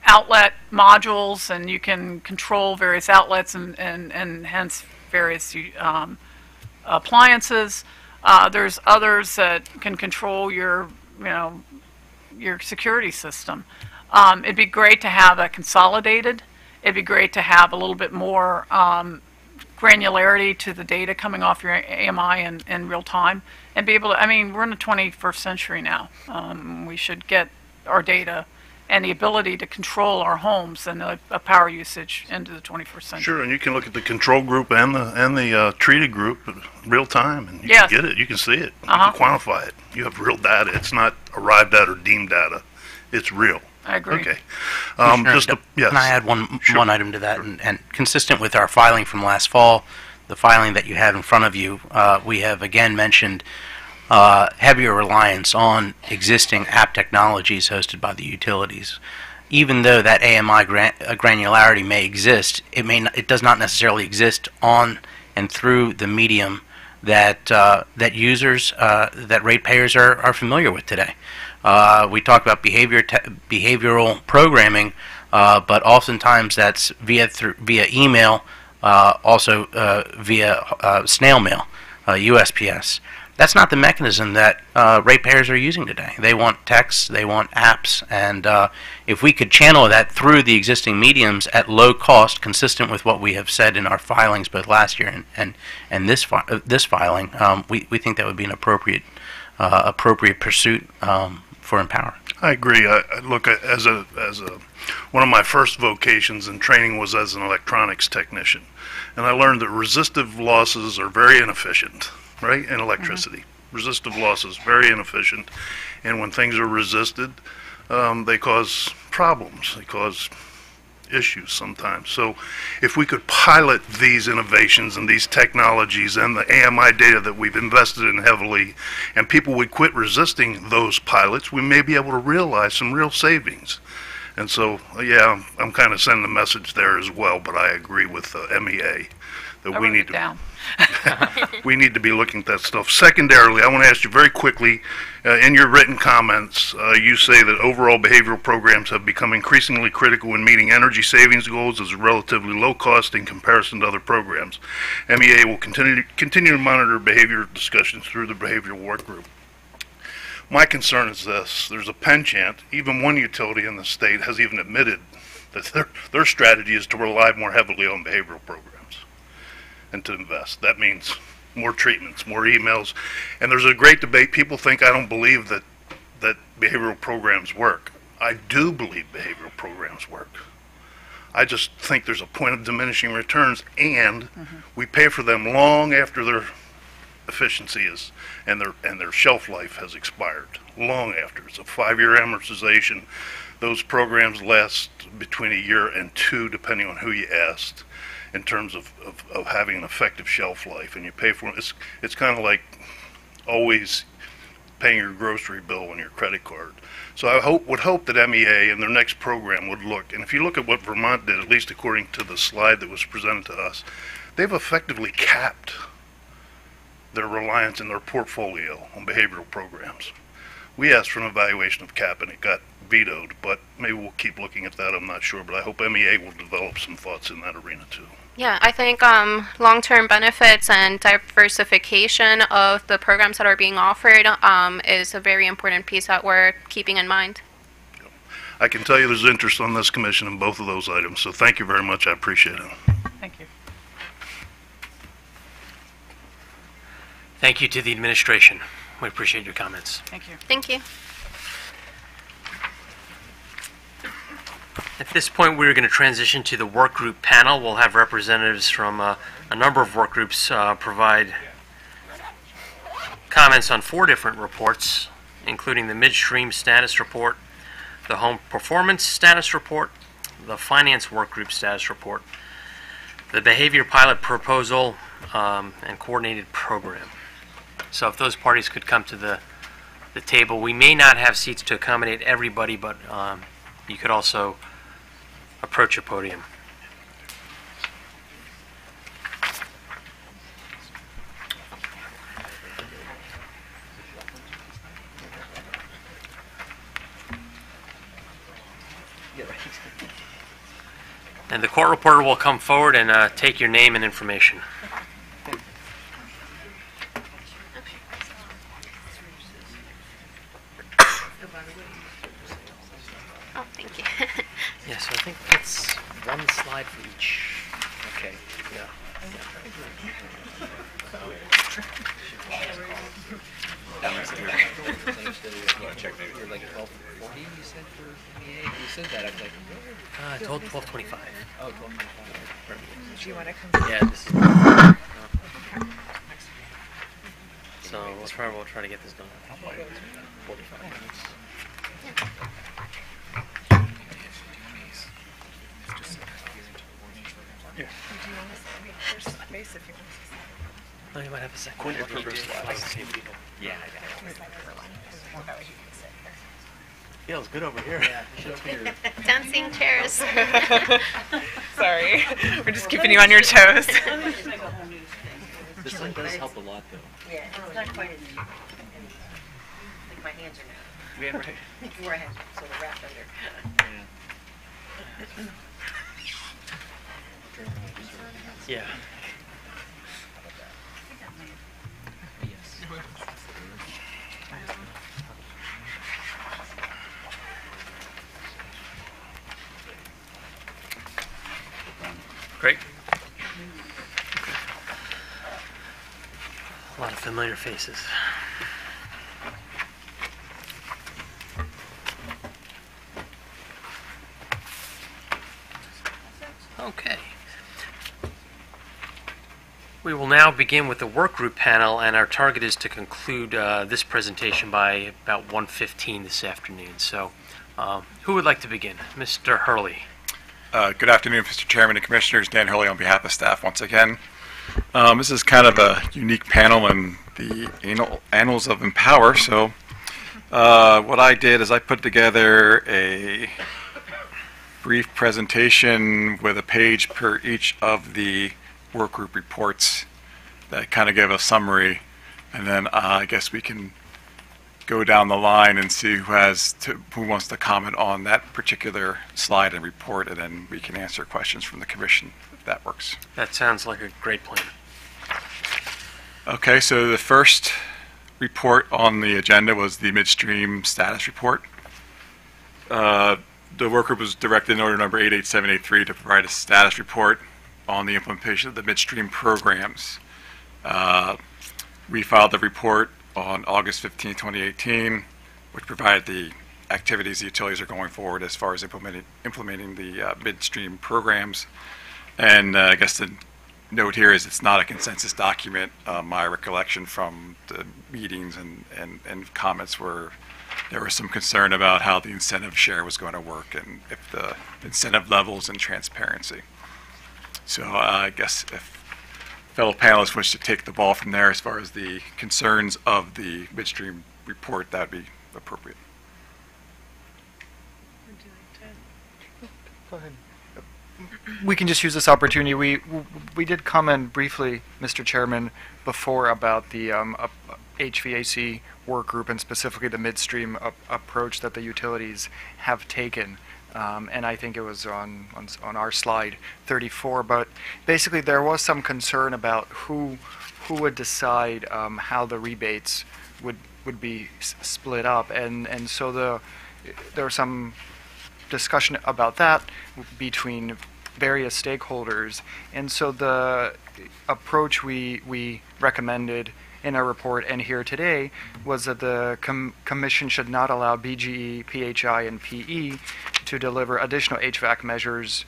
outlet modules, and you can control various outlets and hence various appliances. There's others that can control your security system. It'd be great to have that consolidated. It'd be great to have a little bit more granularity to the data coming off your AMI in real time, and be able to, we're in the 21st century now. We should get our data and the ability to control our homes and the power usage into the 21st century. Sure, and you can look at the control group and the treated group real time, and you can get it, you can see it, you can quantify it. You have real data. It's not arrived at or deemed data. It's real. I agree. Okay. Yes. Can I add one item to that? And consistent with our filing from last fall, the filing that you have in front of you, we have again mentioned heavier reliance on existing app technologies hosted by the utilities. even though that AMI granularity may exist, it does not necessarily exist on and through the medium that that users, that ratepayers are familiar with today. We talk about behavioral programming, but oftentimes that's via email, also via snail mail, USPS. That's not the mechanism that ratepayers are using today. They want texts, they want apps, and if we could channel that through the existing mediums at low cost, consistent with what we have said in our filings both last year and this filing, we think that would be an appropriate pursuit for Empower. I agree. I look at as a one of my first vocations in training was as an electronics technician, and I learned that resistive losses are very inefficient, right? In electricity, resistive losses very inefficient, and when things are resisted, they cause problems. They cause issues sometimes. So if we could pilot these innovations and these technologies and the AMI data that we've invested in heavily, and people would quit resisting those pilots, we may be able to realize some real savings. And so, yeah, I'm kind of sending a message there as well, but I agree with MEA that we need to we need to be looking at that stuff. Secondarily, I want to ask you very quickly, in your written comments, you say that overall behavioral programs have become increasingly critical in meeting energy savings goals as relatively low cost in comparison to other programs. MEA will continue to monitor behavior discussions through the behavioral work group. My concern is this: there's a penchant, even one utility in the state has even admitted that their strategy is to rely more heavily on behavioral programs and to invest. That means more treatments, more emails, and there's a great debate. People think I don't believe that behavioral programs work. I do believe behavioral programs work. I just think there's a point of diminishing returns, and we pay for them long after their efficiency is and their shelf life has expired. Long after. It's a 5-year amortization. Those programs last between a year and 2, depending on who you asked, in terms of having an effective shelf life, and you pay for it. It's kind of like always paying your grocery bill on your credit card. So I would hope that MEA and their next program would look, and if you look at what Vermont did, at least according to the slide that was presented to us, they've effectively capped their reliance in their portfolio on behavioral programs. We asked for an evaluation of cap and it got vetoed, but maybe we'll keep looking at that, I'm not sure, but I hope MEA will develop some thoughts in that arena too. Yeah, I think long-term benefits and diversification of the programs that are being offered is a very important piece that we're keeping in mind. I can tell you there's interest on this commission in both of those items, so thank you very much. I appreciate it. Thank you. Thank you to the administration. We appreciate your comments. Thank you. Thank you. At this point, we're going to transition to the work group panel. We'll have representatives from a number of work groups provide comments on 4 different reports, including the midstream status report, the home performance status report, the finance work group status report, the behavior pilot proposal, and coordinated program. So if those parties could come to the table, we may not have seats to accommodate everybody, but you could also approach a podium. And the court reporter will come forward and take your name and information. Oh, thank you. Yeah, so I think that's one slide for each. Okay, yeah. You're like 1240, you said for MEA? You said that, I was like, I told 1225. oh, 1225. Do you want to come? Yeah, this is. So we'll try to get this done. 45 minutes. Yeah. Do you want to see? There's space if you want to see. Oh, you might have a second. Yeah, I got it. Feels good over here. Dancing chairs. Sorry, we're just keeping you on your toes. This does help a lot, though. Yeah, it's not quite as, like my hands are now. Yeah, right. Before I had sort of wrapped under. Yeah. Great. A lot of familiar faces. Okay. We will now begin with the work group panel, and our target is to conclude this presentation by about 1:15 this afternoon. So, who would like to begin? Mr. Hurley. Good afternoon, Mr. Chairman and Commissioners. Dan Hurley on behalf of staff once again. This is kind of a unique panel in the annals of Empower. So what I did is I put together a brief presentation with a page per each of the work group reports that kind of give a summary. And then I guess we can go down the line and see who wants to comment on that particular slide and report, and then we can answer questions from the commission if that works. That sounds like a great plan. Okay, so the first report on the agenda was the midstream status report. The work group was directed in order number 88783 to provide a status report on the implementation of the midstream programs. We filed the report on August 15, 2018, which provided the activities the utilities are going forward as far as implementing the midstream programs. And I guess the note here is it's not a consensus document. My recollection from the meetings and comments were there was some concern about how the incentive share was going to work and if the incentive levels and transparency. So I guess if fellow panelists wish to take the ball from there as far as the concerns of the midstream report, that would be appropriate. Go ahead. We can just use this opportunity. We did comment briefly, Mr. Chairman, before about the HVAC work group and specifically the midstream approach that the utilities have taken. And I think it was on our slide 34. But basically, there was some concern about who would decide how the rebates would be split up, and so there was some discussion about that between various stakeholders. And so the approach we recommended in our report and here today was that the Commission should not allow BGE, PHI, and PE to deliver additional HVAC measures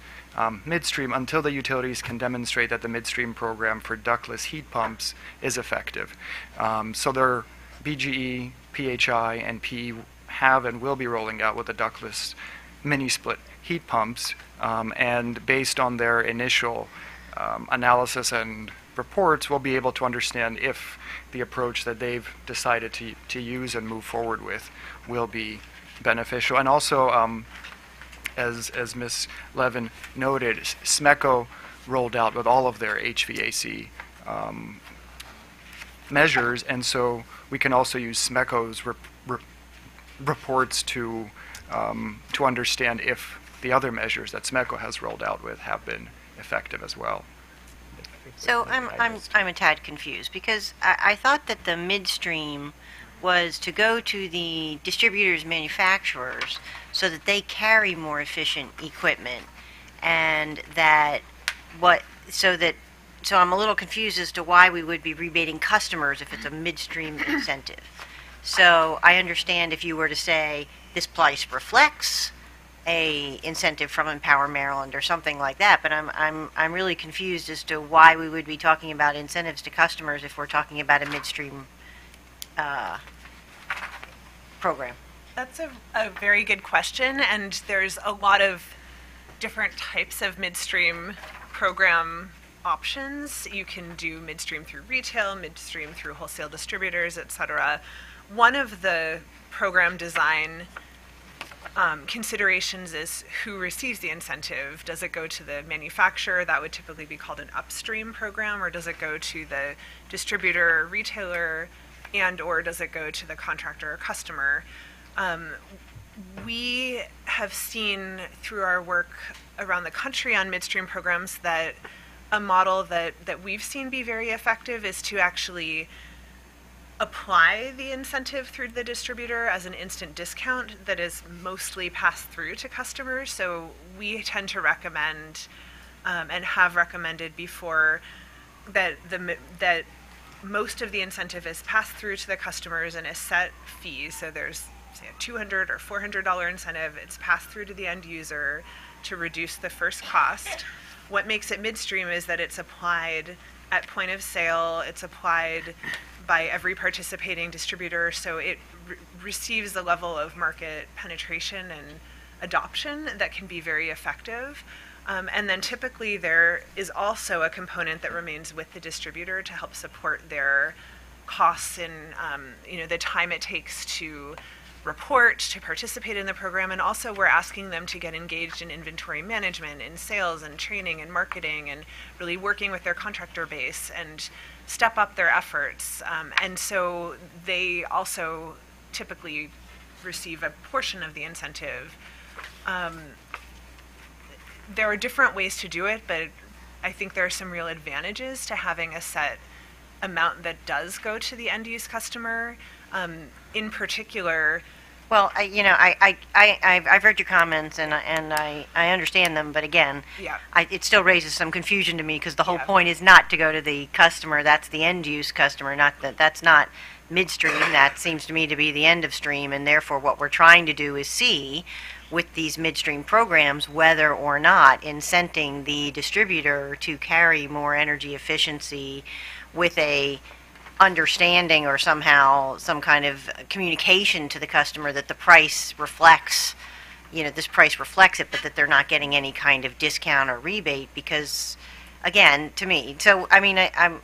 midstream until the utilities can demonstrate that the midstream program for ductless heat pumps is effective. So their BGE, PHI, and PE have and will be rolling out with the ductless mini-split heat pumps, and based on their initial analysis and reports, we'll be able to understand if the approach that they've decided to use and move forward with will be beneficial. And also, as Ms. Levin noted, SMECO rolled out with all of their HVAC measures, and so we can also use SMECO's reports to understand if the other measures that SMECO has rolled out with have been effective as well. So I'm a tad confused because I thought that the midstream was to go to the distributors, manufacturers, so that they carry more efficient equipment, and so I'm a little confused as to why we would be rebating customers if it's a midstream incentive. So I understand if you were to say this price reflects a incentive from Empower Maryland or something like that, but I'm really confused as to why we would be talking about incentives to customers if we're talking about a midstream program. That's a very good question, and there's a lot of different types of midstream program options. You can do midstream through retail, midstream through wholesale distributors, etc. One of the program design considerations is who receives the incentive. Does it go to the manufacturer? That would typically be called an upstream program, or does it go to the distributor or retailer, and or does it go to the contractor or customer? We have seen through our work around the country on midstream programs that a model that we've seen be very effective is to actually apply the incentive through the distributor as an instant discount that is mostly passed through to customers. So we tend to recommend and have recommended before that that most of the incentive is passed through to the customers in a set fee. So there's say a $200 or $400 incentive. It's passed through to the end user to reduce the first cost. What makes it midstream is that it's applied at point of sale. It's applied by every participating distributor, so it receives a level of market penetration and adoption that can be very effective. And then typically there is also a component that remains with the distributor to help support their costs in the time it takes to report, to participate in the program, and also we're asking them to get engaged in inventory management, in sales and training and marketing, and really working with their contractor base and step up their efforts. And so they also typically receive a portion of the incentive. There are different ways to do it, but I think there are some real advantages to having a set amount that does go to the end-use customer. In particular, well, I've read your comments and I understand them, but again, yeah. It still raises some confusion to me because the whole point is not to go to the customer. That's the end-use customer, that's not midstream. That seems to me to be the end of stream, and therefore what we're trying to do is see with these midstream programs whether or not incenting the distributor to carry more energy efficiency with a understanding or somehow some kind of communication to the customer that the price reflects, this price reflects it, but that they're not getting any kind of discount or rebate because, again, to me, so I mean,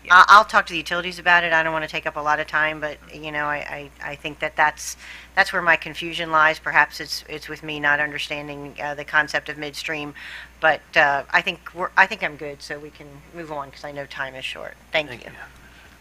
I'll talk to the utilities about it. I don't want to take up a lot of time, but I think that's where my confusion lies. Perhaps it's with me not understanding the concept of midstream, but I think I'm good, so we can move on because I know time is short. Thank you.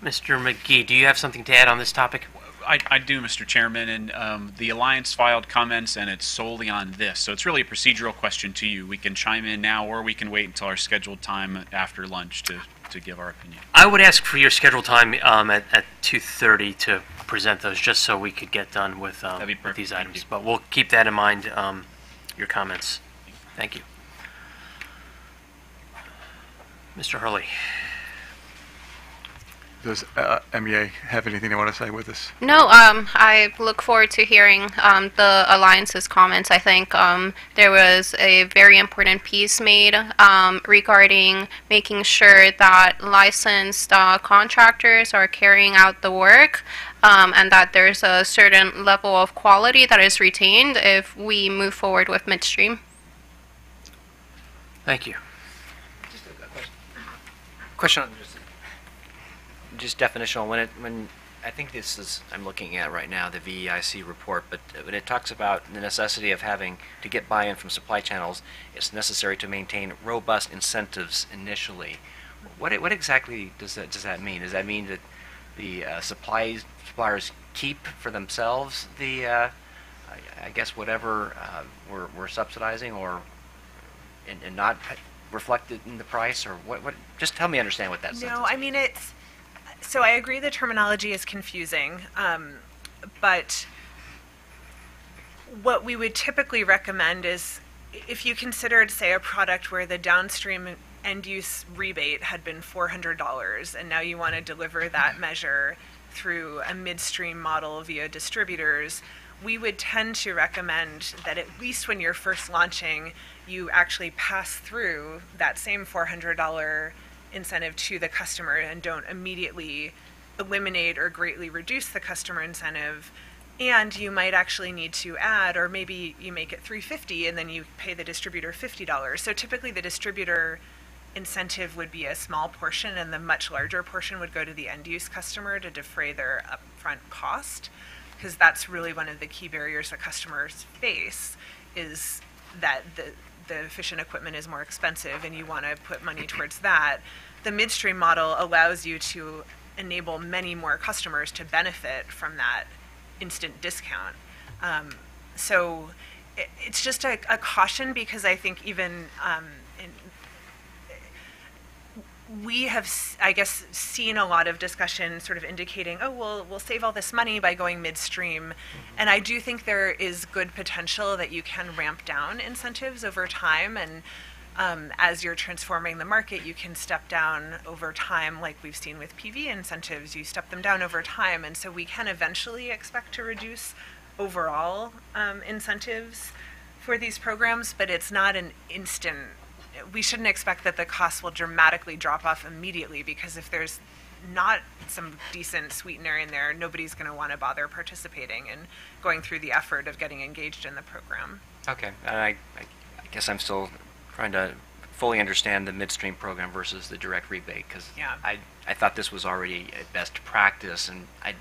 Mr. McGee, do you have something to add on this topic? I do, Mr. Chairman, and the Alliance filed comments, and it's solely on this. So it's really a procedural question to you. We can chime in now, or we can wait until our scheduled time after lunch to give our opinion. I would ask for your scheduled time at 2:30 to present those, just so we could get done with these items. But we'll keep that in mind, your comments. Thank you. Mr. Hurley. Does MEA have anything they want to say with this? No, I look forward to hearing the Alliance's comments. I think there was a very important piece made regarding making sure that licensed contractors are carrying out the work and that there's a certain level of quality that is retained if we move forward with midstream. Thank you. Just a question on just definitional. When I think this is, I'm looking at right now the VEIC report, but when it talks about the necessity of having to get buy-in from supply channels, it's necessary to maintain robust incentives initially. What exactly does that mean? Does that mean that the suppliers keep for themselves the I guess whatever we're subsidizing, or and not reflected in the price, or what? Just help me understand what that sentence means. No, I mean it's. So I agree the terminology is confusing, but what we would typically recommend is if you considered, say, a product where the downstream end-use rebate had been $400 and now you want to deliver that measure through a midstream model via distributors, we would tend to recommend that at least when you're first launching, you actually pass through that same $400 incentive to the customer and don't immediately eliminate or greatly reduce the customer incentive. And you might actually need to add, or maybe you make it $350 and then you pay the distributor $50. So typically the distributor incentive would be a small portion and the much larger portion would go to the end use customer to defray their upfront cost. because that's really one of the key barriers that customers face, is that the efficient equipment is more expensive and you want to put money towards that. The midstream model allows you to enable many more customers to benefit from that instant discount. So it's just a caution, because I think even we have, I guess, seen a lot of discussion sort of indicating, oh, well, we'll save all this money by going midstream. And I do think there is good potential that you can ramp down incentives over time. And as you're transforming the market, you can step down over time, like we've seen with PV incentives. You step them down over time. And so we can eventually expect to reduce overall incentives for these programs, but it's not an instant. We shouldn't expect that the costs will dramatically drop off immediately, because if there's not some decent sweetener in there, nobody's going to want to bother participating and going through the effort of getting engaged in the program. Okay, and I guess I'm still trying to fully understand the midstream program versus the direct rebate, because Yeah. I thought this was already a best practice, and I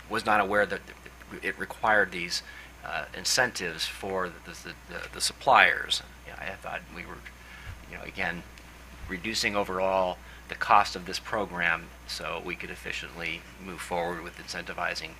was not aware that it required these incentives for the suppliers. You know, I thought we were, again, reducing overall the cost of this program so we could efficiently move forward with incentivizing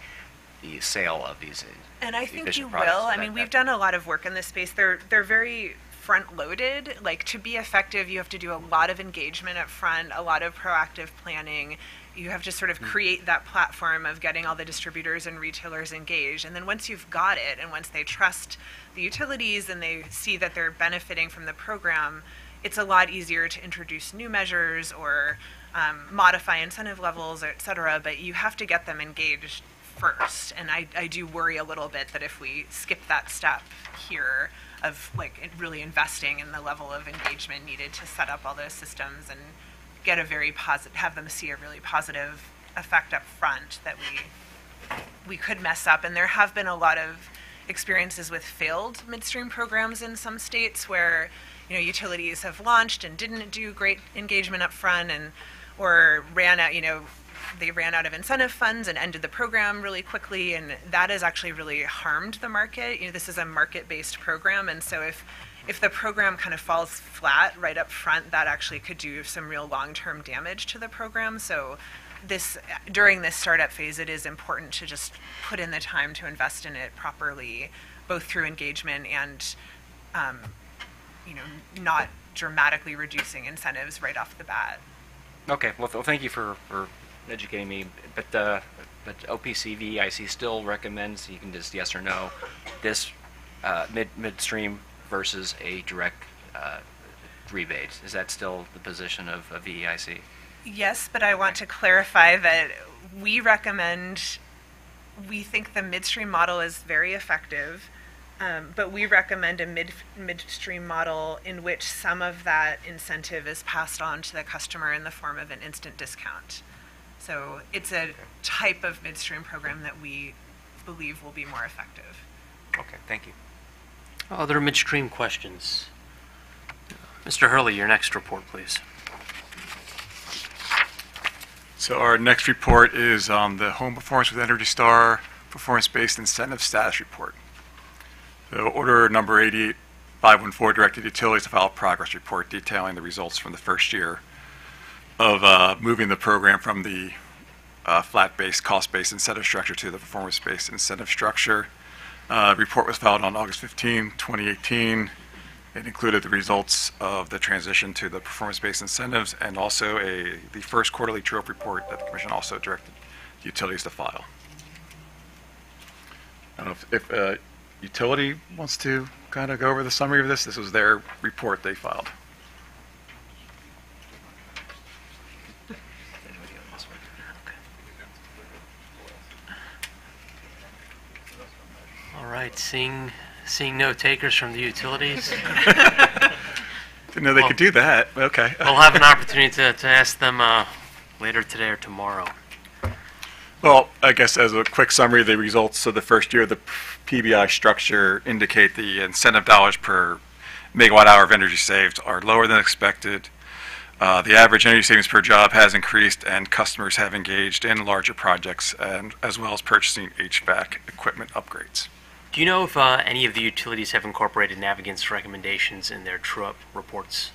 the sale of these And I think you efficient will. products. I mean, we've done a lot of work in this space. They're very front-loaded. Like, to be effective, you have to do a lot of engagement up front, a lot of proactive planning. You have to sort of create that platform of getting all the distributors and retailers engaged. And then once you've got it, and once they trust the utilities and they see that they're benefiting from the program, it's a lot easier to introduce new measures or modify incentive levels, et cetera, but you have to get them engaged first. And I do worry a little bit that if we skip that step here of really investing in the level of engagement needed to set up all those systems and get a very positive, have them see a really positive effect up front, that we could mess up. And there have been a lot of experiences with failed midstream programs in some states where utilities have launched and didn't do great engagement up front, or ran out, they ran out of incentive funds and ended the program really quickly, and that has actually really harmed the market. This is a market-based program, and so if the program kind of falls flat right up front, that actually could do some real long-term damage to the program. So during this startup phase, it is important to just put in the time to invest in it properly, both through engagement and not dramatically reducing incentives right off the bat. Okay, well, thank you for educating me. But OPC VEIC still recommends, you can just yes or no, this midstream versus a direct rebate. Is that still the position of VEIC? Yes, but I want to clarify that we think the midstream model is very effective. But we recommend a midstream model in which some of that incentive is passed on to the customer in the form of an instant discount. So it's a type of midstream program that we believe will be more effective. Okay, thank you. Other midstream questions? Mr. Hurley, your next report, please. So our next report is on the Home Performance with Energy Star Performance-Based Incentive Status Report. So order number 88514 directed utilities to file a progress report detailing the results from the first year of moving the program from the flat-based, cost-based incentive structure to the performance-based incentive structure. Report was filed on August 15, 2018. It included the results of the transition to the performance-based incentives and also the first quarterly true-up report that the Commission also directed the utilities to file. I don't know if utility wants to kind of go over the summary of this. This was their report they filed. All right, seeing no takers from the utilities. Didn't know they could do that. Okay. We'll have an opportunity to ask them later today or tomorrow. Well, I guess as a quick summary of the results of the first year, the PBI structure indicate the incentive dollars per megawatt hour of energy saved are lower than expected. The average energy savings per job has increased, and customers have engaged in larger projects, and as well as purchasing HVAC equipment upgrades. Do you know if any of the utilities have incorporated Navigant's recommendations in their true-up reports?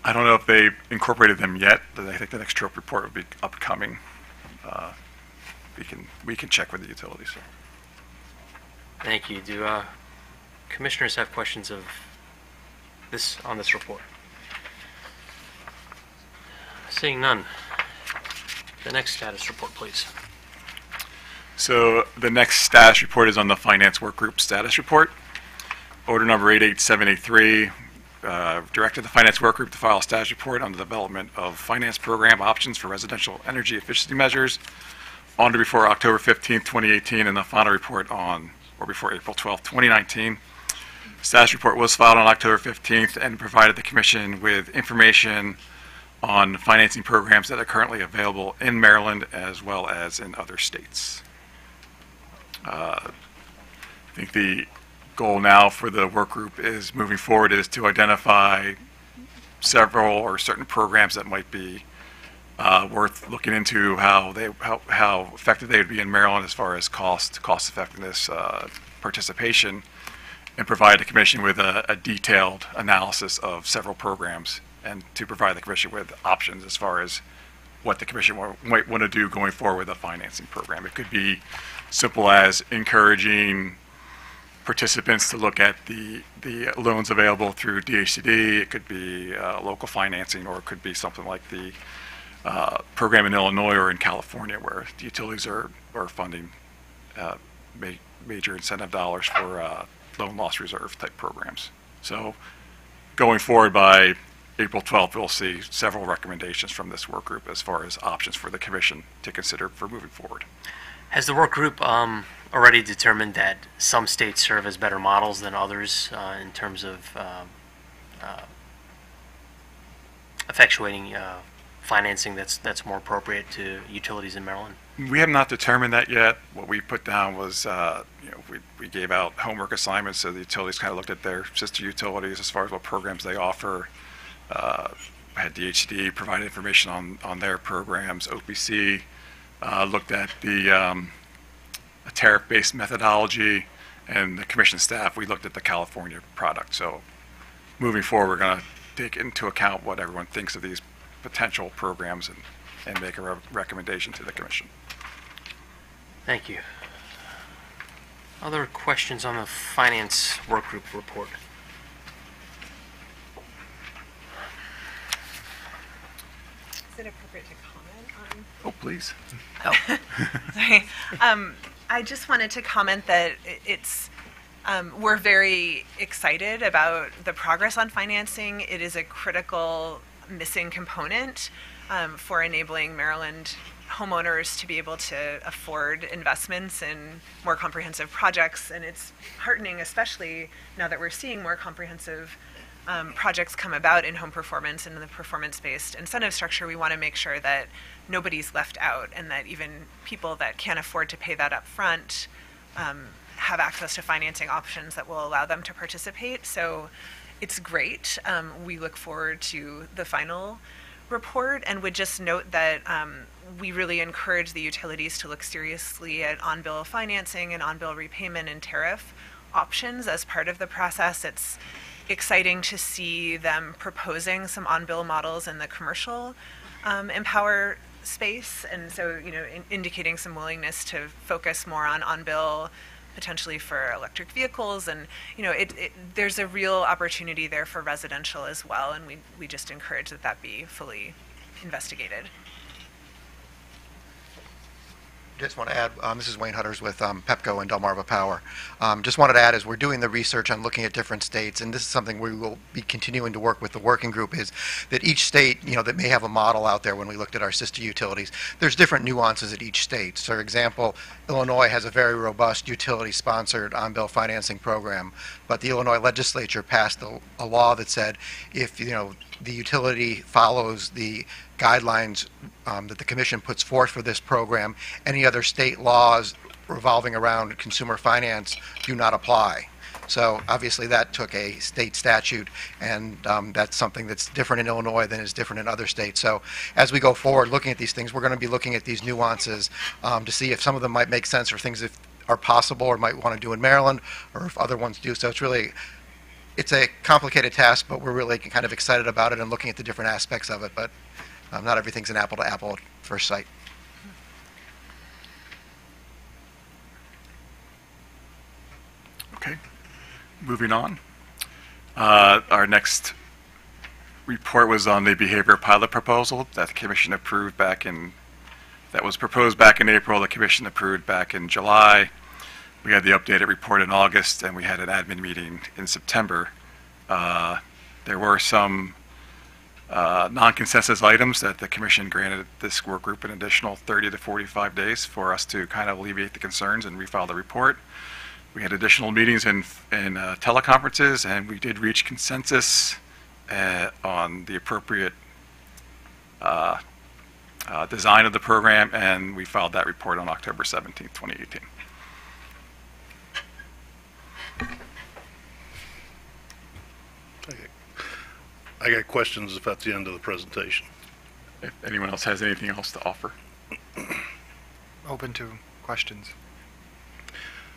I don't know if they incorporated them yet, but I think the next true-up report will be upcoming. We can check with the utilities. Thank you. Do commissioners have questions of on this report? Seeing none. The next status report, please. So the next status report is on the Finance Work Group status report. Order number 88783 directed the Finance Work Group to file a status report on the development of finance program options for residential energy efficiency measures on or before October 15, 2018, and the final report on or before April 12, 2019. The status report was filed on October 15th and provided the Commission with information on financing programs that are currently available in Maryland as well as in other states. I think the goal now for the work group is moving forward is to identify several or certain programs that might be worth looking into how effective they would be in Maryland as far as cost effectiveness, participation, and provide the Commission with a detailed analysis of several programs, and to provide the Commission with options as far as what the Commission might want to do going forward with a financing program. It could be simple as encouraging participants to look at the loans available through DHCD. It could be local financing, or it could be something like the program in Illinois or in California, where the utilities are funding major incentive dollars for loan loss reserve type programs. So going forward by April 12th, we'll see several recommendations from this work group as far as options for the Commission to consider for moving forward. Has the work group already determined that some states serve as better models than others in terms of effectuating financing that's more appropriate to utilities in Maryland? We have not determined that yet. What we put down was, we gave out homework assignments, so the utilities kind of looked at their sister utilities as far as what programs they offer. Had DHCD provide information on their programs. OPC looked at the tariff-based methodology, and the Commission staff, we looked at the California product. So moving forward, we're going to take into account what everyone thinks of these potential programs and make a recommendation to the Commission. Thank you. Other questions on the Finance Work Group report? Is it appropriate to comment on? Oh, please. Sorry. I just wanted to comment that we're very excited about the progress on financing. It is a critical missing component for enabling Maryland homeowners to be able to afford investments in more comprehensive projects. And it's heartening, especially now that we're seeing more comprehensive projects come about in home performance and in the performance-based incentive structure. We want to make sure that nobody's left out, and that even people that can't afford to pay that up front have access to financing options that will allow them to participate. So it's great. We look forward to the final report, and would just note that we really encourage the utilities to look seriously at on-bill financing and on-bill repayment and tariff options as part of the process. It's exciting to see them proposing some on-bill models in the commercial Empower space, and so indicating some willingness to focus more on on-bill potentially for electric vehicles, and there's a real opportunity there for residential as well, and we just encourage that be fully investigated. Just want to add, this is Wayne Hutters with PEPCO and Delmarva Power. Just wanted to add, as we're doing the research on looking at different states, and this is something we will be continuing to work with the working group, is that each state, that may have a model out there when we looked at our sister utilities, there's different nuances at each state. So, for example, Illinois has a very robust utility-sponsored on-bill financing program, but the Illinois legislature passed a law that said if, the utility follows the guidelines that the Commission puts forth for this program, any other state laws revolving around consumer finance do not apply. So obviously that took a state statute, and that's something that's different in Illinois than is different in other states. So as we go forward looking at these things, we're going to be looking at these nuances to see if some of them might make sense or things if are possible or might want to do in Maryland, or if other ones do. So it's a complicated task, but we're really kind of excited about it and looking at the different aspects of it. But not everything's an apple to apple at first sight. Okay, moving on. Our next report was on the behavior pilot proposal that the commission approved that was proposed back in April. The commission approved back in July. We had the updated report in August, and we had an admin meeting in September. There were some non-consensus items that the commission granted this work group an additional 30 to 45 days for us to kind of alleviate the concerns and refile the report. We had additional meetings and teleconferences, and we did reach consensus on the appropriate design of the program, and we filed that report on October 17th, 2018. I got questions if that's the end of the presentation. If anyone else has anything else to offer. Open to questions.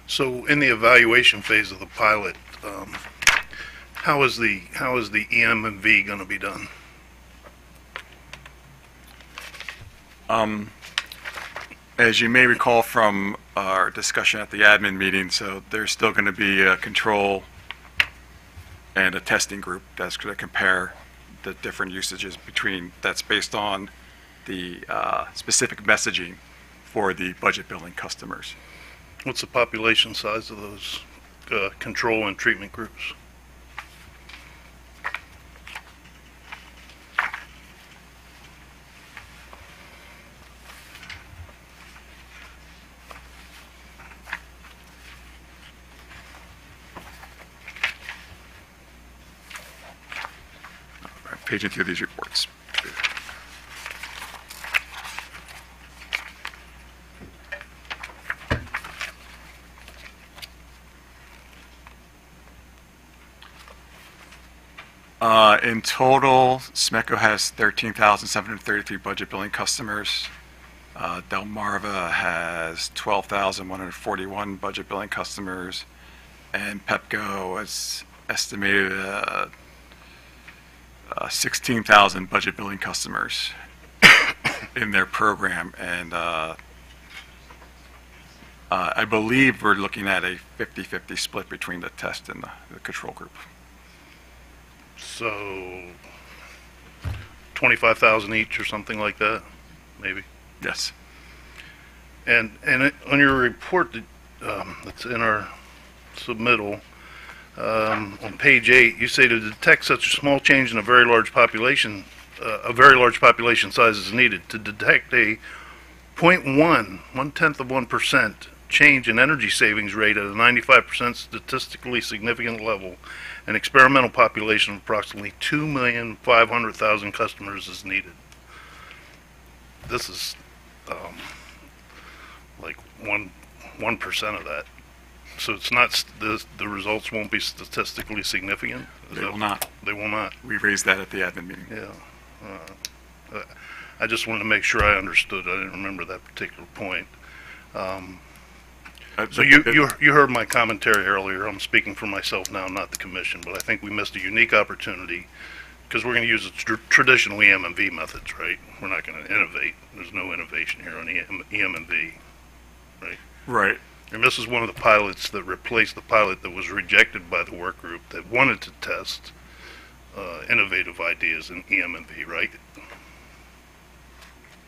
So in the evaluation phase of the pilot, how is the EM&V going to be done? As you may recall from our discussion at the admin meeting, so there's still going to be a control and a testing group that's going to compare the different usages that's based on the specific messaging for the budget billing customers. What's the population size of those control and treatment groups? Paging through these reports. In total, SMECO has 13,733 budget billing customers. Delmarva has 12,141 budget billing customers, and PEPCO has estimated 16,000 budget billing customers in their program, and I believe we're looking at a 50-50 split between the test and the control group. So 25,000 each or something like that, maybe? Yes. And on your report that's in our submittal, on page 8, you say to detect such a small change in a very large population size is needed. To detect a 1/10% change in energy savings rate at a 95% statistically significant level, an experimental population of approximately 2,500,000 customers is needed. This is like 1% of that. So it's not, the results won't be statistically significant? They will not. They will not? We raised that at the admin meeting. Yeah. I just wanted to make sure I understood. I didn't remember that particular point. So you heard my commentary earlier. I'm speaking for myself now, not the commission, but I think we missed a unique opportunity because we're going to use the traditional EM&V methods, right? We're not going to innovate. There's no innovation here on EM&V, right? Right. And this is one of the pilots that replaced the pilot that was rejected by the work group that wanted to test innovative ideas in EM&V, right?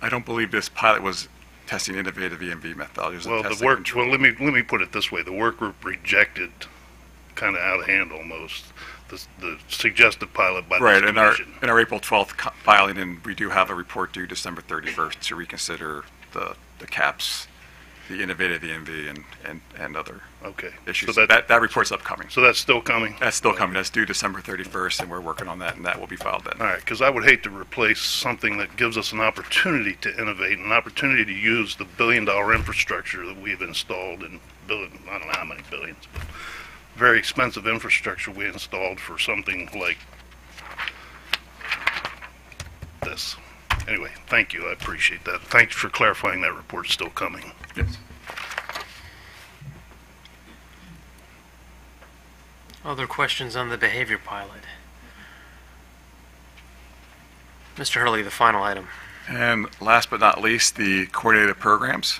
I don't believe this pilot was testing innovative EM&V methodologies. Well, let me put it this way: the work group rejected, kind of out of hand almost, the suggested pilot by right. this commission. In our April 12th filing, and we do have a report due December 31st to reconsider the caps, the innovative EM&V, and other issues. So that report's upcoming. So that's still coming? That's still coming. That's due December 31st, and we're working on that, and that will be filed then. All right, because I would hate to replace something that gives us an opportunity to innovate, an opportunity to use the billion-dollar infrastructure that we've installed in I don't know how many billions, but very expensive infrastructure we installed for something like this. Anyway, thank you. I appreciate that. Thanks for clarifying that report's still coming. Yes. Other questions on the behavior pilot? Mr. Hurley, the final item. And last but not least, the coordinated programs.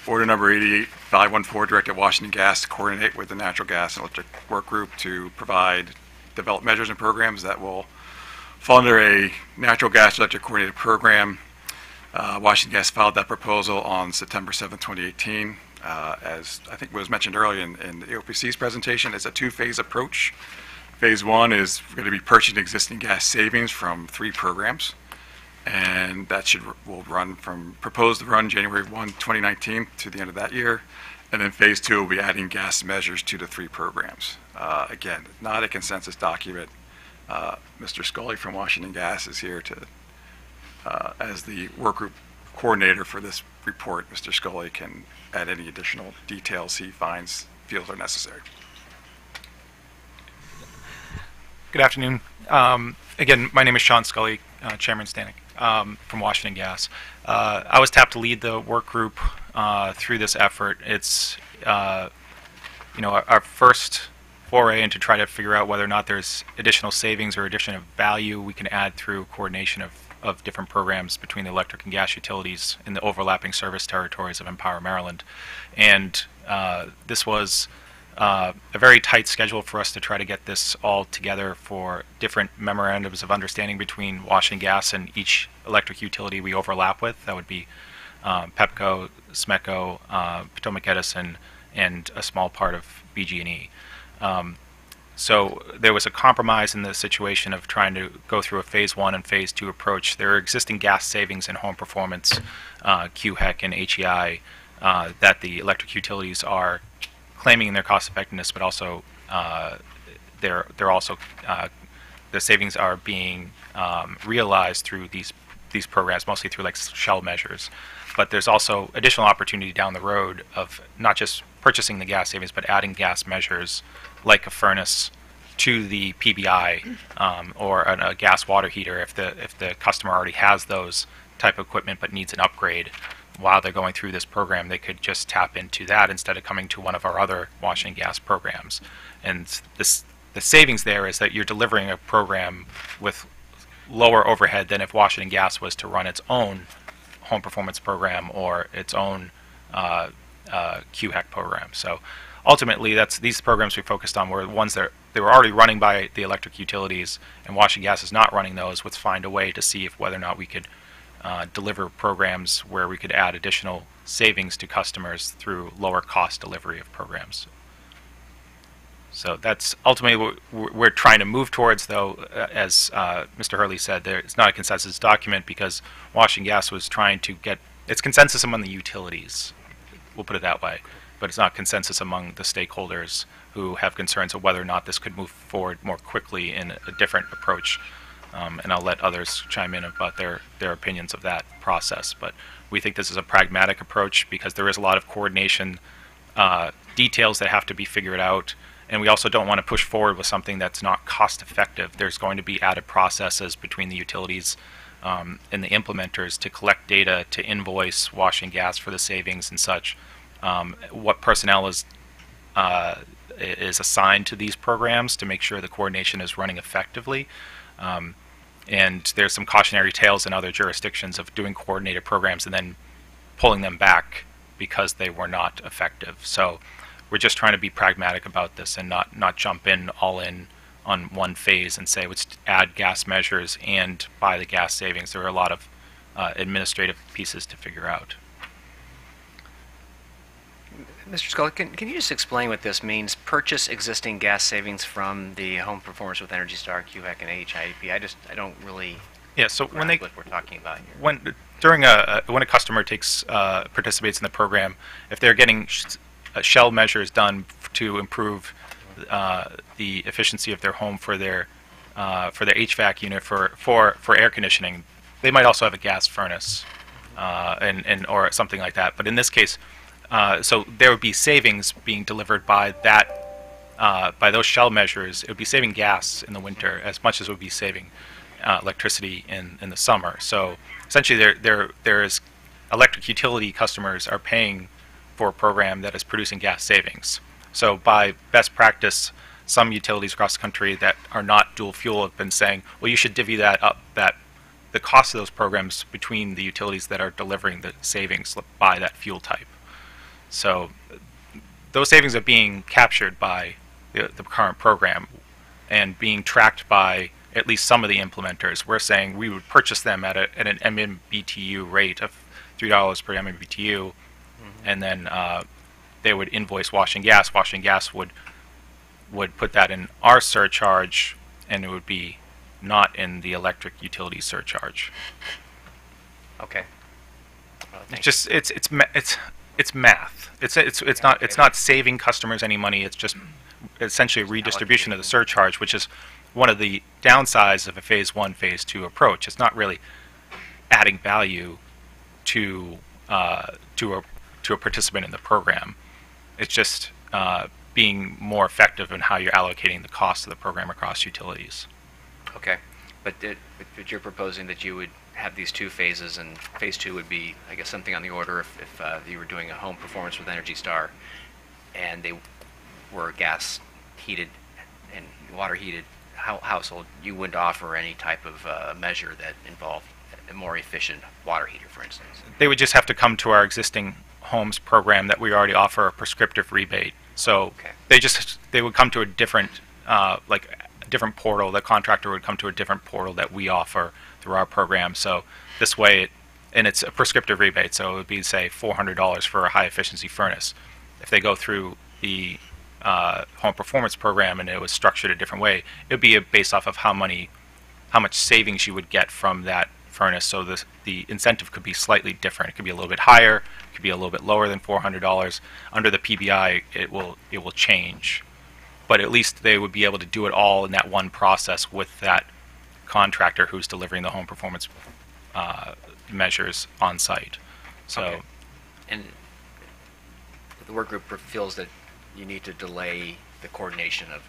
Order number 88514 directed Washington Gas to coordinate with the Natural Gas and Electric Work Group to develop measures and programs that will fall under a Natural Gas Electric Coordinated Program. Washington Gas filed that proposal on September 7, 2018. As I think was mentioned earlier in the OPC's presentation, it's a two-phase approach. Phase one is going to be purchasing existing gas savings from 3 programs, and that will run proposed to run January 1, 2019 to the end of that year. And then phase 2 will be adding gas measures to the 3 programs. Again, not a consensus document. Mr. Scully from Washington Gas is here to, as the work group coordinator for this report. Mr. Scully can add any additional details he feels are necessary. Good afternoon. Again, my name is Sean Scully, Chairman Stanek from Washington Gas. I was tapped to lead the work group through this effort. It's our first foray into try to figure out whether or not there's additional savings or additional value we can add through coordination of different programs between the electric and gas utilities in the overlapping service territories of Empower, Maryland. And this was a very tight schedule for us to try to get this all together for different memorandums of understanding between Washington Gas and each electric utility we overlap with. That would be Pepco, SMECO, Potomac Edison, and a small part of BG&E. So there was a compromise in the situation of trying to go through a phase 1 and phase 2 approach. There are existing gas savings in home performance, QHEC and HEI, that the electric utilities are claiming in their cost effectiveness, but also they're also the savings are being realized through these programs, mostly through like shell measures. But there's also additional opportunity down the road of not just purchasing the gas savings, but adding gas measures like a furnace to the PBI or a gas water heater if the customer already has those type of equipment but needs an upgrade. While they're going through this program, they could just tap into that instead of coming to one of our other Washington Gas programs. And the savings there is that you're delivering a program with lower overhead than if Washington Gas was to run its own home performance program or its own QHEC program. So ultimately, these programs we focused on were ones that they were already running by the electric utilities, and Washington Gas is not running those. Let's find a way to see if whether or not we could deliver programs where we could add additional savings to customers through lower cost delivery of programs. So that's ultimately what we're trying to move towards, though, as Mr. Hurley said, it's not a consensus document because Washington Gas was trying to get, it's consensus among the utilities, we'll put it that way, but it's not consensus among the stakeholders who have concerns of whether or not this could move forward more quickly in a different approach. And I'll let others chime in about their opinions of that process. But we think this is a pragmatic approach because there is a lot of coordination details that have to be figured out. And we also don't want to push forward with something that's not cost effective. There's going to be added processes between the utilities and the implementers to collect data, to invoice Washington Gas for the savings and such. What personnel is assigned to these programs to make sure the coordination is running effectively. And there's some cautionary tales in other jurisdictions of doing coordinated programs and then pulling them back because they were not effective. So we're just trying to be pragmatic about this and not jump all in on one phase and say let's add gas measures and buy the gas savings. There are a lot of administrative pieces to figure out. Mr. Scully, can you just explain what this means? Purchase existing gas savings from the Home Performance with Energy Star, QHEC, and HIEP. I don't really. Yeah. So when what we're talking about here. When a customer participates in the program, if they're getting shell measures done to improve the efficiency of their home for their HVAC unit for air conditioning, they might also have a gas furnace or something like that. But in this case, So there would be savings being delivered by by those shell measures. It would be saving gas in the winter as much as it would be saving electricity in the summer. So essentially, there is electric utility customers are paying for a program that is producing gas savings. So by best practice, some utilities across the country that are not dual fuel have been saying, well, you should divvy that up, the cost of those programs between the utilities that are delivering the savings by that fuel type. So those savings are being captured by the current program and being tracked by at least some of the implementers. We're saying we would purchase them at an MMBTU rate of $3 per MMBTU, and then they would invoice Washington Gas. Washington Gas would put that in our surcharge, and it would be not in the electric utility surcharge. Okay. It's just it's math. It's not saving customers any money. It's just essentially a redistribution of the surcharge, which is one of the downsides of a phase 1, phase 2 approach. It's not really adding value to a participant in the program. It's just being more effective in how you're allocating the cost of the program across utilities. Okay, but you're proposing that you would have these two phases, and phase 2 would be, I guess, something on the order if you were doing a home performance with Energy Star, and they were gas heated and water heated household, you wouldn't offer any type of measure that involved a more efficient water heater, for instance. They would just have to come to our existing homes program that we already offer a prescriptive rebate. So they would come to a different different portal. The contractor would come to a different portal that we offer through our program. So this way, and it's a prescriptive rebate. So it would be, say, $400 for a high efficiency furnace. If they go through the home performance program and it was structured a different way, it would be based off of how much savings you would get from that furnace. So the incentive could be slightly different. It could be a little bit higher. It could be a little bit lower than $400. Under the PBI, it will change. But at least they would be able to do it all in that one process with that contractor who's delivering the home performance measures on site. So, okay. And the work group feels that you need to delay the coordination of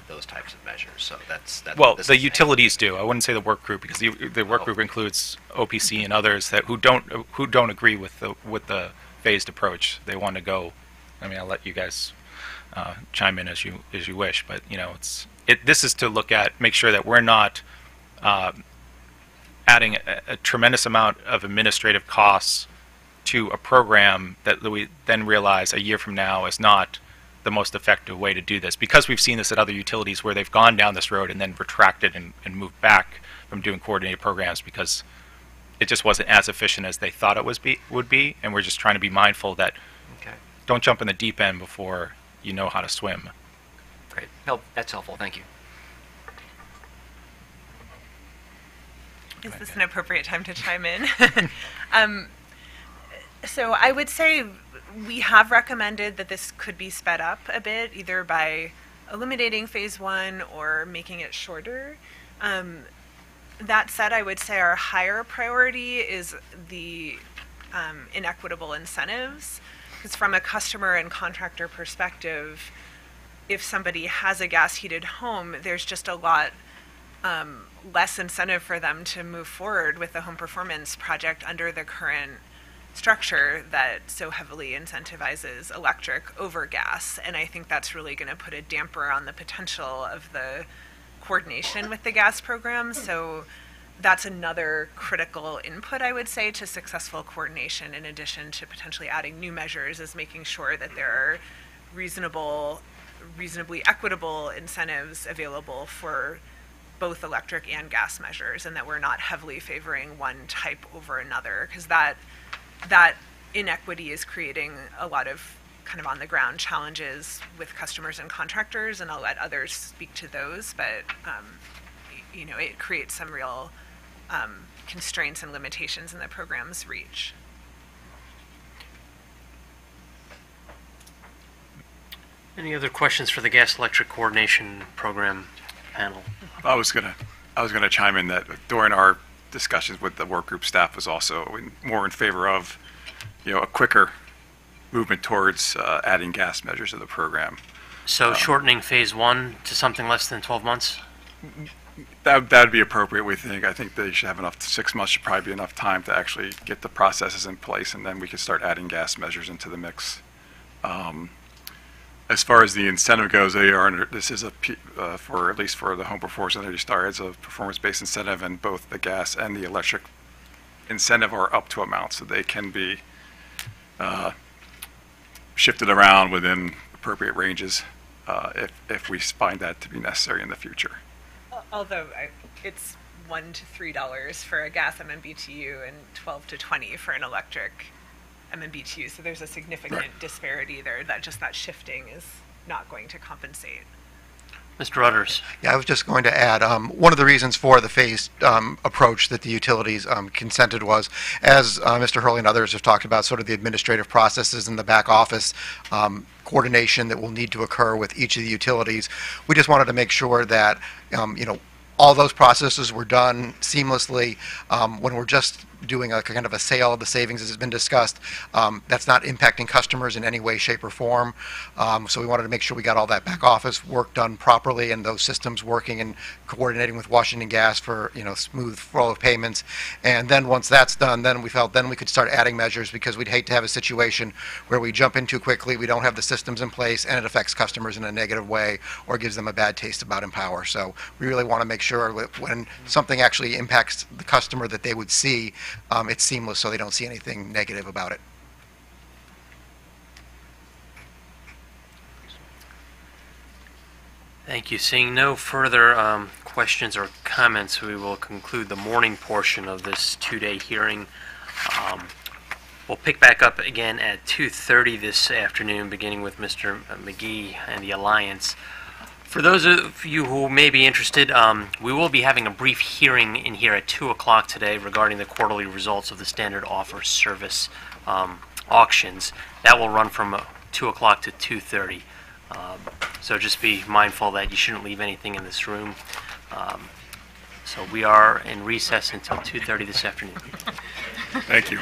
those types of measures. So that's well, the utilities do. I wouldn't say the work group, because the work group includes OPC and others who don't agree with the phased approach. They want to go. I mean, I'll let you guys chime in as you wish, but this is to make sure that we're not adding a tremendous amount of administrative costs to a program that we then realize a year from now is not the most effective way to do this, because we've seen this at other utilities where they've gone down this road and then retracted and moved back from doing coordinated programs because it just wasn't as efficient as they thought it would be, and we're just trying to be mindful that don't jump in the deep end before you know how to swim. Great. That's helpful. Thank you. Is this an appropriate time to chime in? So I would say we have recommended that this could be sped up a bit, either by eliminating phase 1 or making it shorter. That said, I would say our higher priority is the inequitable incentives, because from a customer and contractor perspective, if somebody has a gas heated home, there's just a lot less incentive for them to move forward with the home performance project under the current structure that so heavily incentivizes electric over gas. And I think that's really going to put a damper on the potential of the coordination with the gas program. So that's another critical input, I would say, to successful coordination, in addition to potentially adding new measures, is making sure that there are reasonably equitable incentives available for both electric and gas measures, and that we're not heavily favoring one type over another, because that inequity is creating a lot of kind of on the ground challenges with customers and contractors, and I'll let others speak to those, but it creates some real constraints and limitations in the program's reach. Any other questions for the gas electric coordination program panel? I was gonna chime in that during our discussions with the work group, staff was also more in favor of a quicker movement towards adding gas measures to the program. So shortening phase 1 to something less than 12 months? That would be appropriate, we think. I think they should have enough, 6 months should probably be enough time to actually get the processes in place, and then we could start adding gas measures into the mix. As far as the incentive goes, this is for, at least for the Home Performance Energy Star, it's a performance-based incentive, and both the gas and the electric incentive are up to amounts, so they can be shifted around within appropriate ranges if we find that to be necessary in the future. Although it's $1 to $3 for a gas MMBTU and 12 to 20 for an electric MMBTU, so there's a significant disparity there that just that shifting is not going to compensate. Mr. Utters. Yeah, I was just going to add, one of the reasons for the phased approach that the utilities consented was, as Mr. Hurley and others have talked about, sort of the administrative processes in the back office coordination that will need to occur with each of the utilities. We just wanted to make sure that, all those processes were done seamlessly. When we're just doing a kind of a sale of the savings, as has been discussed, that's not impacting customers in any way, shape, or form. So we wanted to make sure we got all that back office work done properly and those systems working and coordinating with Washington Gas for smooth flow of payments. And then once that's done, then we felt then we could start adding measures, because we'd hate to have a situation where we jump in too quickly, we don't have the systems in place, and it affects customers in a negative way or gives them a bad taste about Empower. So we really want to make sure that when something actually impacts the customer that they would see, it's seamless, so they don't see anything negative about it. Thank you. Seeing no further questions or comments, we will conclude the morning portion of this 2-day hearing. We'll pick back up again at 2:30 this afternoon, beginning with Mr. McGee and the Alliance. For those of you who may be interested, we will be having a brief hearing in here at 2 o'clock today regarding the quarterly results of the standard offer service auctions. That will run from 2 o'clock to 2:30. So just be mindful that you shouldn't leave anything in this room. So we are in recess until 2:30 this afternoon. Thank you.